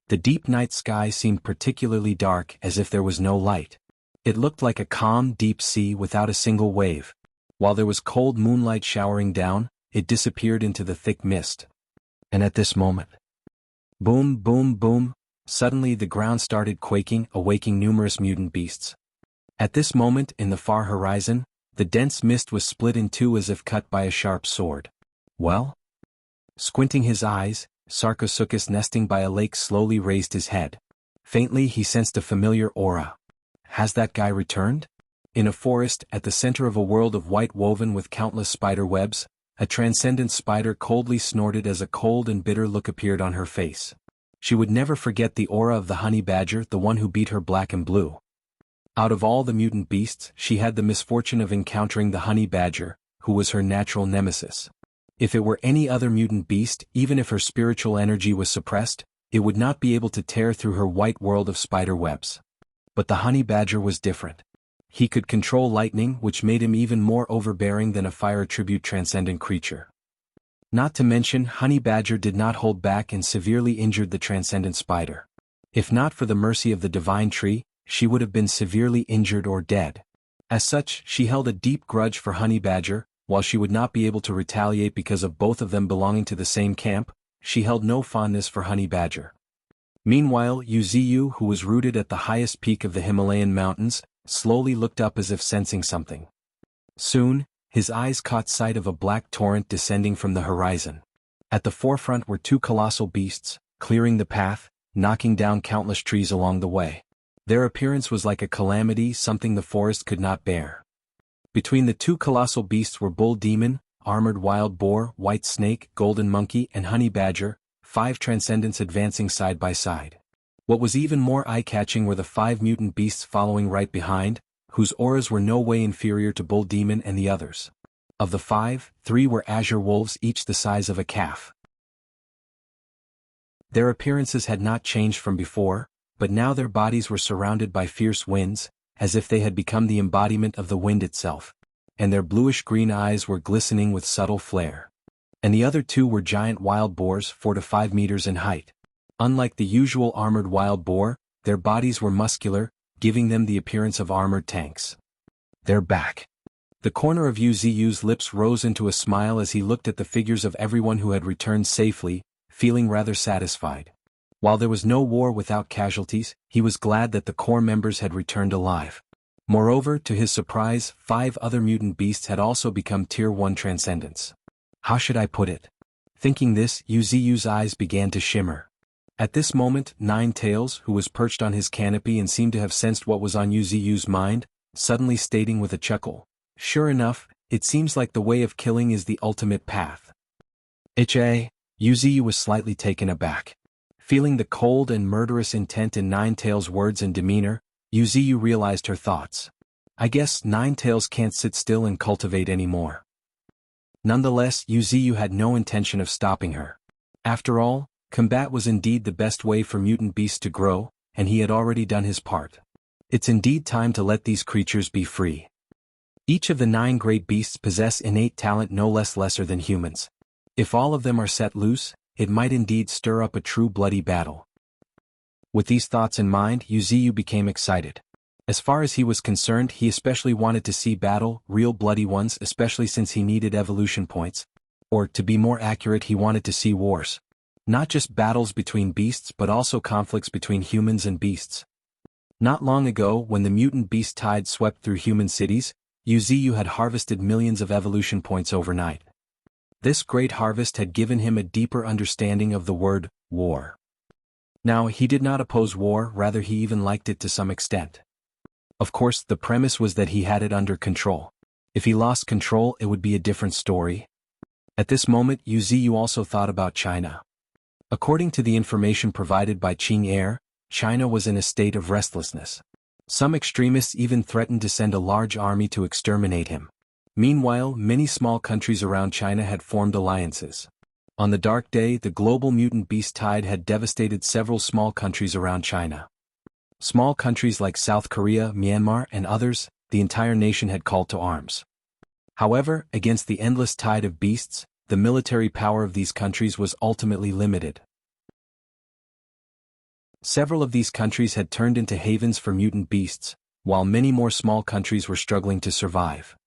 the deep night sky seemed particularly dark, as if there was no light. It looked like a calm, deep sea without a single wave. While there was cold moonlight showering down, it disappeared into the thick mist. And at this moment, boom, boom, boom, suddenly the ground started quaking, awaking numerous mutant beasts. At this moment, in the far horizon, the dense mist was split in two as if cut by a sharp sword. Well? Squinting his eyes, Sarcosuchus nesting by a lake slowly raised his head. Faintly he sensed a familiar aura. Has that guy returned? In a forest, at the center of a world of white woven with countless spider webs, a transcendent spider coldly snorted as a cold and bitter look appeared on her face. She would never forget the aura of the honey badger, the one who beat her black and blue. Out of all the mutant beasts, she had the misfortune of encountering the honey badger, who was her natural nemesis. If it were any other mutant beast, even if her spiritual energy was suppressed, it would not be able to tear through her white world of spider webs. But the honey badger was different. He could control lightning, which made him even more overbearing than a fire tribute transcendent creature. Not to mention, honey badger did not hold back and severely injured the transcendent spider. If not for the mercy of the divine tree, she would have been severely injured or dead. As such, she held a deep grudge for honey badger. While she would not be able to retaliate because of both of them belonging to the same camp, she held no fondness for honey badger. Meanwhile, Wuxia, who was rooted at the highest peak of the Himalayan mountains, slowly looked up as if sensing something. Soon, his eyes caught sight of a black torrent descending from the horizon. At the forefront were two colossal beasts, clearing the path, knocking down countless trees along the way. Their appearance was like a calamity, something the forest could not bear. Between the two colossal beasts were bull demon, armored wild boar, white snake, golden monkey, and honey badger, 5 transcendents advancing side by side. What was even more eye-catching were the 5 mutant beasts following right behind, whose auras were no way inferior to bull demon and the others. Of the 5, 3 were azure wolves, each the size of a calf. Their appearances had not changed from before, but now their bodies were surrounded by fierce winds, as if they had become the embodiment of the wind itself, and their bluish-green eyes were glistening with subtle flare. And the other 2 were giant wild boars 4 to 5 meters in height. Unlike the usual armored wild boar, their bodies were muscular, giving them the appearance of armored tanks. They're back. The corner of Wuxia's lips rose into a smile as he looked at the figures of everyone who had returned safely, feeling rather satisfied. While there was no war without casualties, he was glad that the core members had returned alive. Moreover, to his surprise, 5 other mutant beasts had also become Tier 1 transcendents. How should I put it? Thinking this, Wuxia's eyes began to shimmer. At this moment, Nine Tails, who was perched on his canopy and seemed to have sensed what was on Wuxia's mind, suddenly stating with a chuckle, "Sure enough, it seems like the way of killing is the ultimate path." Wuxia was slightly taken aback. Feeling the cold and murderous intent in Nine Tails' words and demeanor, Wuxia realized her thoughts. I guess Nine Tails can't sit still and cultivate anymore. Nonetheless, Wuxia had no intention of stopping her. After all, combat was indeed the best way for mutant beasts to grow, and he had already done his part. It's indeed time to let these creatures be free. Each of the 9 great beasts possess innate talent no less lesser than humans. If all of them are set loose, it might indeed stir up a true bloody battle. With these thoughts in mind, Wuxia became excited. As far as he was concerned, he especially wanted to see battle, real bloody ones, especially since he needed evolution points. Or, to be more accurate, he wanted to see wars. Not just battles between beasts but also conflicts between humans and beasts. Not long ago, when the mutant beast tide swept through human cities, Wuxia had harvested millions of evolution points overnight. This great harvest had given him a deeper understanding of the word, war. Now, he did not oppose war, rather he even liked it to some extent. Of course, the premise was that he had it under control. If he lost control, it would be a different story. At this moment, Yu Ziyu also thought about China. According to the information provided by Qing Air, China was in a state of restlessness. Some extremists even threatened to send a large army to exterminate him. Meanwhile, many small countries around China had formed alliances. On the dark day, the global mutant beast tide had devastated several small countries around China. Small countries like South Korea, Myanmar, and others, the entire nation had called to arms. However, against the endless tide of beasts, the military power of these countries was ultimately limited. Several of these countries had turned into havens for mutant beasts, while many more small countries were struggling to survive.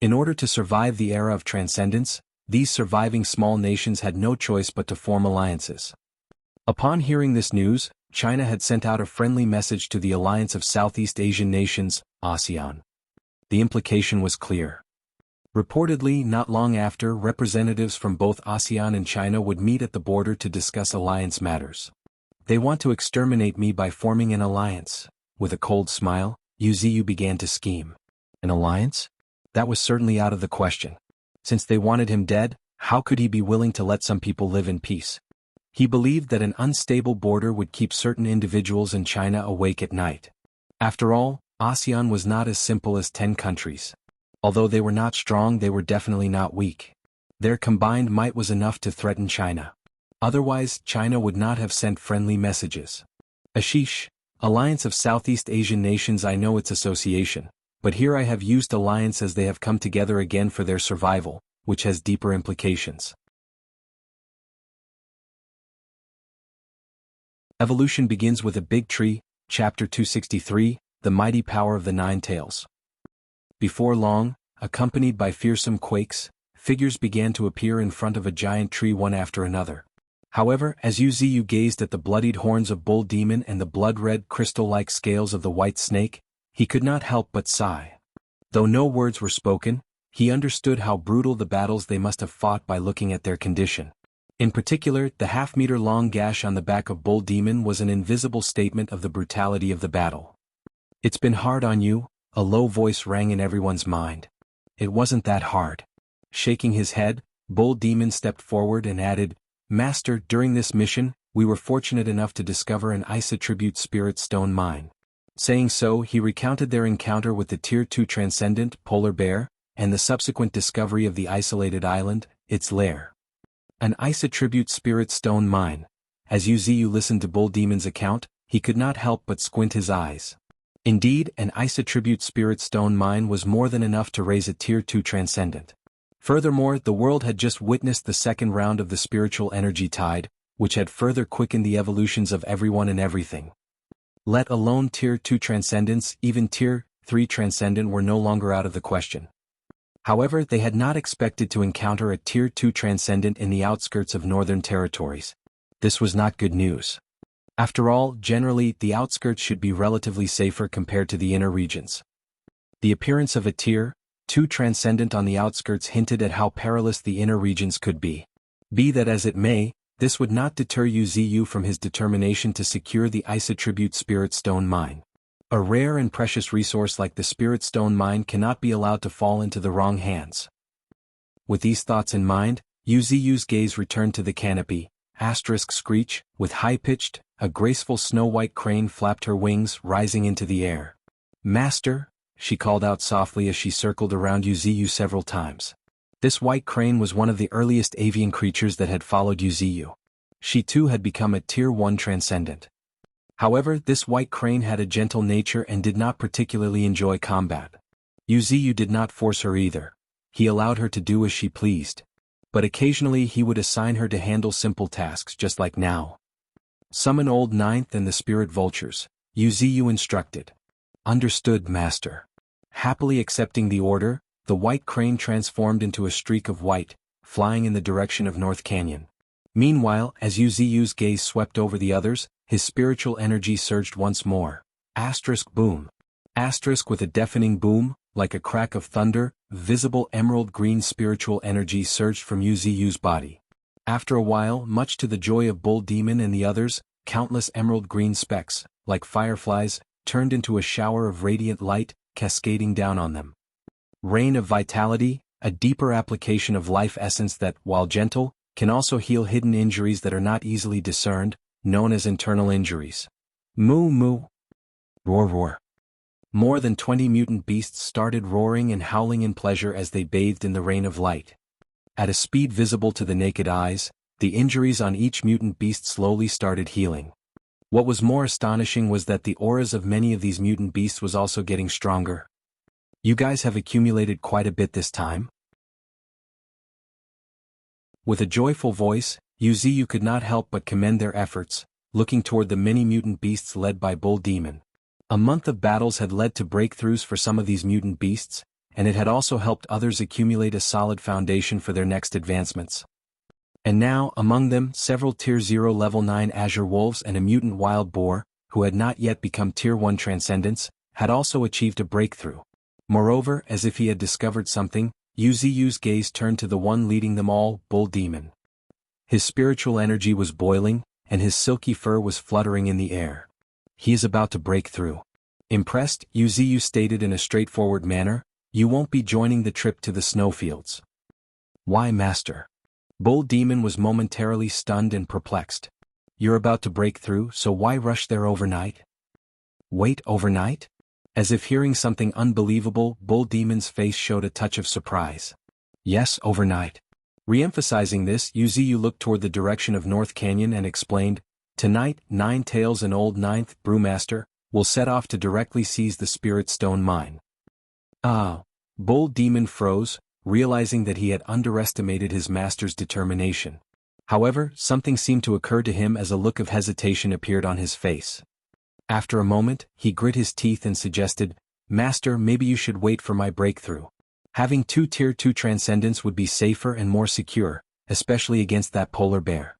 In order to survive the era of transcendence, these surviving small nations had no choice but to form alliances. Upon hearing this news, China had sent out a friendly message to the Alliance of Southeast Asian Nations, ASEAN. The implication was clear. Reportedly, not long after, representatives from both ASEAN and China would meet at the border to discuss alliance matters. They want to exterminate me by forming an alliance. With a cold smile, Yu Ziyu began to scheme. An alliance? That was certainly out of the question. Since they wanted him dead, how could he be willing to let some people live in peace? He believed that an unstable border would keep certain individuals in China awake at night. After all, ASEAN was not as simple as 10 countries. Although they were not strong, they were definitely not weak. Their combined might was enough to threaten China. Otherwise, China would not have sent friendly messages. Ashish, Alliance of Southeast Asian Nations. I know its association, but here I have used alliance as they have come together again for their survival, which has deeper implications. Evolution begins with a big tree, Chapter 263, The Mighty Power of the Nine Tails. Before long, accompanied by fearsome quakes, figures began to appear in front of a giant tree one after another. However, as Yu Ziyu gazed at the bloodied horns of Bull Demon and the blood-red crystal-like scales of the white snake, he could not help but sigh. Though no words were spoken, he understood how brutal the battles they must have fought by looking at their condition. In particular, the half-meter-long gash on the back of Bull Demon was an invisible statement of the brutality of the battle. "It's been hard on you," a low voice rang in everyone's mind. "It wasn't that hard." Shaking his head, Bull Demon stepped forward and added, "Master, during this mission, we were fortunate enough to discover an ice attribute spirit stone mine." Saying so, he recounted their encounter with the Tier 2 Transcendent, Polar Bear, and the subsequent discovery of the isolated island, its lair. An ice attribute spirit stone mine. As Yu Ziyu listened to Bull Demon's account, he could not help but squint his eyes. Indeed, an ice attribute spirit stone mine was more than enough to raise a Tier 2 Transcendent. Furthermore, the world had just witnessed the second round of the spiritual energy tide, which had further quickened the evolutions of everyone and everything. Let alone Tier 2 Transcendents, even Tier 3 Transcendent were no longer out of the question. However, they had not expected to encounter a Tier 2 Transcendent in the outskirts of northern territories. This was not good news. After all, generally, the outskirts should be relatively safer compared to the inner regions. The appearance of a Tier 2 Transcendent on the outskirts hinted at how perilous the inner regions could be. Be that as it may, this would not deter Yu Ziyu from his determination to secure the ice attribute spirit stone mine. A rare and precious resource like the spirit stone mine cannot be allowed to fall into the wrong hands. With these thoughts in mind, Yu Ziyu's gaze returned to the canopy. Screech, with high-pitched, a graceful snow-white crane flapped her wings, rising into the air. "Master," she called out softly as she circled around Yu Ziyu several times. This white crane was one of the earliest avian creatures that had followed Yu Ziyu. She too had become a Tier 1 Transcendent. However, this white crane had a gentle nature and did not particularly enjoy combat. Yu Ziyu did not force her either. He allowed her to do as she pleased. But occasionally he would assign her to handle simple tasks just like now. "Summon Old Ninth and the Spirit Vultures," Yu Ziyu instructed. "Understood, Master." Happily accepting the order, the white crane transformed into a streak of white, flying in the direction of North Canyon. Meanwhile, as Yu Ziyu's gaze swept over the others, his spiritual energy surged once more. Boom. With a deafening boom, like a crack of thunder, visible emerald green spiritual energy surged from Yu Ziyu's body. After a while, much to the joy of Bull Demon and the others, countless emerald green specks, like fireflies, turned into a shower of radiant light, cascading down on them. Rain of vitality, a deeper application of life essence that, while gentle, can also heal hidden injuries that are not easily discerned, known as internal injuries. Moo moo. Roar roar. More than 20 mutant beasts started roaring and howling in pleasure as they bathed in the rain of light. At a speed visible to the naked eyes, the injuries on each mutant beast slowly started healing. What was more astonishing was that the auras of many of these mutant beasts was also getting stronger. You guys have accumulated quite a bit this time. With a joyful voice, Yuziyu could not help but commend their efforts, looking toward the many mutant beasts led by Bull Demon. A month of battles had led to breakthroughs for some of these mutant beasts, and it had also helped others accumulate a solid foundation for their next advancements. And now, among them, several Tier 0 Level 9 Azure Wolves and a mutant wild boar, who had not yet become Tier 1 Transcendents, had also achieved a breakthrough. Moreover, as if he had discovered something, Yuziyu's gaze turned to the one leading them all, Bull Demon. His spiritual energy was boiling, and his silky fur was fluttering in the air. He is about to break through. Impressed, Yuziyu stated in a straightforward manner, "You won't be joining the trip to the snowfields." "Why, Master?" Bull Demon was momentarily stunned and perplexed. "You're about to break through, so why rush there overnight?" "Wait, overnight?" As if hearing something unbelievable, Bull Demon's face showed a touch of surprise. "Yes, overnight." Re-emphasizing this, Yuziyu looked toward the direction of North Canyon and explained, "Tonight, Nine Tails and Old Ninth Brewmaster will set off to directly seize the Spirit Stone Mine." Ah! Bull Demon froze, realizing that he had underestimated his master's determination. However, something seemed to occur to him as a look of hesitation appeared on his face. After a moment, he grit his teeth and suggested, "Master, maybe you should wait for my breakthrough. Having 2 Tier 2 Transcendents would be safer and more secure, especially against that polar bear."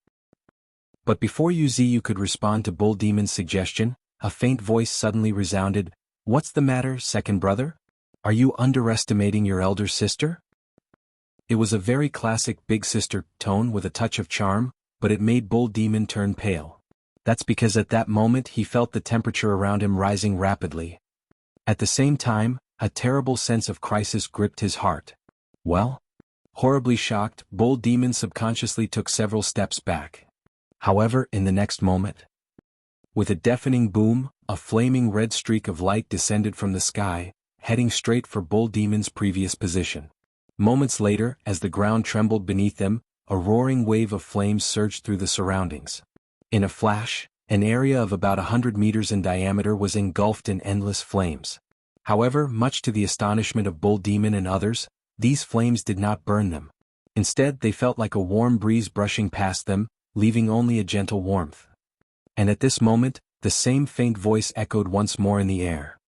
But before Yuziyu could respond to Bull Demon's suggestion, a faint voice suddenly resounded, "What's the matter, second brother? Are you underestimating your elder sister?" It was a very classic big sister tone with a touch of charm, but it made Bull Demon turn pale. That's because at that moment he felt the temperature around him rising rapidly. At the same time, a terrible sense of crisis gripped his heart. Well? Horribly shocked, Bull Demon subconsciously took several steps back. However, in the next moment, with a deafening boom, a flaming red streak of light descended from the sky, heading straight for Bull Demon's previous position. Moments later, as the ground trembled beneath them, a roaring wave of flames surged through the surroundings. In a flash, an area of about 100 meters in diameter was engulfed in endless flames. However, much to the astonishment of Bull Demon and others, these flames did not burn them. Instead, they felt like a warm breeze brushing past them, leaving only a gentle warmth. And at this moment, the same faint voice echoed once more in the air.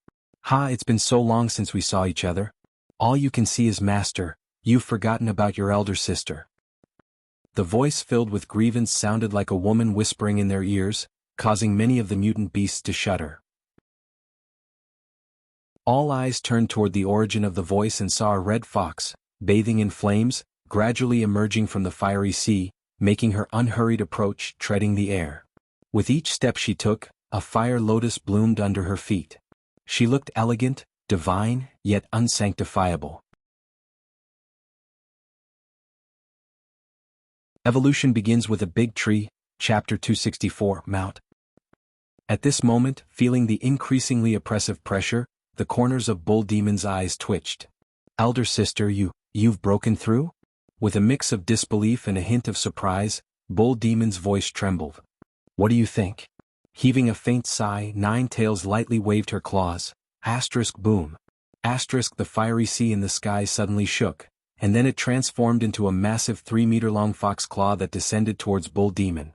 "Ha, it's been so long since we saw each other. All you can see is Master, you've forgotten about your elder sister." The voice filled with grievance sounded like a woman whispering in their ears, causing many of the mutant beasts to shudder. All eyes turned toward the origin of the voice and saw a red fox, bathing in flames, gradually emerging from the fiery sea, making her unhurried approach, treading the air. With each step she took, a fire lotus bloomed under her feet. She looked elegant, divine, yet unsanctifiable. Evolution begins with a big tree, Chapter 264, Mount. At this moment, feeling the increasingly oppressive pressure, the corners of Bull Demon's eyes twitched. "Elder sister, you've broken through?" With a mix of disbelief and a hint of surprise, Bull Demon's voice trembled. "What do you think?" Heaving a faint sigh, Nine Tails lightly waved her claws. Boom. The fiery sea in the sky suddenly shook, and then it transformed into a massive 3-meter-long fox claw that descended towards Bull Demon.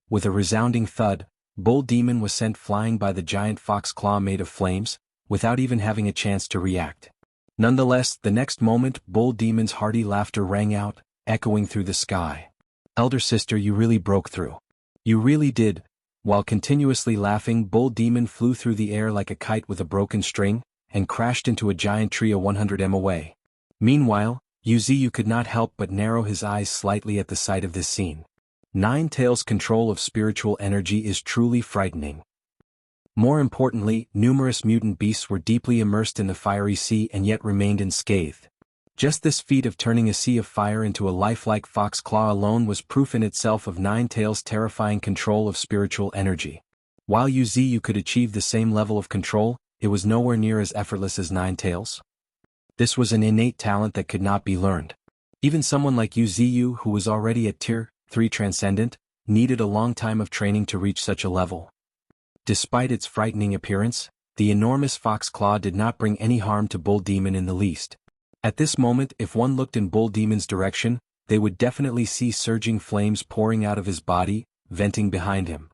With a resounding thud, Bull Demon was sent flying by the giant fox claw made of flames, without even having a chance to react. Nonetheless, the next moment, Bull Demon's hearty laughter rang out, echoing through the sky. "Elder sister, you really broke through. You really did." While continuously laughing, Bull Demon flew through the air like a kite with a broken string, and crashed into a giant tree 100 m away. Meanwhile, Yuziyu could not help but narrow his eyes slightly at the sight of this scene. Nine Tails' control of spiritual energy is truly frightening. More importantly, numerous mutant beasts were deeply immersed in the fiery sea and yet remained unscathed. Just this feat of turning a sea of fire into a lifelike fox claw alone was proof in itself of Ninetales' terrifying control of spiritual energy. While Yuziyu could achieve the same level of control, it was nowhere near as effortless as Ninetales. This was an innate talent that could not be learned. Even someone like Yuziyu, who was already at Tier 3 Transcendent, needed a long time of training to reach such a level. Despite its frightening appearance, the enormous fox claw did not bring any harm to Bull Demon in the least. At this moment, if one looked in Bull Demon's direction, they would definitely see surging flames pouring out of his body, venting behind him.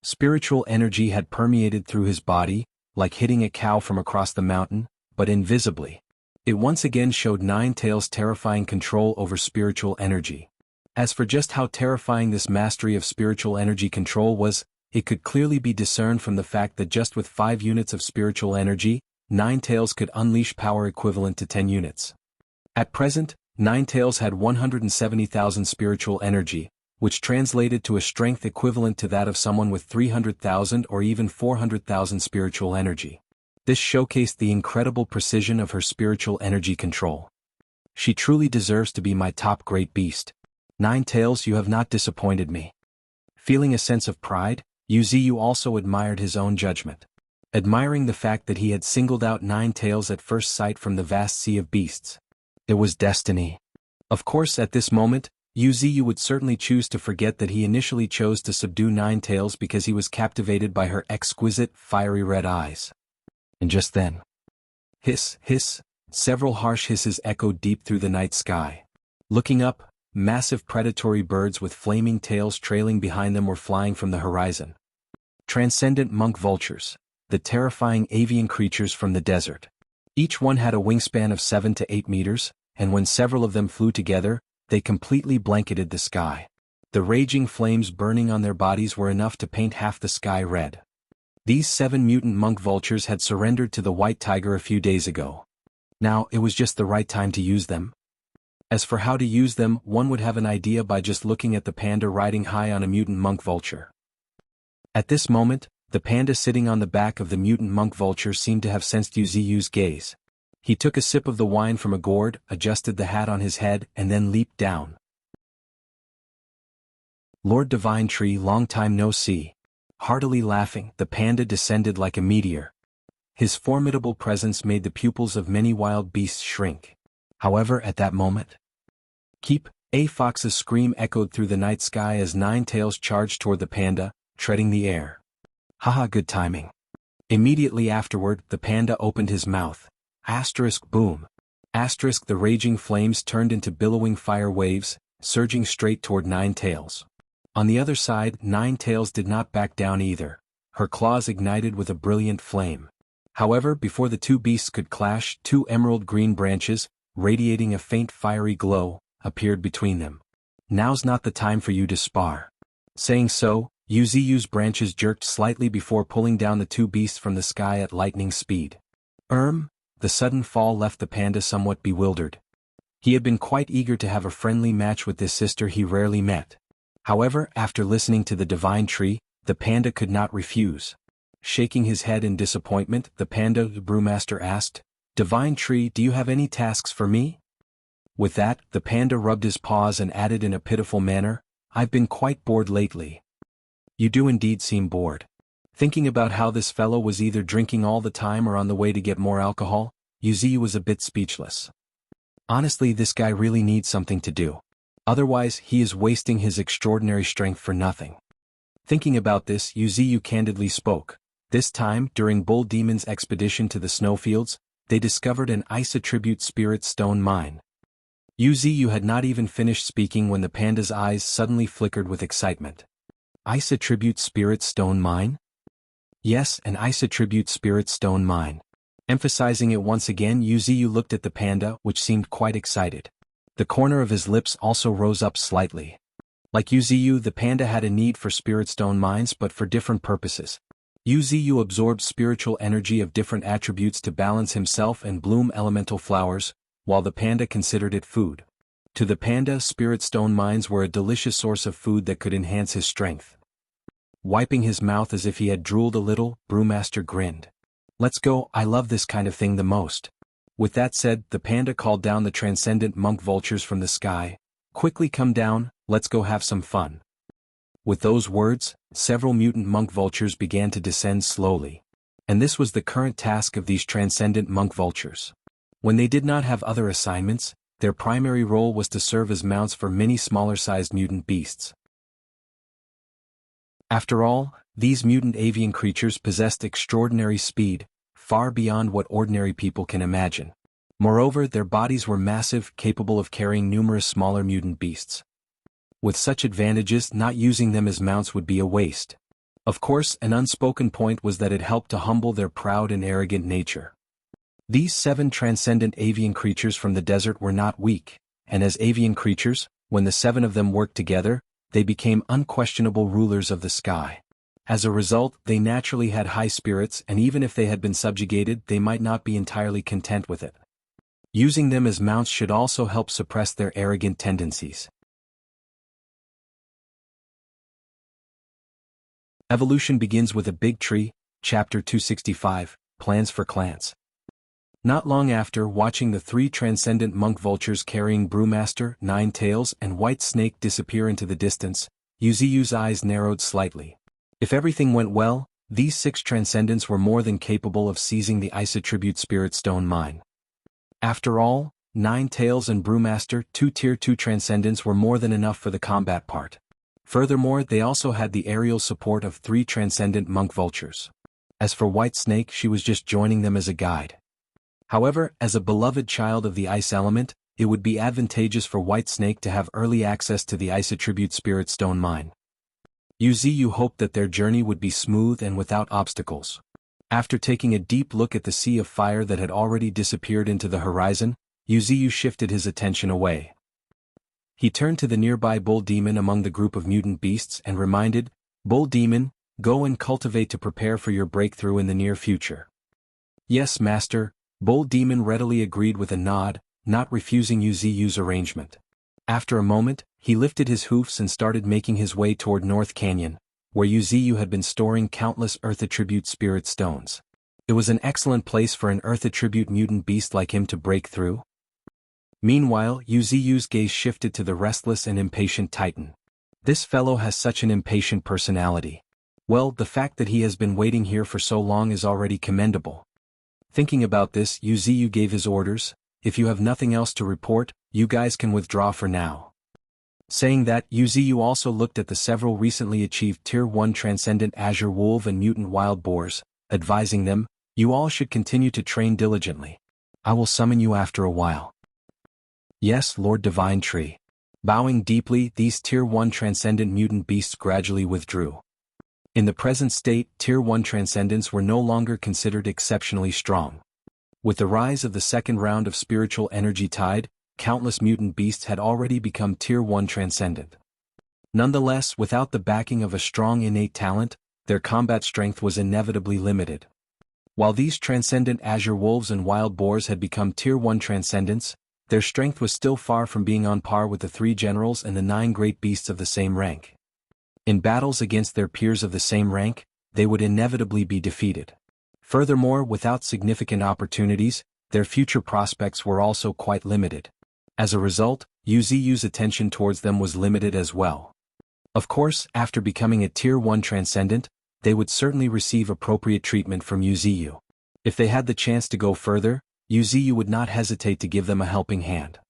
Spiritual energy had permeated through his body, like hitting a cow from across the mountain, but invisibly. It once again showed Ninetales' terrifying control over spiritual energy. As for just how terrifying this mastery of spiritual energy control was, it could clearly be discerned from the fact that just with 5 units of spiritual energy, Ninetales could unleash power equivalent to 10 units. At present, Ninetales had 170,000 spiritual energy, which translated to a strength equivalent to that of someone with 300,000 or even 400,000 spiritual energy. This showcased the incredible precision of her spiritual energy control. She truly deserves to be my top great beast. Ninetales, you have not disappointed me. Feeling a sense of pride, Yuziyu also admired his own judgment. Admiring the fact that he had singled out Ninetales at first sight from the vast sea of beasts. It was destiny. Of course, at this moment, Yuziyu would certainly choose to forget that he initially chose to subdue Ninetales because he was captivated by her exquisite, fiery red eyes. And just then, hiss, hiss, several harsh hisses echoed deep through the night sky. Looking up, massive predatory birds with flaming tails trailing behind them were flying from the horizon. Transcendent monk vultures, the terrifying avian creatures from the desert. Each one had a wingspan of 7 to 8 meters, and when several of them flew together, they completely blanketed the sky. The raging flames burning on their bodies were enough to paint half the sky red. These 7 mutant monk vultures had surrendered to the white tiger a few days ago. Now, it was just the right time to use them. As for how to use them, one would have an idea by just looking at the panda riding high on a mutant monk vulture. At this moment, the panda sitting on the back of the mutant monk vulture seemed to have sensed Yuziyu's gaze. He took a sip of the wine from a gourd, adjusted the hat on his head, and then leaped down. Lord Divine Tree, long time no see. Heartily laughing, the panda descended like a meteor. His formidable presence made the pupils of many wild beasts shrink. However, at that moment, keep, a fox's scream echoed through the night sky as Ninetales charged toward the panda, treading the air. Haha, good timing. Immediately afterward, the panda opened his mouth. Asterisk boom. Asterisk the raging flames turned into billowing fire waves, surging straight toward Ninetales. On the other side, Ninetales did not back down either. Her claws ignited with a brilliant flame. However, before the two beasts could clash, 2 emerald green branches, radiating a faint fiery glow, appeared between them. Now's not the time for you to spar. Saying so, Yuziyu's branches jerked slightly before pulling down the 2 beasts from the sky at lightning speed. The sudden fall left the panda somewhat bewildered. He had been quite eager to have a friendly match with this sister he rarely met. However, after listening to the divine tree, the panda could not refuse. Shaking his head in disappointment, the panda brewmaster asked, "Divine tree, do you have any tasks for me?" With that, the panda rubbed his paws and added in a pitiful manner, "I've been quite bored lately." "You do indeed seem bored." Thinking about how this fellow was either drinking all the time or on the way to get more alcohol, Yuziyu was a bit speechless. Honestly, this guy really needs something to do. Otherwise, he is wasting his extraordinary strength for nothing. Thinking about this, Yuziyu candidly spoke. This time, during Bull Demon's expedition to the snowfields, they discovered an ice attribute spirit stone mine. Yuziyu had not even finished speaking when the panda's eyes suddenly flickered with excitement. Ice attribute spirit stone mine? Yes, an ice attribute spirit stone mine. Emphasizing it once again, Yuziyu looked at the panda, which seemed quite excited. The corner of his lips also rose up slightly. Like Yuziyu, the panda had a need for spirit stone mines but for different purposes. Yuziyu absorbed spiritual energy of different attributes to balance himself and bloom elemental flowers, while the panda considered it food. To the panda, spirit stone mines were a delicious source of food that could enhance his strength. Wiping his mouth as if he had drooled a little, Brewmaster grinned. Let's go, I love this kind of thing the most. With that said, the panda called down the transcendent monk vultures from the sky. Quickly come down, let's go have some fun. With those words, several mutant monk vultures began to descend slowly. And this was the current task of these transcendent monk vultures. When they did not have other assignments, their primary role was to serve as mounts for many smaller-sized mutant beasts. After all, these mutant avian creatures possessed extraordinary speed, far beyond what ordinary people can imagine. Moreover, their bodies were massive, capable of carrying numerous smaller mutant beasts. With such advantages, not using them as mounts would be a waste. Of course, an unspoken point was that it helped to humble their proud and arrogant nature. These 7 transcendent avian creatures from the desert were not weak, and as avian creatures, when the 7 of them worked together, they became unquestionable rulers of the sky. As a result, they naturally had high spirits, and even if they had been subjugated, they might not be entirely content with it. Using them as mounts should also help suppress their arrogant tendencies. Evolution begins with a big tree, Chapter 265, Plans for Clans. Not long after watching the 3 transcendent monk vultures carrying Brewmaster, Nine Tails, and White Snake disappear into the distance, Yuziu's eyes narrowed slightly. If everything went well, these 6 transcendents were more than capable of seizing the Ice Attribute Spirit Stone mine. After all, Nine Tails and Brewmaster, 2 Tier 2 transcendents were more than enough for the combat part. Furthermore, they also had the aerial support of 3 transcendent monk vultures. As for White Snake, she was just joining them as a guide. However, as a beloved child of the ice element, it would be advantageous for White Snake to have early access to the Ice Attribute Spirit Stone mine. Yuziu hoped that their journey would be smooth and without obstacles. After taking a deep look at the sea of fire that had already disappeared into the horizon, Yuziu shifted his attention away. He turned to the nearby Bull Demon among the group of mutant beasts and reminded, "Bull Demon, go and cultivate to prepare for your breakthrough in the near future." "Yes, Master," Bull Demon readily agreed with a nod, not refusing Yuziu's arrangement. After a moment, he lifted his hoofs and started making his way toward North Canyon, where Yuziu had been storing countless Earth Attribute Spirit Stones. It was an excellent place for an Earth Attribute mutant beast like him to break through. Meanwhile, Yuziu's gaze shifted to the restless and impatient Titan. This fellow has such an impatient personality. Well, the fact that he has been waiting here for so long is already commendable. Thinking about this, Yuziu gave his orders, "If you have nothing else to report, you guys can withdraw for now." Saying that, Yuziu also looked at the several recently achieved Tier 1 Transcendent Azure Wolf and Mutant Wild Boars, advising them, "You all should continue to train diligently. I will summon you after a while." "Yes, Lord Divine Tree." Bowing deeply, these Tier 1 Transcendent mutant beasts gradually withdrew. In the present state, Tier 1 Transcendents were no longer considered exceptionally strong. With the rise of the second round of spiritual energy tide, countless mutant beasts had already become Tier 1 Transcendent. Nonetheless, without the backing of a strong innate talent, their combat strength was inevitably limited. While these Transcendent Azure Wolves and Wild Boars had become Tier 1 Transcendents, their strength was still far from being on par with the 3 generals and the 9 great beasts of the same rank. In battles against their peers of the same rank, they would inevitably be defeated. Furthermore, without significant opportunities, their future prospects were also quite limited. As a result, Yuziu's attention towards them was limited as well. Of course, after becoming a Tier 1 Transcendent, they would certainly receive appropriate treatment from Yuziu. If they had the chance to go further, Yuziu would not hesitate to give them a helping hand.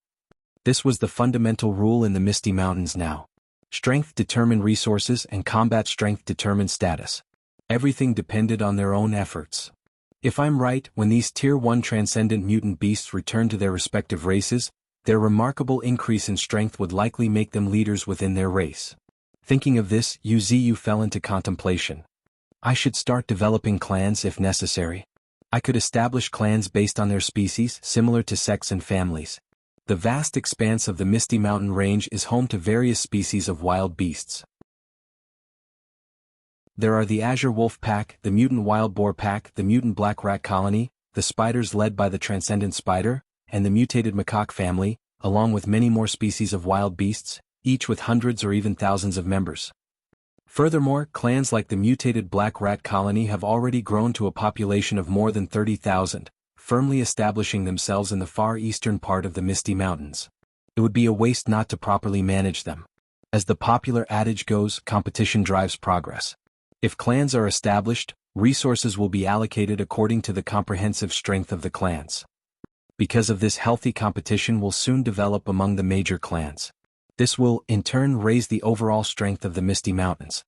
This was the fundamental rule in the Misty Mountains now. Strength determined resources and combat strength determined status. Everything depended on their own efforts. If I'm right, when these Tier 1 Transcendent mutant beasts returned to their respective races, their remarkable increase in strength would likely make them leaders within their race. Thinking of this, Yuziu fell into contemplation. I should start developing clans if necessary. I could establish clans based on their species, similar to sects and families. The vast expanse of the Misty Mountain Range is home to various species of wild beasts. There are the Azure Wolf Pack, the Mutant Wild Boar Pack, the Mutant Black Rat Colony, the spiders led by the Transcendent Spider, and the Mutated Macaque family, along with many more species of wild beasts, each with hundreds or even thousands of members. Furthermore, clans like the mutated black rat colony have already grown to a population of more than 30,000, firmly establishing themselves in the far eastern part of the Misty Mountains. It would be a waste not to properly manage them. As the popular adage goes, competition drives progress. If clans are established, resources will be allocated according to the comprehensive strength of the clans. Because of this, healthy competition will soon develop among the major clans. This will, in turn, raise the overall strength of the Misty Mountains.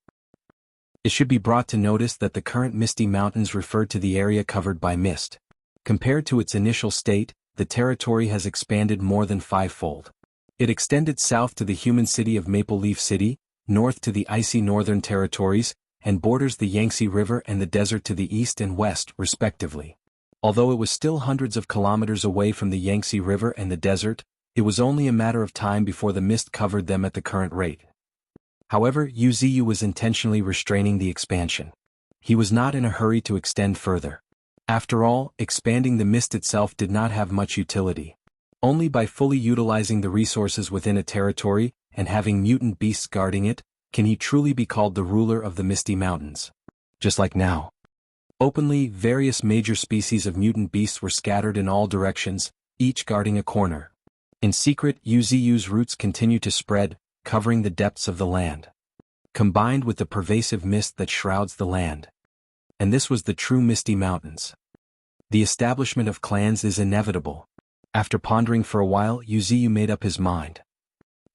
It should be brought to notice that the current Misty Mountains refer to the area covered by mist. Compared to its initial state, the territory has expanded more than fivefold. It extended south to the human city of Maple Leaf City, north to the icy northern territories, and borders the Yangtze River and the desert to the east and west, respectively. Although it was still hundreds of kilometers away from the Yangtze River and the desert, it was only a matter of time before the mist covered them at the current rate. However, Wuxia was intentionally restraining the expansion. He was not in a hurry to extend further. After all, expanding the mist itself did not have much utility. Only by fully utilizing the resources within a territory, and having mutant beasts guarding it, can he truly be called the ruler of the Misty Mountains. Just like now. Openly, various major species of mutant beasts were scattered in all directions, each guarding a corner. In secret, Wuxia's roots continue to spread, covering the depths of the land. Combined with the pervasive mist that shrouds the land. And this was the true Misty Mountains. The establishment of clans is inevitable. After pondering for a while, Wuxia made up his mind.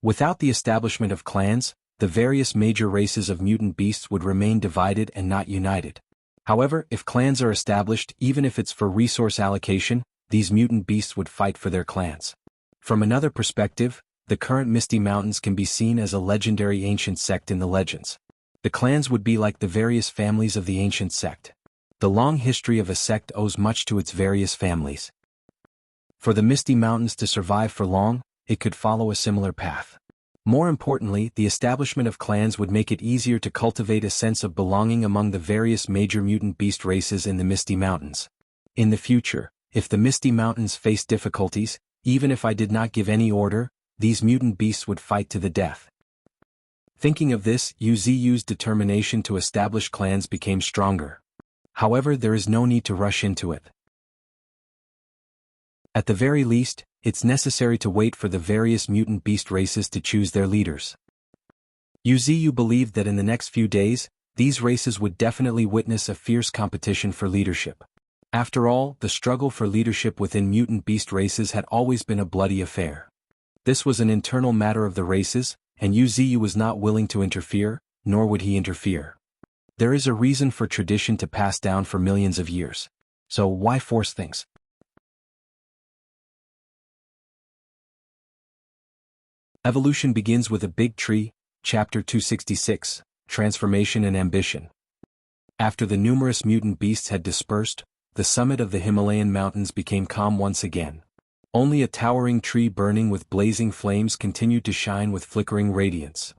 Without the establishment of clans, the various major races of mutant beasts would remain divided and not united. However, if clans are established, even if it's for resource allocation, these mutant beasts would fight for their clans. From another perspective, the current Misty Mountains can be seen as a legendary ancient sect in the legends. The clans would be like the various families of the ancient sect. The long history of a sect owes much to its various families. For the Misty Mountains to survive for long, it could follow a similar path. More importantly, the establishment of clans would make it easier to cultivate a sense of belonging among the various major mutant beast races in the Misty Mountains. In the future, if the Misty Mountains face difficulties, even if I did not give any order, these mutant beasts would fight to the death. Thinking of this, Wuxia's determination to establish clans became stronger. However, there is no need to rush into it. At the very least, it's necessary to wait for the various mutant beast races to choose their leaders. Wuxia believed that in the next few days, these races would definitely witness a fierce competition for leadership. After all, the struggle for leadership within mutant beast races had always been a bloody affair. This was an internal matter of the races, and Wuxia was not willing to interfere, nor would he interfere. There is a reason for tradition to pass down for millions of years. So why force things? Evolution begins with a big tree, Chapter 266, Transformation and Ambition. After the numerous mutant beasts had dispersed, the summit of the Himalayan mountains became calm once again. Only a towering tree burning with blazing flames continued to shine with flickering radiance.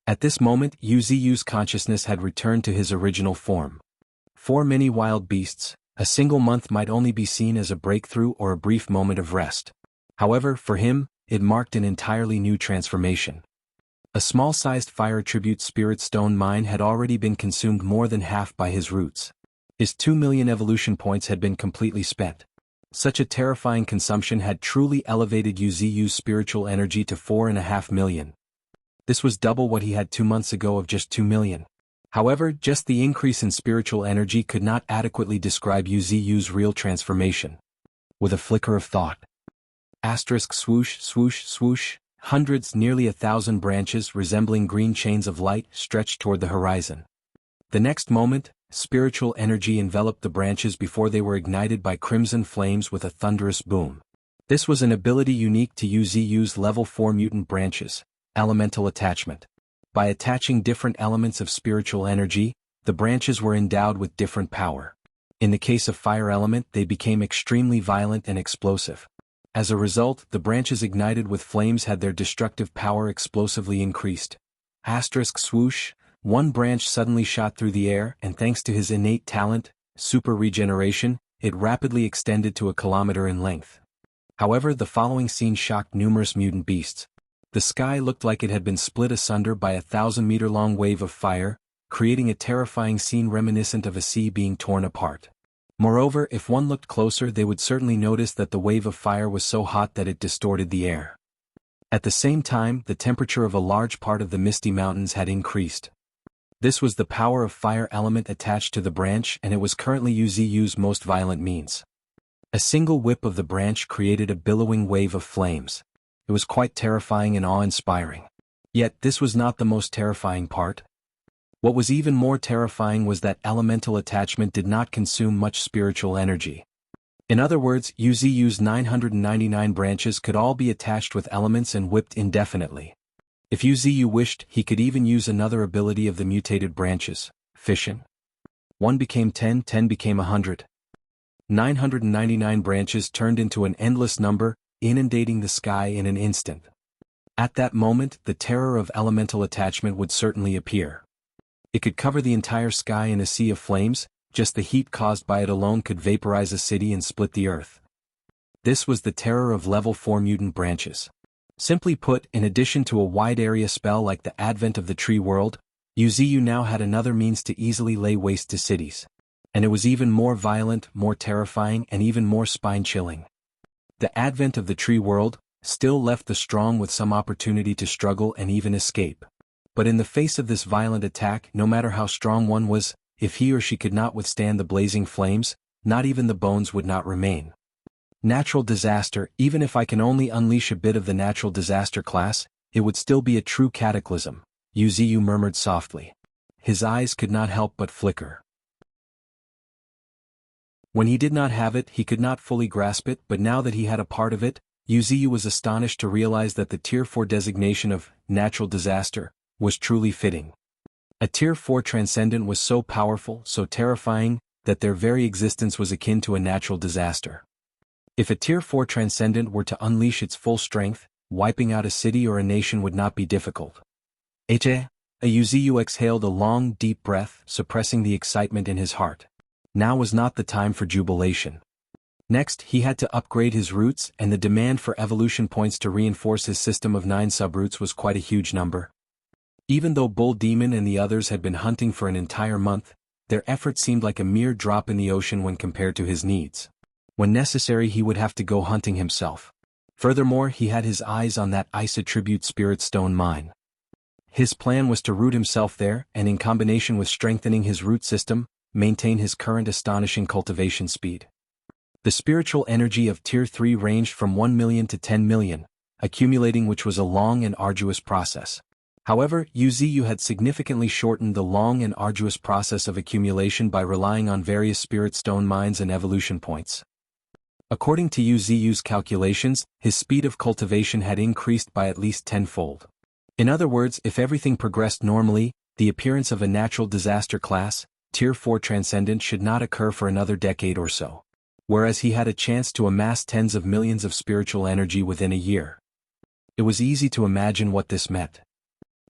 At this moment, Wuxia's consciousness had returned to his original form. For many wild beasts, a single month might only be seen as a breakthrough or a brief moment of rest. However, for him, it marked an entirely new transformation. A small-sized fire-attribute spirit stone mine had already been consumed more than half by his roots. His 2 million evolution points had been completely spent. Such a terrifying consumption had truly elevated Wuxia's spiritual energy to 4.5 million. This was double what he had 2 months ago of just 2 million. However, just the increase in spiritual energy could not adequately describe Wuxia's real transformation. With a flicker of thought. Asterisk swoosh, swoosh, swoosh, hundreds, nearly 1,000 branches resembling green chains of light stretched toward the horizon. The next moment, spiritual energy enveloped the branches before they were ignited by crimson flames with a thunderous boom. This was an ability unique to Wuxia's level 4 mutant branches, elemental attachment. By attaching different elements of spiritual energy, the branches were endowed with different power. In the case of fire element, they became extremely violent and explosive. As a result, the branches ignited with flames had their destructive power explosively increased. Asterisk swoosh, one branch suddenly shot through the air, and thanks to his innate talent, super regeneration, it rapidly extended to 1 kilometer in length. However, the following scene shocked numerous mutant beasts. The sky looked like it had been split asunder by a 1,000-meter-long wave of fire, creating a terrifying scene reminiscent of a sea being torn apart. Moreover, if one looked closer, they would certainly notice that the wave of fire was so hot that it distorted the air. At the same time, the temperature of a large part of the misty mountains had increased. This was the power of fire element attached to the branch, and it was currently Wuxia's most violent means. A single whip of the branch created a billowing wave of flames. It was quite terrifying and awe-inspiring. Yet this was not the most terrifying part. What was even more terrifying was that elemental attachment did not consume much spiritual energy. In other words, Wuxia's 999 branches could all be attached with elements and whipped indefinitely. If Wuxia wished, he could even use another ability of the mutated branches, fission. 1 became 10, 10 became 100. 999 branches turned into an endless number, inundating the sky in an instant. At that moment, the terror of elemental attachment would certainly appear. It could cover the entire sky in a sea of flames. Just the heat caused by it alone could vaporize a city and split the earth. This was the terror of level 4 mutant branches. Simply put, in addition to a wide area spell like the advent of the tree world, Wuxia now had another means to easily lay waste to cities. And it was even more violent, more terrifying, and even more spine-chilling. The advent of the tree world still left the strong with some opportunity to struggle and even escape. But in the face of this violent attack, no matter how strong one was, if he or she could not withstand the blazing flames, not even the bones would not remain. Natural disaster. Even if I can only unleash a bit of the natural disaster class, it would still be a true cataclysm, Wuxia murmured softly. His eyes could not help but flicker. When he did not have it, he could not fully grasp it, but now that he had a part of it, Wuxia was astonished to realize that the Tier 4 designation of natural disaster was truly fitting. A Tier 4 transcendent was so powerful, so terrifying, that their very existence was akin to a natural disaster. If a Tier 4 transcendent were to unleash its full strength, wiping out a city or a nation would not be difficult. Wuxia exhaled a long, deep breath, suppressing the excitement in his heart. Now was not the time for jubilation. Next, he had to upgrade his roots, and the demand for evolution points to reinforce his system of 9 subroots was quite a huge number. Even though Bull Demon and the others had been hunting for an entire month, their efforts seemed like a mere drop in the ocean when compared to his needs. When necessary, he would have to go hunting himself. Furthermore, he had his eyes on that ice attribute spirit stone mine. His plan was to root himself there, and in combination with strengthening his root system, maintain his current astonishing cultivation speed. The spiritual energy of Tier 3 ranged from 1 million to 10 million, accumulating which was a long and arduous process. However, Wuxia had significantly shortened the long and arduous process of accumulation by relying on various spirit stone mines and evolution points. According to Wuxia's calculations, his speed of cultivation had increased by at least tenfold. In other words, if everything progressed normally, the appearance of a natural disaster class, Tier 4 transcendent should not occur for another decade or so. Whereas he had a chance to amass tens of millions of spiritual energy within a year. It was easy to imagine what this meant.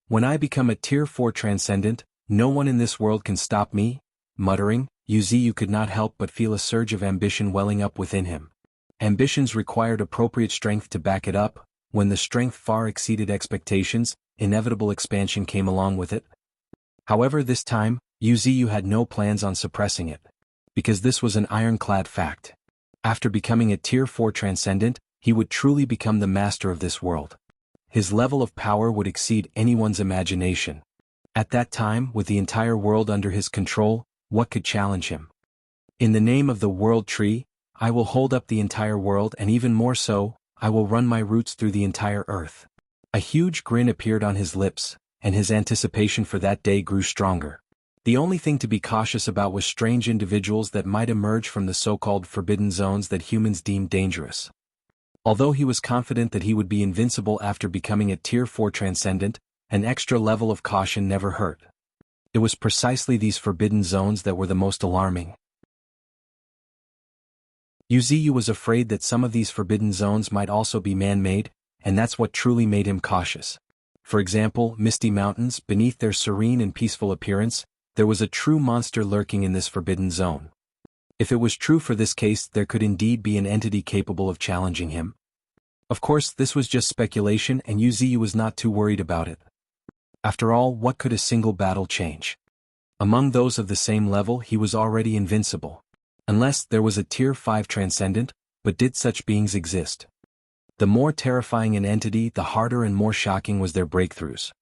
When I become a Tier 4 transcendent, no one in this world can stop me, muttering, Wuxia could not help but feel a surge of ambition welling up within him. Ambitions required appropriate strength to back it up. When the strength far exceeded expectations, inevitable expansion came along with it. However, this time, Wuxia had no plans on suppressing it. Because this was an ironclad fact. After becoming a Tier 4 transcendent, he would truly become the master of this world. His level of power would exceed anyone's imagination. At that time, with the entire world under his control, what could challenge him? In the name of the World Tree, I will hold up the entire world, and even more so, I will run my roots through the entire earth. A huge grin appeared on his lips, and his anticipation for that day grew stronger. The only thing to be cautious about was strange individuals that might emerge from the so-called forbidden zones that humans deemed dangerous. Although he was confident that he would be invincible after becoming a Tier 4 transcendent, an extra level of caution never hurt. It was precisely these forbidden zones that were the most alarming. Wuxia was afraid that some of these forbidden zones might also be man-made, and that's what truly made him cautious. For example, misty mountains, beneath their serene and peaceful appearance, there was a true monster lurking in this forbidden zone. If it was true for this case, there could indeed be an entity capable of challenging him. Of course, this was just speculation, and Wuxia was not too worried about it. After all, what could a single battle change? Among those of the same level he was already invincible. Unless there was a Tier 5 transcendent, but did such beings exist? The more terrifying an entity, the harder and more shocking was their breakthroughs.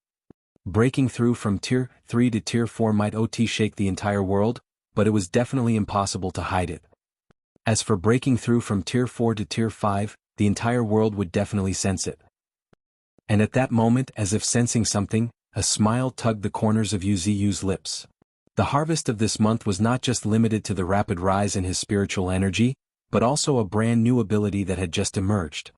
Breaking through from Tier 3 to Tier 4 might shake the entire world, but it was definitely impossible to hide it. As for breaking through from Tier 4 to Tier 5, the entire world would definitely sense it. And at that moment, as if sensing something, a smile tugged the corners of Yu's lips. The harvest of this month was not just limited to the rapid rise in his spiritual energy, but also a brand new ability that had just emerged.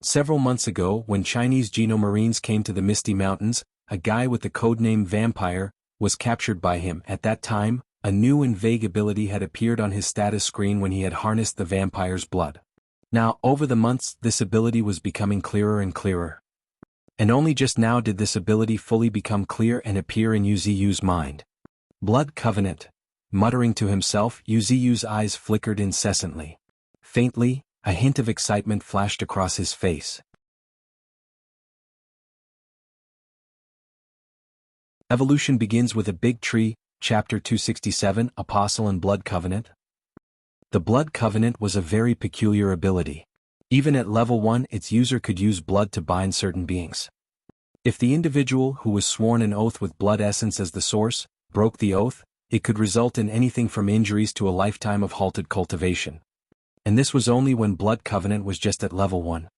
Several months ago, when Chinese Genomarines came to the Misty Mountains, a guy with the codename Vampire was captured by him. At that time, a new and vague ability had appeared on his status screen when he had harnessed the vampire's blood. Now, over the months, this ability was becoming clearer and clearer. And only just now did this ability fully become clear and appear in Yu's mind. Blood Covenant. Muttering to himself, Yu's eyes flickered incessantly. Faintly, a hint of excitement flashed across his face. Evolution begins with a big tree, Chapter 267, Apostle and Blood Covenant. The Blood Covenant was a very peculiar ability. Even at level 1, its user could use blood to bind certain beings. If the individual who was sworn an oath with blood essence as the source broke the oath, it could result in anything from injuries to a lifetime of halted cultivation. And this was only when Blood Covenant was just at level 1.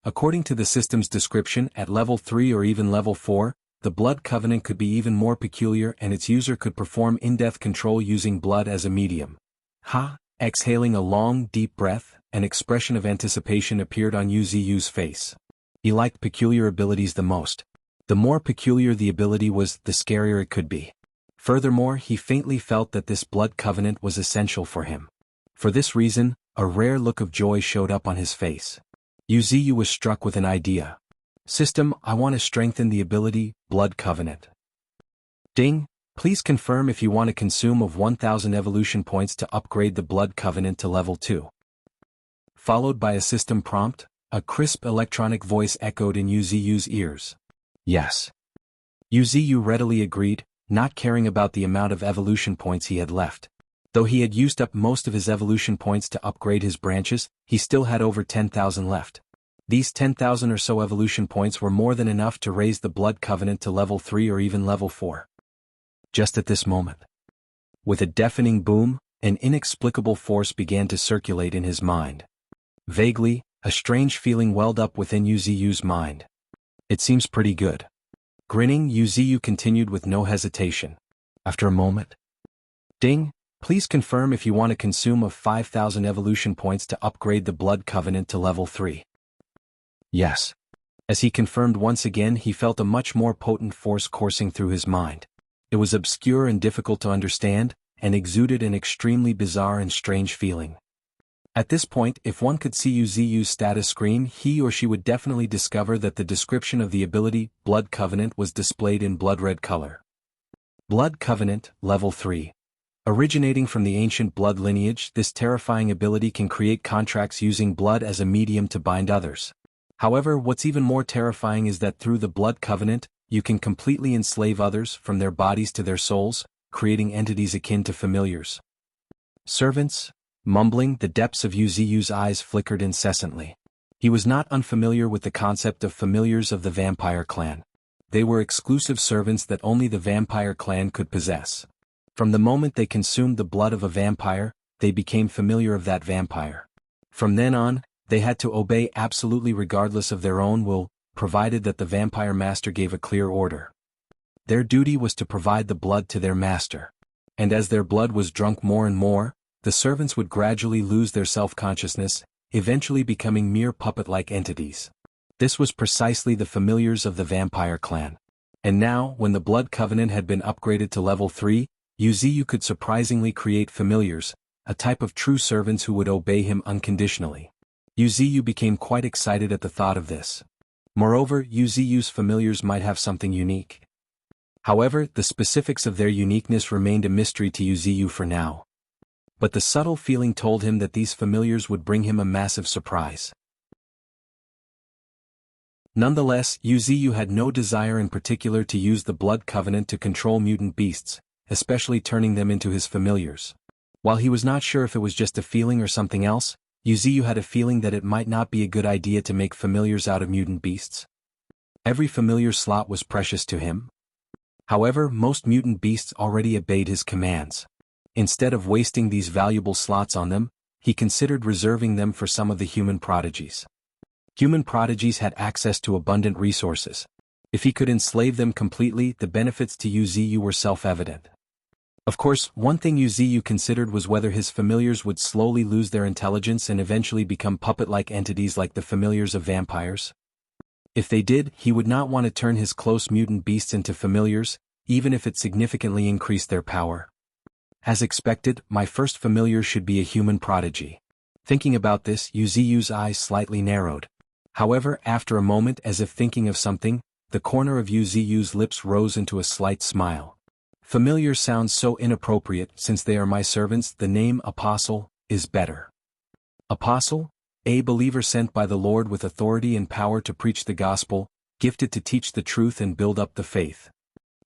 According to the system's description, at level 3 or even level 4, the Blood Covenant could be even more peculiar and its user could perform in-depth control using blood as a medium. Exhaling a long, deep breath, an expression of anticipation appeared on Yu's face. He liked peculiar abilities the most. The more peculiar the ability was, the scarier it could be. Furthermore, he faintly felt that this Blood Covenant was essential for him. For this reason, a rare look of joy showed up on his face. Yu was struck with an idea. System, I want to strengthen the ability, Blood Covenant. Ding, please confirm if you want to consume of 1000 evolution points to upgrade the Blood Covenant to level 2. Followed by a system prompt, a crisp electronic voice echoed in Yu's ears. Yes. Yu readily agreed, not caring about the amount of evolution points he had left. Though he had used up most of his evolution points to upgrade his branches, he still had over 10,000 left. These 10,000 or so evolution points were more than enough to raise the Blood Covenant to level 3 or even level 4. Just at this moment. With a deafening boom, an inexplicable force began to circulate in his mind. Vaguely, a strange feeling welled up within Yu's mind. It seems pretty good. Grinning, Yu continued with no hesitation. After a moment. Ding, please confirm if you want to consume of 5,000 evolution points to upgrade the Blood Covenant to level 3. Yes. As he confirmed once again, he felt a much more potent force coursing through his mind. It was obscure and difficult to understand, and exuded an extremely bizarre and strange feeling. At this point, if one could see Yu's status screen, he or she would definitely discover that the description of the ability, Blood Covenant, was displayed in blood red color. Blood Covenant, Level 3. Originating from the ancient blood lineage, this terrifying ability can create contracts using blood as a medium to bind others. However, what's even more terrifying is that through the Blood Covenant, you can completely enslave others from their bodies to their souls, creating entities akin to familiars. Servants? Mumbling, the depths of Yu's eyes flickered incessantly. He was not unfamiliar with the concept of familiars of the vampire clan. They were exclusive servants that only the vampire clan could possess. From the moment they consumed the blood of a vampire, they became familiar of that vampire. From then on, they had to obey absolutely regardless of their own will, provided that the vampire master gave a clear order. Their duty was to provide the blood to their master. And as their blood was drunk more and more, the servants would gradually lose their self-consciousness, eventually becoming mere puppet-like entities. This was precisely the familiars of the vampire clan. And now, when the Blood Covenant had been upgraded to level 3, Yu could surprisingly create familiars, a type of true servants who would obey him unconditionally. Yu became quite excited at the thought of this. Moreover, Yu's familiars might have something unique. However, the specifics of their uniqueness remained a mystery to Yu for now. But the subtle feeling told him that these familiars would bring him a massive surprise. Nonetheless, Yu had no desire in particular to use the Blood Covenant to control mutant beasts, especially turning them into his familiars. While he was not sure if it was just a feeling or something else, Yuziyu had a feeling that it might not be a good idea to make familiars out of mutant beasts. Every familiar slot was precious to him. However, most mutant beasts already obeyed his commands. Instead of wasting these valuable slots on them, he considered reserving them for some of the human prodigies. Human prodigies had access to abundant resources. If he could enslave them completely, the benefits to Yuziyu were self-evident. Of course, one thing Yuziyu considered was whether his familiars would slowly lose their intelligence and eventually become puppet-like entities like the familiars of vampires. If they did, he would not want to turn his close mutant beasts into familiars, even if it significantly increased their power. As expected, my first familiar should be a human prodigy. Thinking about this, Yuziyu's eyes slightly narrowed. However, after a moment, as if thinking of something, the corner of Yuziyu's lips rose into a slight smile. Familiar sounds so inappropriate. Since they are my servants, the name Apostle is better. Apostle? A believer sent by the Lord with authority and power to preach the gospel, gifted to teach the truth and build up the faith.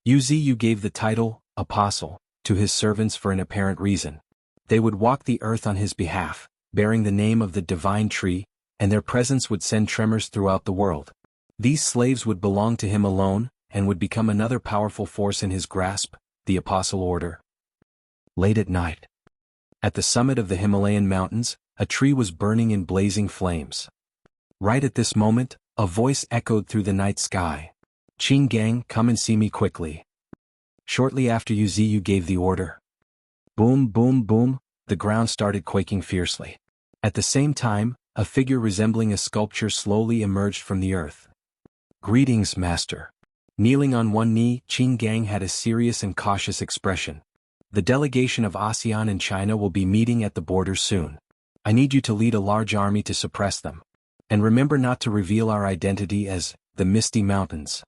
Yuziyu gave the title, Apostle, to his servants for an apparent reason. They would walk the earth on his behalf, bearing the name of the divine tree, and their presence would send tremors throughout the world. These slaves would belong to him alone, and would become another powerful force in his grasp, the Apostle Order. Late at night. At the summit of the Himalayan mountains, a tree was burning in blazing flames. Right at this moment, a voice echoed through the night sky. "Qin Gang, come and see me quickly." Shortly after Yuziyu gave the order. Boom, boom, boom, the ground started quaking fiercely. At the same time, a figure resembling a sculpture slowly emerged from the earth. "Greetings, Master." Kneeling on one knee, Qin Gang had a serious and cautious expression. "The delegation of ASEAN and China will be meeting at the border soon. I need you to lead a large army to suppress them. And remember not to reveal our identity as the Misty Mountains."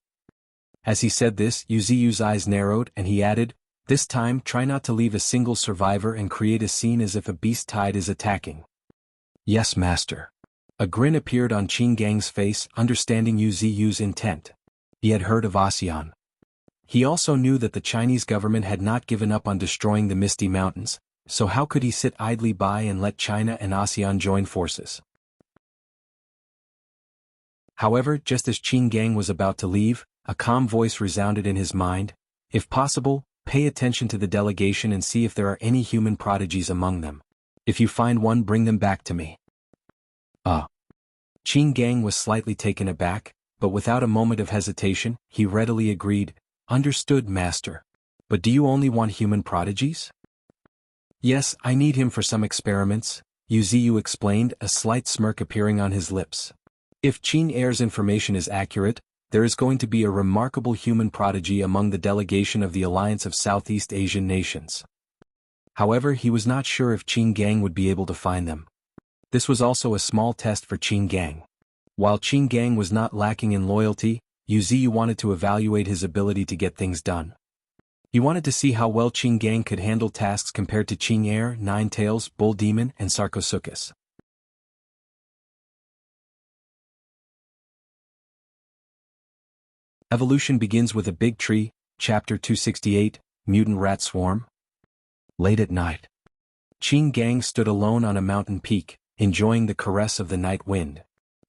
As he said this, Yuziyu's eyes narrowed, and he added, "This time try not to leave a single survivor and create a scene as if a beast tide is attacking." "Yes, Master." A grin appeared on Qin Gang's face, understanding Yuziyu's intent. He had heard of ASEAN. He also knew that the Chinese government had not given up on destroying the Misty Mountains, so how could he sit idly by and let China and ASEAN join forces? However, just as Qin Gang was about to leave, a calm voice resounded in his mind. "If possible, pay attention to the delegation and see if there are any human prodigies among them. If you find one, bring them back to me." Qin Gang was slightly taken aback, but without a moment of hesitation, he readily agreed, "Understood, Master. But do you only want human prodigies?" "Yes, I need him for some experiments," Yuziyu explained, a slight smirk appearing on his lips. "If Qin Air's information is accurate, there is going to be a remarkable human prodigy among the delegation of the Alliance of Southeast Asian Nations." However, he was not sure if Qin Gang would be able to find them. This was also a small test for Qin Gang. While Qin Gang was not lacking in loyalty, Yuziyu wanted to evaluate his ability to get things done. He wanted to see how well Qin Gang could handle tasks compared to Qin Air, Nine Tails, Bull Demon, and Sarcosuchus. Evolution begins with a big tree, Chapter 268, Mutant Rat Swarm. Late at night. Qin Gang stood alone on a mountain peak, enjoying the caress of the night wind.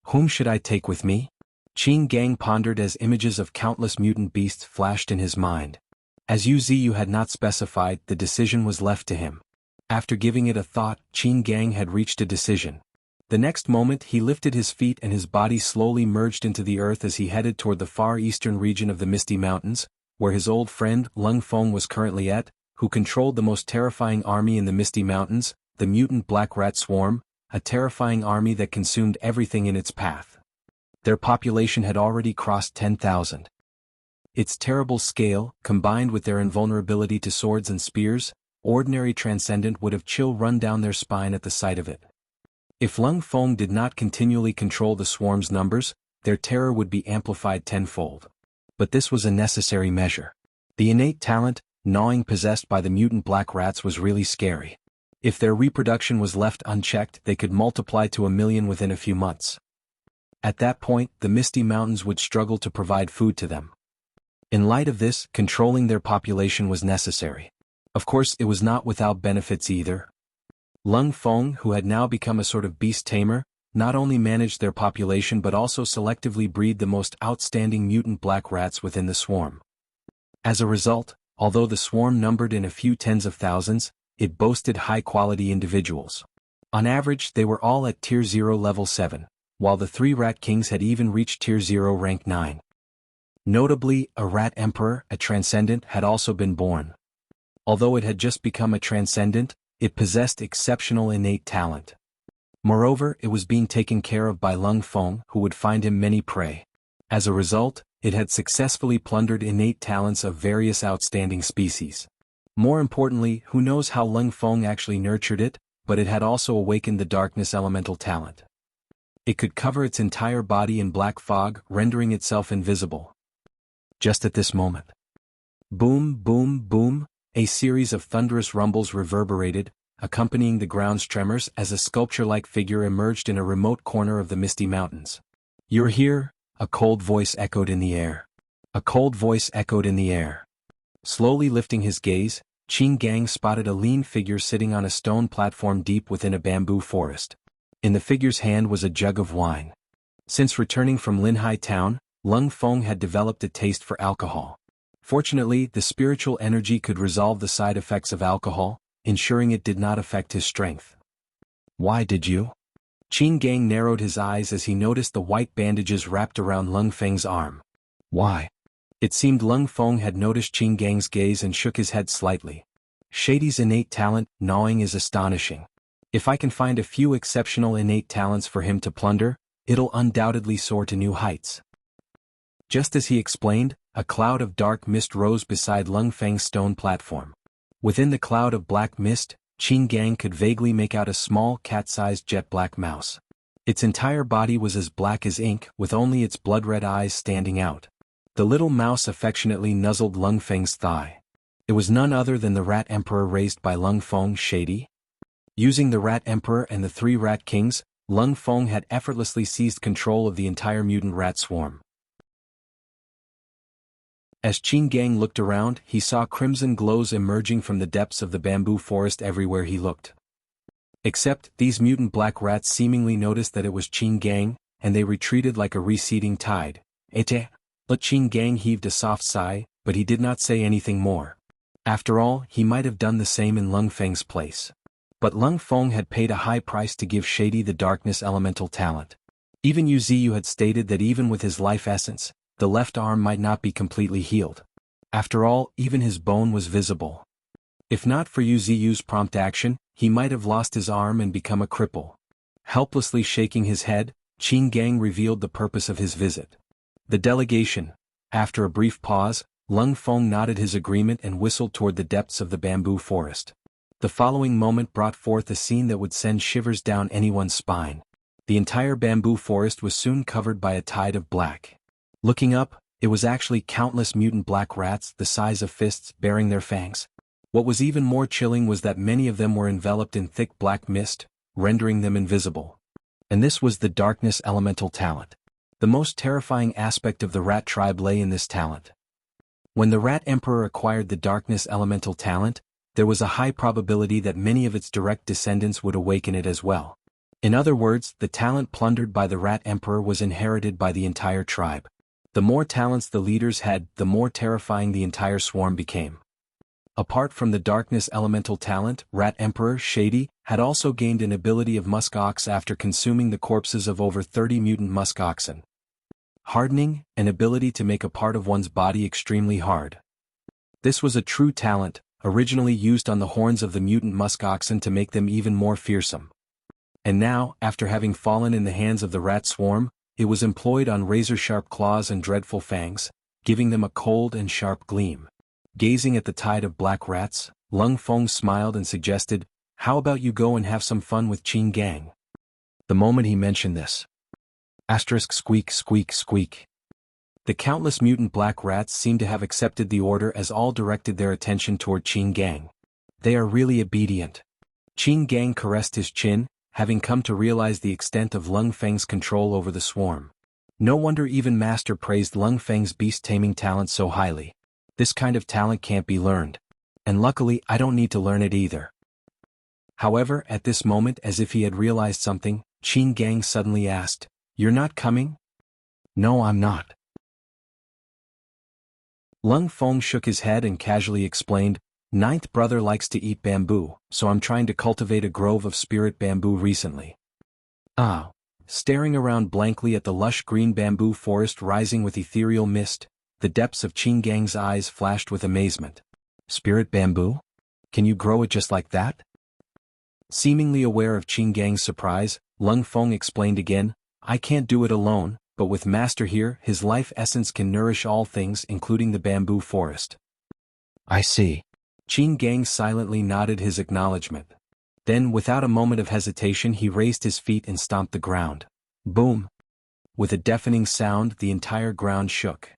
Whom should I take with me? Qin Gang pondered as images of countless mutant beasts flashed in his mind. As Yuziyu had not specified, the decision was left to him. After giving it a thought, Qin Gang had reached a decision. The next moment he lifted his feet and his body slowly merged into the earth as he headed toward the far eastern region of the Misty Mountains, where his old friend Lung Feng was currently at, who controlled the most terrifying army in the Misty Mountains, the mutant Black Rat Swarm, a terrifying army that consumed everything in its path. Their population had already crossed 10,000. Its terrible scale, combined with their invulnerability to swords and spears, ordinary transcendent would have chill run down their spine at the sight of it. If Lung Feng did not continually control the swarm's numbers, their terror would be amplified tenfold. But this was a necessary measure. The innate talent, gnawing possessed by the mutant black rats was really scary. If their reproduction was left unchecked, they could multiply to 1,000,000 within a few months. At that point, the Misty Mountains would struggle to provide food to them. In light of this, controlling their population was necessary. Of course, it was not without benefits either. Lung Feng, who had now become a sort of beast tamer, not only managed their population but also selectively breed the most outstanding mutant black rats within the swarm. As a result, although the swarm numbered in a few tens of thousands, it boasted high-quality individuals. On average, they were all at Tier 0 Level 7, while the 3 Rat Kings had even reached Tier 0 Rank 9. Notably, a Rat Emperor, a Transcendent, had also been born. Although it had just become a Transcendent, it possessed exceptional innate talent. Moreover, it was being taken care of by Lung Feng, who would find him many prey. As a result, it had successfully plundered innate talents of various outstanding species. More importantly, who knows how Lung Feng actually nurtured it, but it had also awakened the darkness elemental talent. It could cover its entire body in black fog, rendering itself invisible. Just at this moment. Boom, boom, boom, a series of thunderous rumbles reverberated, accompanying the ground's tremors as a sculpture-like figure emerged in a remote corner of the misty mountains. "You're here," a cold voice echoed in the air. A cold voice echoed in the air. Slowly lifting his gaze, Qin Gang spotted a lean figure sitting on a stone platform deep within a bamboo forest. In the figure's hand was a jug of wine. Since returning from Linhai town, Lung Feng had developed a taste for alcohol. Fortunately, the spiritual energy could resolve the side effects of alcohol, ensuring it did not affect his strength. "Why did you?" Qin Gang narrowed his eyes as he noticed the white bandages wrapped around Lung Feng's arm. "Why?" It seemed Lung Feng had noticed Qin Gang's gaze and shook his head slightly. "Shady's innate talent, gnawing, is astonishing. If I can find a few exceptional innate talents for him to plunder, it'll undoubtedly soar to new heights." Just as he explained, a cloud of dark mist rose beside Lung Feng's stone platform. Within the cloud of black mist, Qin Gang could vaguely make out a small cat-sized jet-black mouse. Its entire body was as black as ink, with only its blood-red eyes standing out. The little mouse affectionately nuzzled Lung Feng's thigh. It was none other than the Rat Emperor raised by Lung Feng, Shady. Using the Rat Emperor and the 3 Rat Kings, Lung Feng had effortlessly seized control of the entire mutant rat swarm. As Qin Gang looked around, he saw crimson glows emerging from the depths of the bamboo forest everywhere he looked. Except, these mutant black rats seemingly noticed that it was Qin Gang, and they retreated like a receding tide. "Ete." Qin Gang heaved a soft sigh, but he did not say anything more. After all, he might have done the same in Lung Feng's place. But Lung Feng had paid a high price to give Shady the darkness elemental talent. Even Yu Ziyu had stated that even with his life essence, the left arm might not be completely healed. After all, even his bone was visible. If not for Yu Ziyu's prompt action, he might have lost his arm and become a cripple. Helplessly shaking his head, Qin Gang revealed the purpose of his visit. The delegation. After a brief pause, Lung Feng nodded his agreement and whistled toward the depths of the bamboo forest. The following moment brought forth a scene that would send shivers down anyone's spine. The entire bamboo forest was soon covered by a tide of black. Looking up, it was actually countless mutant black rats the size of fists bearing their fangs. What was even more chilling was that many of them were enveloped in thick black mist, rendering them invisible. And this was the darkness elemental talent. The most terrifying aspect of the rat tribe lay in this talent. When the Rat Emperor acquired the darkness elemental talent, there was a high probability that many of its direct descendants would awaken it as well. In other words, the talent plundered by the Rat Emperor was inherited by the entire tribe. The more talents the leaders had, the more terrifying the entire swarm became. Apart from the darkness elemental talent, Rat Emperor Shady had also gained an ability of musk ox after consuming the corpses of over 30 mutant musk oxen. Hardening, an ability to make a part of one's body extremely hard. This was a true talent, originally used on the horns of the mutant musk oxen to make them even more fearsome. And now, after having fallen in the hands of the rat swarm, it was employed on razor-sharp claws and dreadful fangs, giving them a cold and sharp gleam. Gazing at the tide of black rats, Lung Feng smiled and suggested, "How about you go and have some fun with Qin Gang?" The moment he mentioned this. Squeak, squeak, squeak. The countless mutant black rats seemed to have accepted the order as all directed their attention toward Qin Gang. They are really obedient. Qin Gang caressed his chin, having come to realize the extent of Lung Feng's control over the swarm. No wonder even Master praised Lung Feng's beast-taming talent so highly. This kind of talent can't be learned. And luckily I don't need to learn it either. However, at this moment, as if he had realized something, Qin Gang suddenly asked, "You're not coming?" "No, I'm not." Lung Feng shook his head and casually explained, "Ninth brother likes to eat bamboo, so I'm trying to cultivate a grove of spirit bamboo recently." Ah. Staring around blankly at the lush green bamboo forest rising with ethereal mist, the depths of Qin Gang's eyes flashed with amazement. "Spirit bamboo? Can you grow it just like that?" Seemingly aware of Qin Gang's surprise, Lung Feng explained again, "I can't do it alone, but with Master here, his life essence can nourish all things including the bamboo forest." "I see." Qin Gang silently nodded his acknowledgement. Then, without a moment of hesitation, he raised his feet and stomped the ground. Boom! With a deafening sound, the entire ground shook.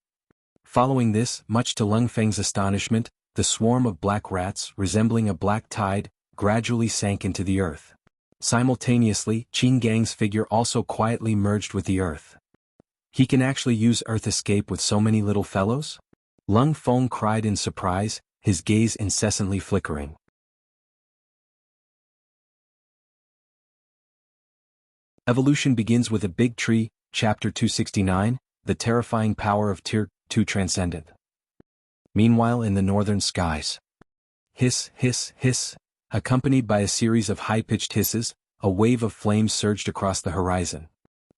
Following this, much to Lung Feng's astonishment, the swarm of black rats, resembling a black tide, gradually sank into the earth. Simultaneously, Qin Gang's figure also quietly merged with the earth. "He can actually use earth escape with so many little fellows?" Lung Feng cried in surprise, his gaze incessantly flickering. Evolution begins with a big tree, Chapter 269, The Terrifying Power of Tier 2 Transcendent. Meanwhile in the northern skies. Hiss, hiss, hiss. Accompanied by a series of high-pitched hisses, a wave of flames surged across the horizon.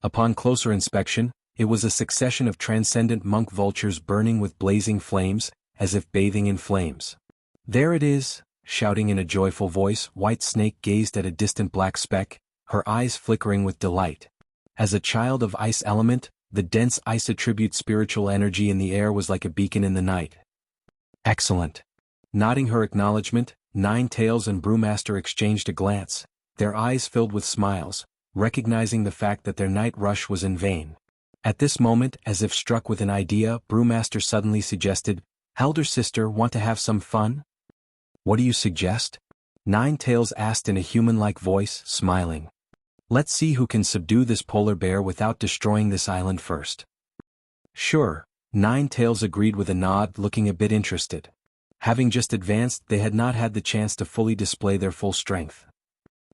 Upon closer inspection, it was a succession of transcendent monk vultures burning with blazing flames, as if bathing in flames. "There it is!" Shouting in a joyful voice, White Snake gazed at a distant black speck, her eyes flickering with delight. As a child of ice element, the dense ice attribute spiritual energy in the air was like a beacon in the night. "Excellent." Nodding her acknowledgement, Nine Tails and Brewmaster exchanged a glance, their eyes filled with smiles, recognizing the fact that their night rush was in vain. At this moment, as if struck with an idea, Brewmaster suddenly suggested, "Elder sister, want to have some fun?" "What do you suggest?" Nine Tails asked in a human-like voice, smiling. "Let's see who can subdue this polar bear without destroying this island first." "Sure," Nine Tails agreed with a nod, looking a bit interested. Having just advanced, they had not had the chance to fully display their full strength.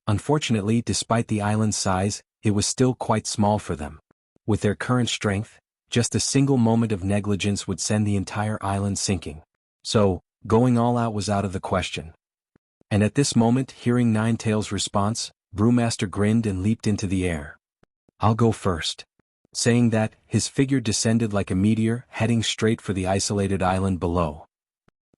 Unfortunately, despite the island's size, it was still quite small for them. With their current strength, just a single moment of negligence would send the entire island sinking. So, going all out was out of the question. And at this moment, hearing Nine Tails' response, Brewmaster grinned and leaped into the air. "I'll go first." Saying that, his figure descended like a meteor, heading straight for the isolated island below.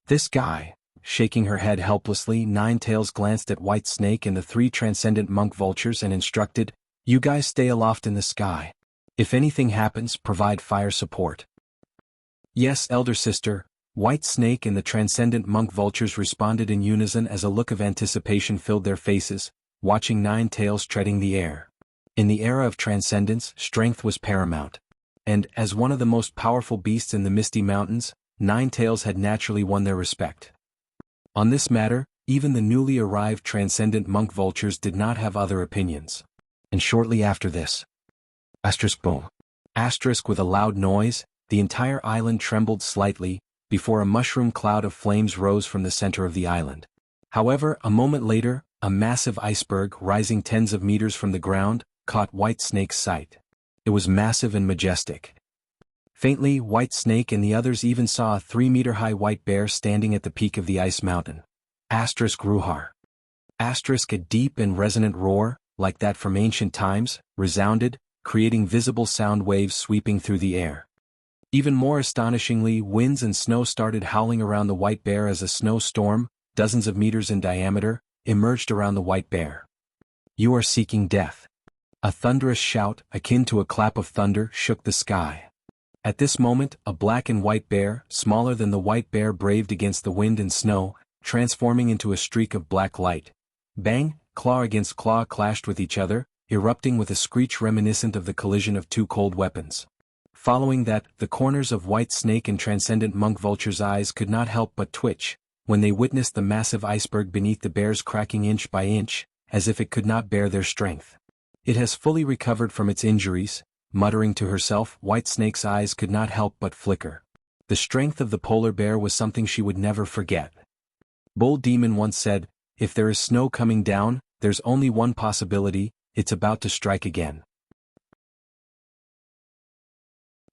"This guy." Shaking her head helplessly, Nine Tails glanced at White Snake and the three transcendent monk vultures and instructed, "You guys stay aloft in the sky. If anything happens, provide fire support." "Yes, elder sister." White Snake and the transcendent monk vultures responded in unison as a look of anticipation filled their faces, watching Nine Tails treading the air. In the era of transcendence, strength was paramount. And, as one of the most powerful beasts in the Misty Mountains, Nine Tails had naturally won their respect. On this matter, even the newly arrived transcendent monk vultures did not have other opinions. And shortly after this, boom. With a loud noise, the entire island trembled slightly, before a mushroom cloud of flames rose from the center of the island. However, a moment later, a massive iceberg rising tens of meters from the ground, caught White Snake's sight. It was massive and majestic. Faintly, White Snake and the others even saw a 3-meter-high white bear standing at the peak of the ice mountain. Ruhar. A deep and resonant roar, like that from ancient times, resounded, creating visible sound waves sweeping through the air. Even more astonishingly, winds and snow started howling around the white bear as a snowstorm, dozens of meters in diameter, emerged around the white bear. "You are seeking death." A thunderous shout, akin to a clap of thunder, shook the sky. At this moment, a black and white bear, smaller than the white bear, braved against the wind and snow, transforming into a streak of black light. Bang, claw against claw clashed with each other, erupting with a screech reminiscent of the collision of two cold weapons. Following that, the corners of White Snake and Transcendent Monk Vulture's eyes could not help but twitch, when they witnessed the massive iceberg beneath the bears cracking inch by inch, as if it could not bear their strength. It has fully recovered from its injuries, muttering to herself. Whitesnake's eyes could not help but flicker. The strength of the polar bear was something she would never forget. Bull Demon once said, "If there is snow coming down, there's only one possibility, it's about to strike again."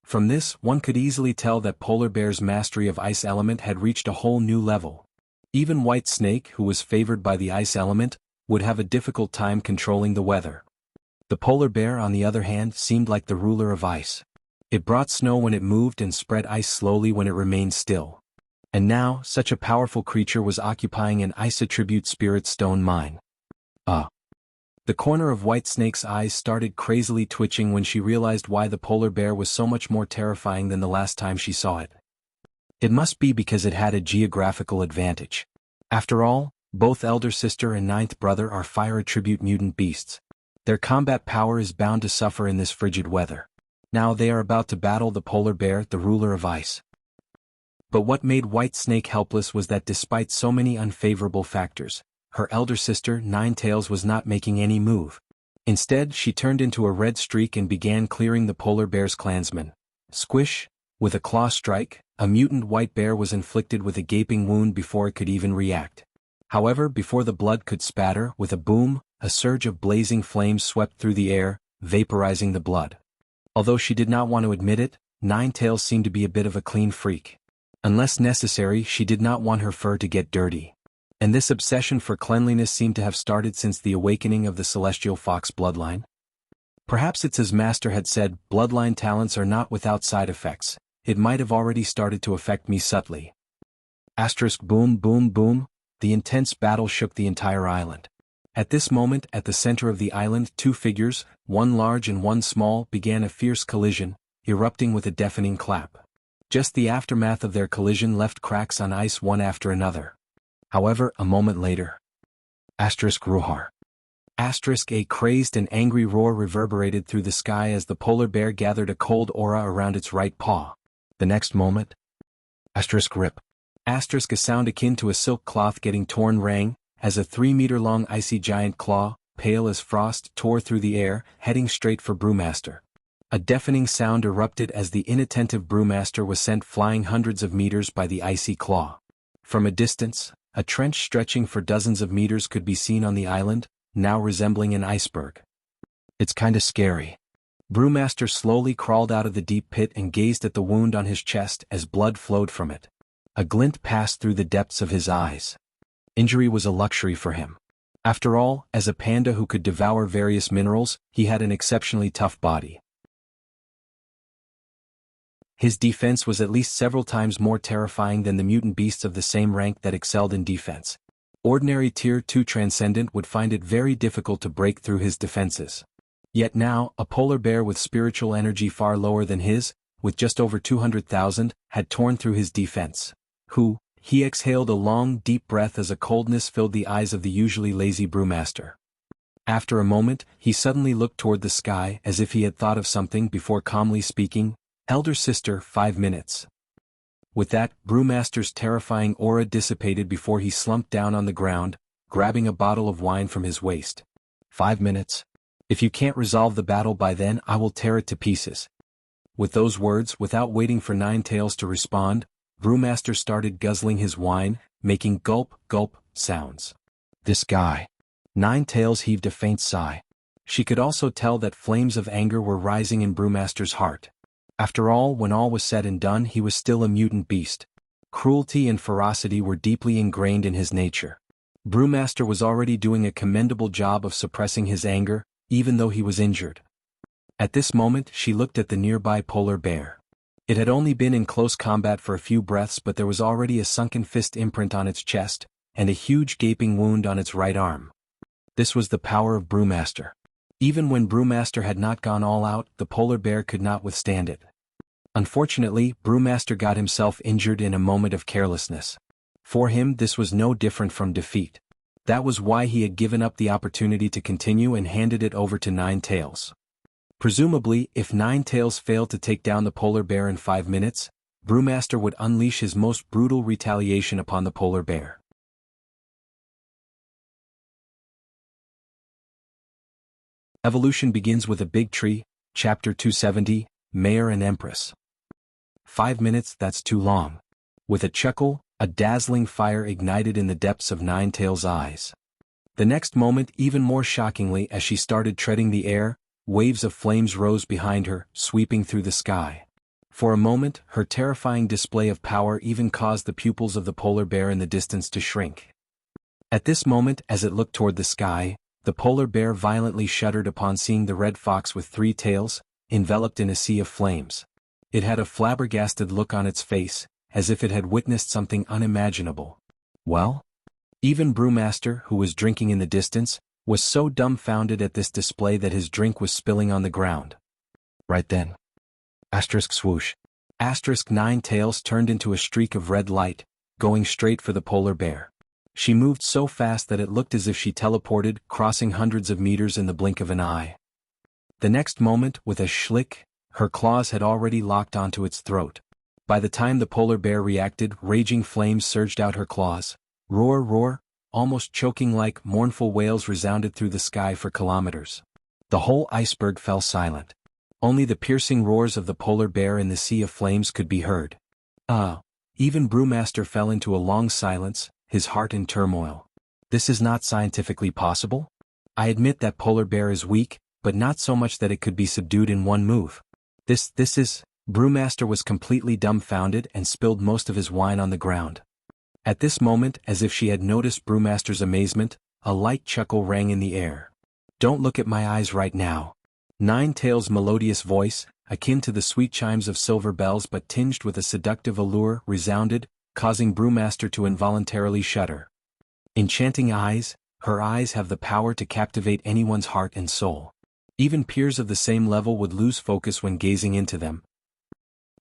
From this, one could easily tell that polar bear's mastery of ice element had reached a whole new level. Even Whitesnake, who was favored by the ice element, would have a difficult time controlling the weather. The polar bear, on the other hand, seemed like the ruler of ice. It brought snow when it moved and spread ice slowly when it remained still. And now, such a powerful creature was occupying an ice attribute spirit stone mine. The corner of Whitesnake's eyes started crazily twitching when she realized why the polar bear was so much more terrifying than the last time she saw it. It must be because it had a geographical advantage. After all, both elder sister and ninth brother are fire attribute mutant beasts. Their combat power is bound to suffer in this frigid weather. Now they are about to battle the polar bear, the ruler of ice. But what made Whitesnake helpless was that despite so many unfavorable factors, her elder sister, Ninetails, was not making any move. Instead, she turned into a red streak and began clearing the polar bear's clansmen. Squish! With a claw strike, a mutant white bear was inflicted with a gaping wound before it could even react. However, before the blood could spatter, with a boom, a surge of blazing flames swept through the air, vaporizing the blood. Although she did not want to admit it, Ninetails seemed to be a bit of a clean freak. Unless necessary, she did not want her fur to get dirty. And this obsession for cleanliness seemed to have started since the awakening of the celestial fox bloodline. Perhaps it's as Master had said, bloodline talents are not without side effects. It might have already started to affect me subtly. Boom boom boom, the intense battle shook the entire island. At this moment, at the center of the island, two figures, one large and one small, began a fierce collision, erupting with a deafening clap. Just the aftermath of their collision left cracks on ice one after another. However, a moment later. Roar. A crazed and angry roar reverberated through the sky as the polar bear gathered a cold aura around its right paw. The next moment. Rip. A sound akin to a silk cloth getting torn rang, as a 3-meter-long icy giant claw, pale as frost, tore through the air, heading straight for Brewmaster. A deafening sound erupted as the inattentive Brewmaster was sent flying hundreds of meters by the icy claw. From a distance, a trench stretching for dozens of meters could be seen on the island, now resembling an iceberg. It's kinda scary. Brewmaster slowly crawled out of the deep pit and gazed at the wound on his chest as blood flowed from it. A glint passed through the depths of his eyes. Injury was a luxury for him. After all, as a panda who could devour various minerals, he had an exceptionally tough body. His defense was at least several times more terrifying than the mutant beasts of the same rank that excelled in defense. Ordinary Tier 2 Transcendent would find it very difficult to break through his defenses. Yet now, a polar bear with spiritual energy far lower than his, with just over 200,000, had torn through his defense. He exhaled a long, deep breath as a coldness filled the eyes of the usually lazy Brewmaster. After a moment, he suddenly looked toward the sky as if he had thought of something before calmly speaking, "Elder sister, 5 minutes." With that, Brewmaster's terrifying aura dissipated before he slumped down on the ground, grabbing a bottle of wine from his waist. 5 minutes? If you can't resolve the battle by then, I will tear it to pieces. With those words, without waiting for Ninetails to respond, Brewmaster started guzzling his wine, making gulp, gulp sounds. This guy. Ninetails heaved a faint sigh. She could also tell that flames of anger were rising in Brewmaster's heart. After all, when all was said and done, he was still a mutant beast. Cruelty and ferocity were deeply ingrained in his nature. Brewmaster was already doing a commendable job of suppressing his anger, even though he was injured. At this moment, she looked at the nearby polar bear. It had only been in close combat for a few breaths, but there was already a sunken fist imprint on its chest, and a huge gaping wound on its right arm. This was the power of Brewmaster. Even when Brewmaster had not gone all out, the polar bear could not withstand it. Unfortunately, Brewmaster got himself injured in a moment of carelessness. For him, this was no different from defeat. That was why he had given up the opportunity to continue and handed it over to Ninetails. Presumably, if Ninetails failed to take down the polar bear in 5 minutes, Brewmaster would unleash his most brutal retaliation upon the polar bear. Evolution begins with a big tree. Chapter 270, Mayor and Empress. 5 minutes, that's too long. With a chuckle, a dazzling fire ignited in the depths of Ninetail's eyes. The next moment, even more shockingly, as she started treading the air, waves of flames rose behind her, sweeping through the sky. For a moment, her terrifying display of power even caused the pupils of the polar bear in the distance to shrink. At this moment, as it looked toward the sky, the polar bear violently shuddered upon seeing the red fox with 3 tails, enveloped in a sea of flames. It had a flabbergasted look on its face, as if it had witnessed something unimaginable. Well? Even Brewmaster, who was drinking in the distance, was so dumbfounded at this display that his drink was spilling on the ground. Right then. Swoosh. 9 tails turned into a streak of red light, going straight for the polar bear. She moved so fast that it looked as if she teleported, crossing hundreds of meters in the blink of an eye. The next moment, with a schlick, her claws had already locked onto its throat. By the time the polar bear reacted, raging flames surged out her claws. Roar, roar, almost choking like mournful wails resounded through the sky for kilometers. The whole iceberg fell silent. Only the piercing roars of the polar bear in the sea of flames could be heard. Even Brewmaster fell into a long silence, his heart in turmoil. This is not scientifically possible? I admit that polar bear is weak, but not so much that it could be subdued in one move. This is... Brewmaster was completely dumbfounded and spilled most of his wine on the ground. At this moment, as if she had noticed Brewmaster's amazement, a light chuckle rang in the air. Don't look at my eyes right now. Ninetail's melodious voice, akin to the sweet chimes of silver bells but tinged with a seductive allure, resounded, causing Brewmaster to involuntarily shudder. Enchanting eyes, her eyes have the power to captivate anyone's heart and soul. Even peers of the same level would lose focus when gazing into them.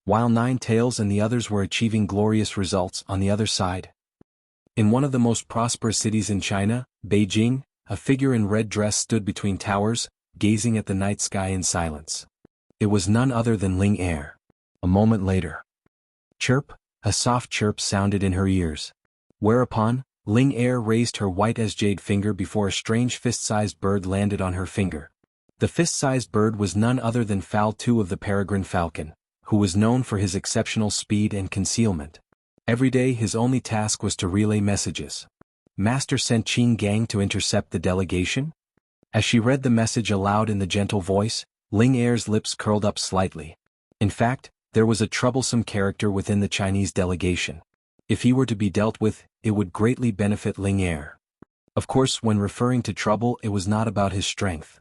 While 9 tails and the others were achieving glorious results on the other side. In one of the most prosperous cities in China, Beijing, a figure in red dress stood between towers, gazing at the night sky in silence. It was none other than Ling Er. A moment later. Chirp, a soft chirp sounded in her ears. Whereupon, Ling Er raised her white as jade finger before a strange fist-sized bird landed on her finger. The fist-sized bird was none other than Fowl 2 of the peregrine falcon, who was known for his exceptional speed and concealment. Every day his only task was to relay messages. Master sent Qing Gang to intercept the delegation? As she read the message aloud in the gentle voice, Ling Er's lips curled up slightly. In fact, there was a troublesome character within the Chinese delegation. If he were to be dealt with, it would greatly benefit Ling Er. Of course, when referring to trouble, it was not about his strength.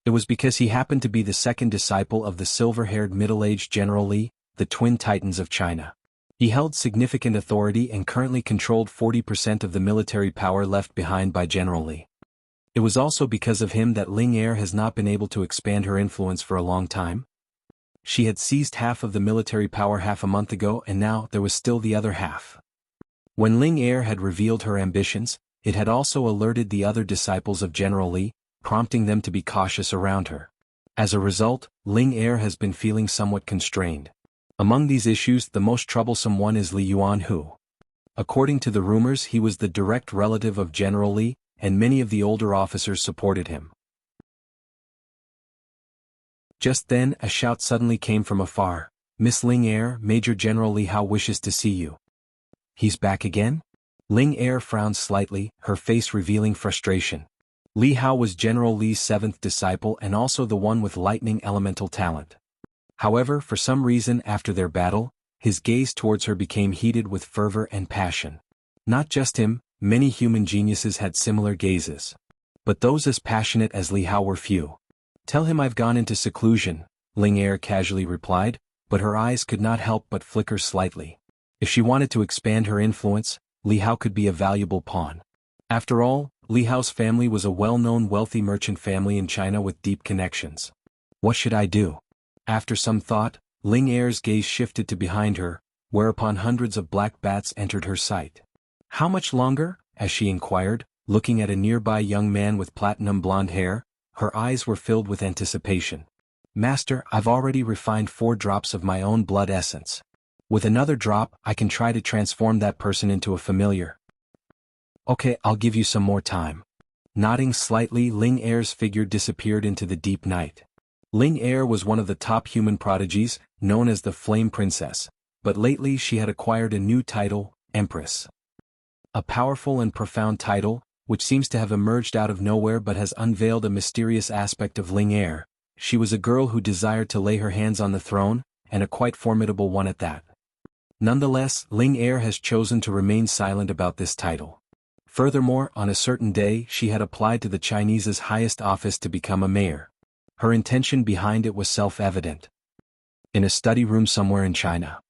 It was because he happened to be the second disciple of the silver-haired middle-aged General Li, the twin titans of China. He held significant authority and currently controlled 40% of the military power left behind by General Li. It was also because of him that Ling Er has not been able to expand her influence for a long time. She had seized half of the military power half a month ago and now there was still the other half. When Ling Er had revealed her ambitions, it had also alerted the other disciples of General Li, prompting them to be cautious around her. As a result, Ling Er has been feeling somewhat constrained. Among these issues, the most troublesome one is Li Yuanhu. According to the rumors, he was the direct relative of General Li, and many of the older officers supported him. Just then, a shout suddenly came from afar. Miss Ling Er, Major General Li Hao wishes to see you. He's back again? Ling Er frowned slightly, her face revealing frustration. Li Hao was General Li's 7th disciple and also the one with lightning elemental talent. However, for some reason after their battle, his gaze towards her became heated with fervor and passion. Not just him, many human geniuses had similar gazes. But those as passionate as Li Hao were few. Tell him I've gone into seclusion, Ling Er casually replied, but her eyes could not help but flicker slightly. If she wanted to expand her influence, Li Hao could be a valuable pawn. After all, Li Hao's family was a well-known wealthy merchant family in China with deep connections. What should I do? After some thought, Ling Er's gaze shifted to behind her, whereupon hundreds of black bats entered her sight. How much longer? As she inquired, looking at a nearby young man with platinum blonde hair, her eyes were filled with anticipation. Master, I've already refined 4 drops of my own blood essence. With another drop, I can try to transform that person into a familiar. Okay, I'll give you some more time. Nodding slightly, Ling Er's figure disappeared into the deep night. Ling Er was one of the top human prodigies, known as the Flame Princess, but lately she had acquired a new title, Empress. A powerful and profound title, which seems to have emerged out of nowhere but has unveiled a mysterious aspect of Ling Er. She was a girl who desired to lay her hands on the throne, and a quite formidable one at that. Nonetheless, Ling Er has chosen to remain silent about this title. Furthermore, on a certain day she had applied to the Chinese's highest office to become a mayor. Her intention behind it was self-evident. In a study room somewhere in China.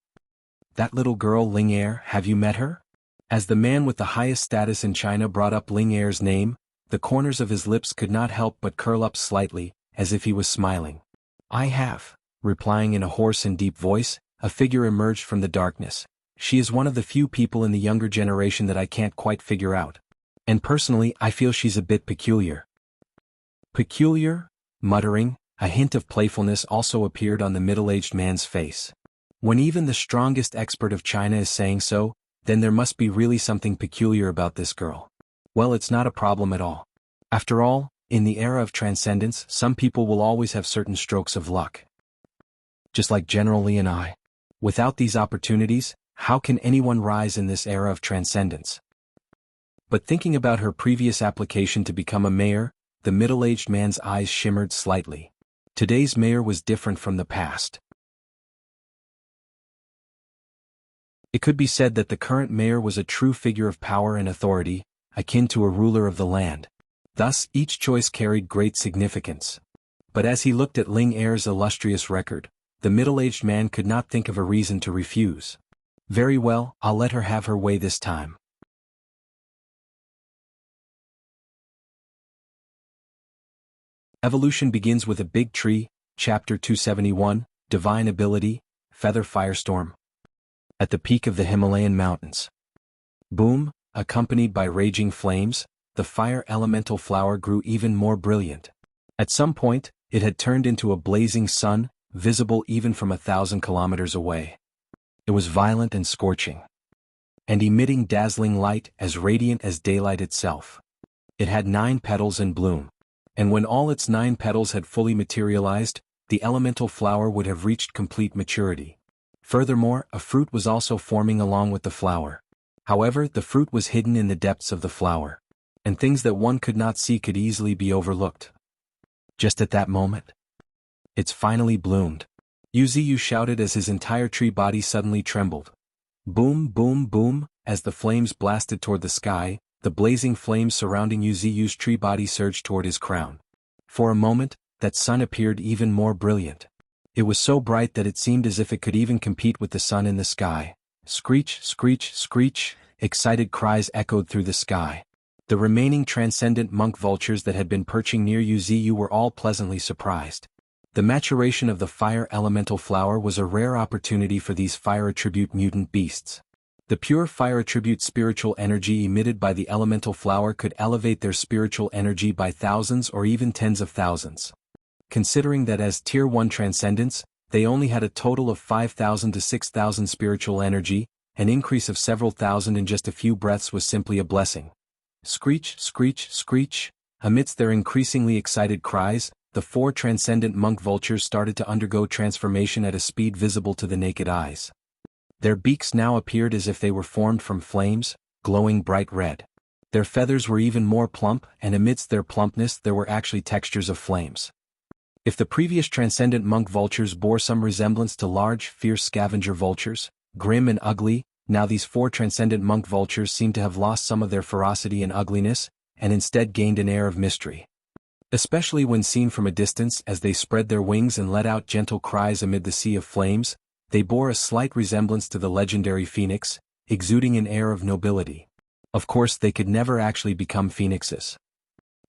That little girl Ling Er, have you met her? As the man with the highest status in China brought up Ling Er's name, the corners of his lips could not help but curl up slightly, as if he was smiling. I have. Replying in a hoarse and deep voice, a figure emerged from the darkness. She is one of the few people in the younger generation that I can't quite figure out. And personally, I feel she's a bit peculiar. Peculiar? Muttering, a hint of playfulness also appeared on the middle-aged man's face. When even the strongest expert of China is saying so, then there must be really something peculiar about this girl. Well, it's not a problem at all. After all, in the era of transcendence, some people will always have certain strokes of luck. Just like General Li and I. Without these opportunities, how can anyone rise in this era of transcendence? But thinking about her previous application to become a mayor, the middle-aged man's eyes shimmered slightly. Today's mayor was different from the past. It could be said that the current mayor was a true figure of power and authority, akin to a ruler of the land. Thus, each choice carried great significance. But as he looked at Ling Er's illustrious record, the middle-aged man could not think of a reason to refuse. Very well, I'll let her have her way this time. Evolution begins with a big tree, Chapter 271, Divine Ability, Feather Firestorm. At the peak of the Himalayan mountains. Boom, accompanied by raging flames, the fire elemental flower grew even more brilliant. At some point, it had turned into a blazing sun, visible even from 1,000 kilometers away. It was violent and scorching. And emitting dazzling light as radiant as daylight itself. It had 9 petals in bloom. And when all its 9 petals had fully materialized, the elemental flower would have reached complete maturity. Furthermore, a fruit was also forming along with the flower. However, the fruit was hidden in the depths of the flower. And things that one could not see could easily be overlooked. Just at that moment, it's finally bloomed. Wuxia shouted as his entire tree body suddenly trembled. Boom, boom, boom, as the flames blasted toward the sky, the blazing flames surrounding Wuxia's tree body surged toward his crown. For a moment, that sun appeared even more brilliant. It was so bright that it seemed as if it could even compete with the sun in the sky. Screech, screech, screech, excited cries echoed through the sky. The remaining transcendent monk vultures that had been perching near Wuxia were all pleasantly surprised. The maturation of the fire elemental flower was a rare opportunity for these fire attribute mutant beasts. The pure fire attribute spiritual energy emitted by the elemental flower could elevate their spiritual energy by thousands or even tens of thousands. Considering that as Tier 1 transcendents, they only had a total of 5,000 to 6,000 spiritual energy, an increase of several thousand in just a few breaths was simply a blessing. Screech, screech, screech. Amidst their increasingly excited cries, the 4 transcendent monk vultures started to undergo transformation at a speed visible to the naked eyes. Their beaks now appeared as if they were formed from flames, glowing bright red. Their feathers were even more plump, and amidst their plumpness there were actually textures of flames. If the previous transcendent monk vultures bore some resemblance to large, fierce scavenger vultures, grim and ugly, now these 4 transcendent monk vultures seemed to have lost some of their ferocity and ugliness, and instead gained an air of mystery. Especially when seen from a distance as they spread their wings and let out gentle cries amid the sea of flames, they bore a slight resemblance to the legendary phoenix, exuding an air of nobility. Of course, they could never actually become phoenixes.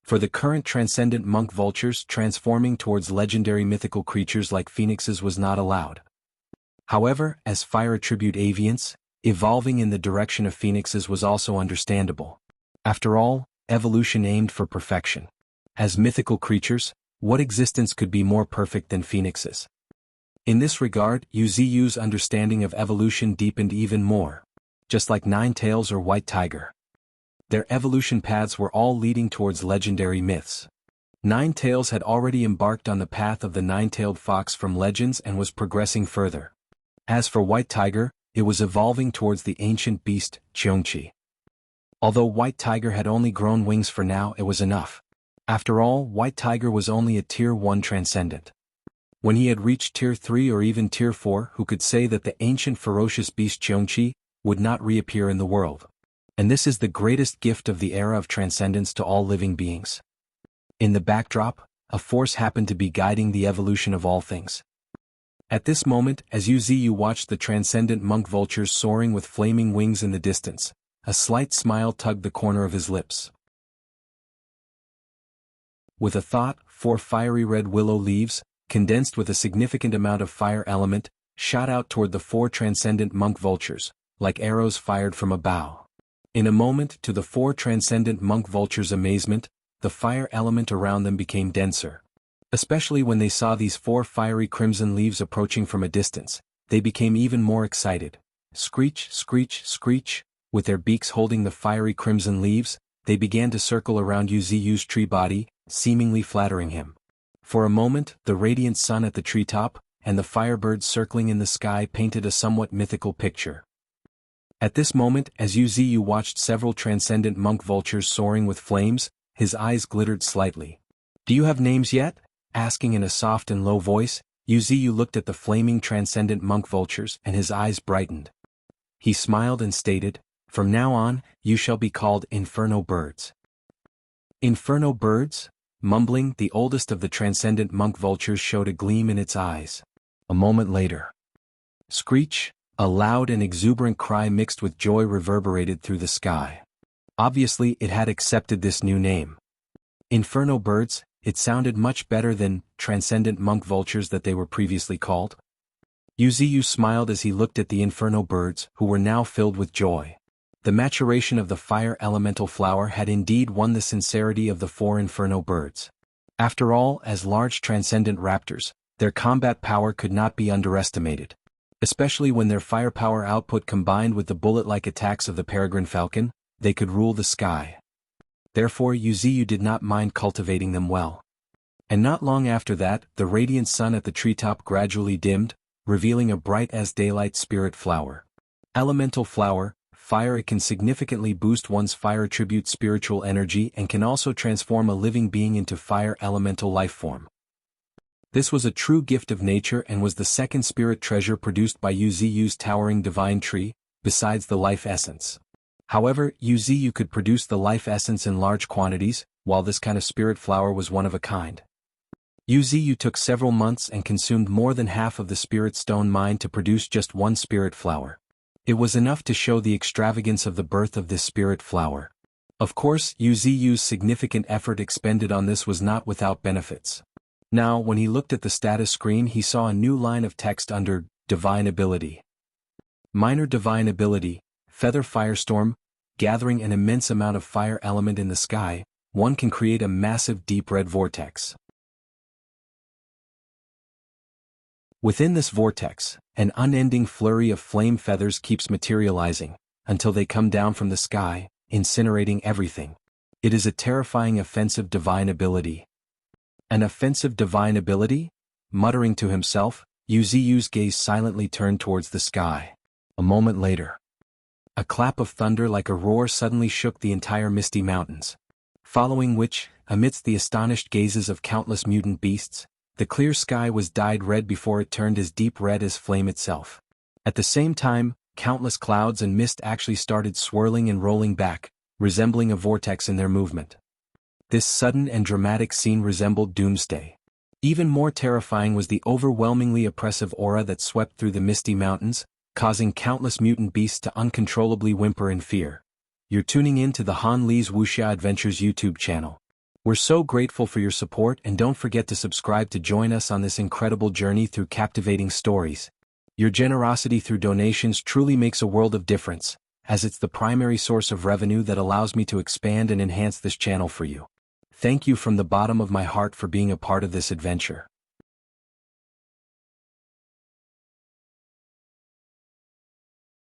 For the current transcendent monk vultures, transforming towards legendary mythical creatures like phoenixes was not allowed. However, as fire attribute avians, evolving in the direction of phoenixes was also understandable. After all, evolution aimed for perfection. As mythical creatures, what existence could be more perfect than phoenixes? In this regard, Wuxia's understanding of evolution deepened even more. Just like Nine Tails or White Tiger. Their evolution paths were all leading towards legendary myths. Ninetails had already embarked on the path of the nine-tailed fox from legends and was progressing further. As for White Tiger, it was evolving towards the ancient beast, Qiongqi. Although White Tiger had only grown wings for now, it was enough. After all, White Tiger was only a Tier 1 transcendent. When he had reached Tier 3 or even Tier 4, who could say that the ancient ferocious beast Qiongqi would not reappear in the world? And this is the greatest gift of the era of transcendence to all living beings. In the backdrop, a force happened to be guiding the evolution of all things. At this moment, as Yuziyu watched the transcendent monk vultures soaring with flaming wings in the distance, a slight smile tugged the corner of his lips. With a thought, 4 fiery red willow leaves, condensed with a significant amount of fire element, shot out toward the 4 transcendent monk vultures, like arrows fired from a bow. In a moment, to the 4 transcendent monk vultures' amazement, the fire element around them became denser. Especially when they saw these 4 fiery crimson leaves approaching from a distance, they became even more excited. Screech, screech, screech, with their beaks holding the fiery crimson leaves, they began to circle around Yuziyu's tree body, seemingly flattering him. For a moment, the radiant sun at the treetop, and the firebirds circling in the sky painted a somewhat mythical picture. At this moment, as Yuziyu watched several transcendent monk vultures soaring with flames, his eyes glittered slightly. "Do you have names yet?" Asking in a soft and low voice, Yuziyu looked at the flaming transcendent monk vultures and his eyes brightened. He smiled and stated, "From now on, you shall be called Inferno Birds." Inferno Birds? Mumbling, the oldest of the transcendent monk vultures showed a gleam in its eyes. A moment later. Screech, a loud and exuberant cry mixed with joy reverberated through the sky. Obviously, it had accepted this new name. Inferno Birds, it sounded much better than transcendent monk vultures that they were previously called. Yuziyu smiled as he looked at the Inferno Birds, who were now filled with joy. The maturation of the fire elemental flower had indeed won the sincerity of the 4 Inferno Birds. After all, as large transcendent raptors, their combat power could not be underestimated. Especially when their firepower output combined with the bullet-like attacks of the peregrine falcon, they could rule the sky. Therefore Yuziyu did not mind cultivating them well. And not long after that, the radiant sun at the treetop gradually dimmed, revealing a bright-as-daylight spirit flower. Elemental flower, fire. It can significantly boost one's fire attribute spiritual energy and can also transform a living being into fire elemental life form. This was a true gift of nature and was the second spirit treasure produced by Yuziyu's towering divine tree, besides the life essence. However, Yuziyu could produce the life essence in large quantities, while this kind of spirit flower was one of a kind. Yuziyu took several months and consumed more than half of the spirit stone mine to produce just one spirit flower. It was enough to show the extravagance of the birth of this spirit flower. Of course, Yuziyu's significant effort expended on this was not without benefits. Now, when he looked at the status screen, he saw a new line of text under Divine Ability. Minor Divine Ability, Feather Firestorm. Gathering an immense amount of fire element in the sky, one can create a massive deep red vortex. Within this vortex, an unending flurry of flame feathers keeps materializing, until they come down from the sky, incinerating everything. It is a terrifying offensive divine ability. An offensive divine ability? Muttering to himself, Yuziyu's gaze silently turned towards the sky. A moment later. A clap of thunder like a roar suddenly shook the entire misty mountains. Following which, amidst the astonished gazes of countless mutant beasts, the clear sky was dyed red before it turned as deep red as flame itself. At the same time, countless clouds and mist actually started swirling and rolling back, resembling a vortex in their movement. This sudden and dramatic scene resembled doomsday. Even more terrifying was the overwhelmingly oppressive aura that swept through the misty mountains, causing countless mutant beasts to uncontrollably whimper in fear. You're tuning in to the Han Lee's Wuxia Adventures YouTube channel. We're so grateful for your support, and don't forget to subscribe to join us on this incredible journey through captivating stories. Your generosity through donations truly makes a world of difference, as it's the primary source of revenue that allows me to expand and enhance this channel for you. Thank you from the bottom of my heart for being a part of this adventure.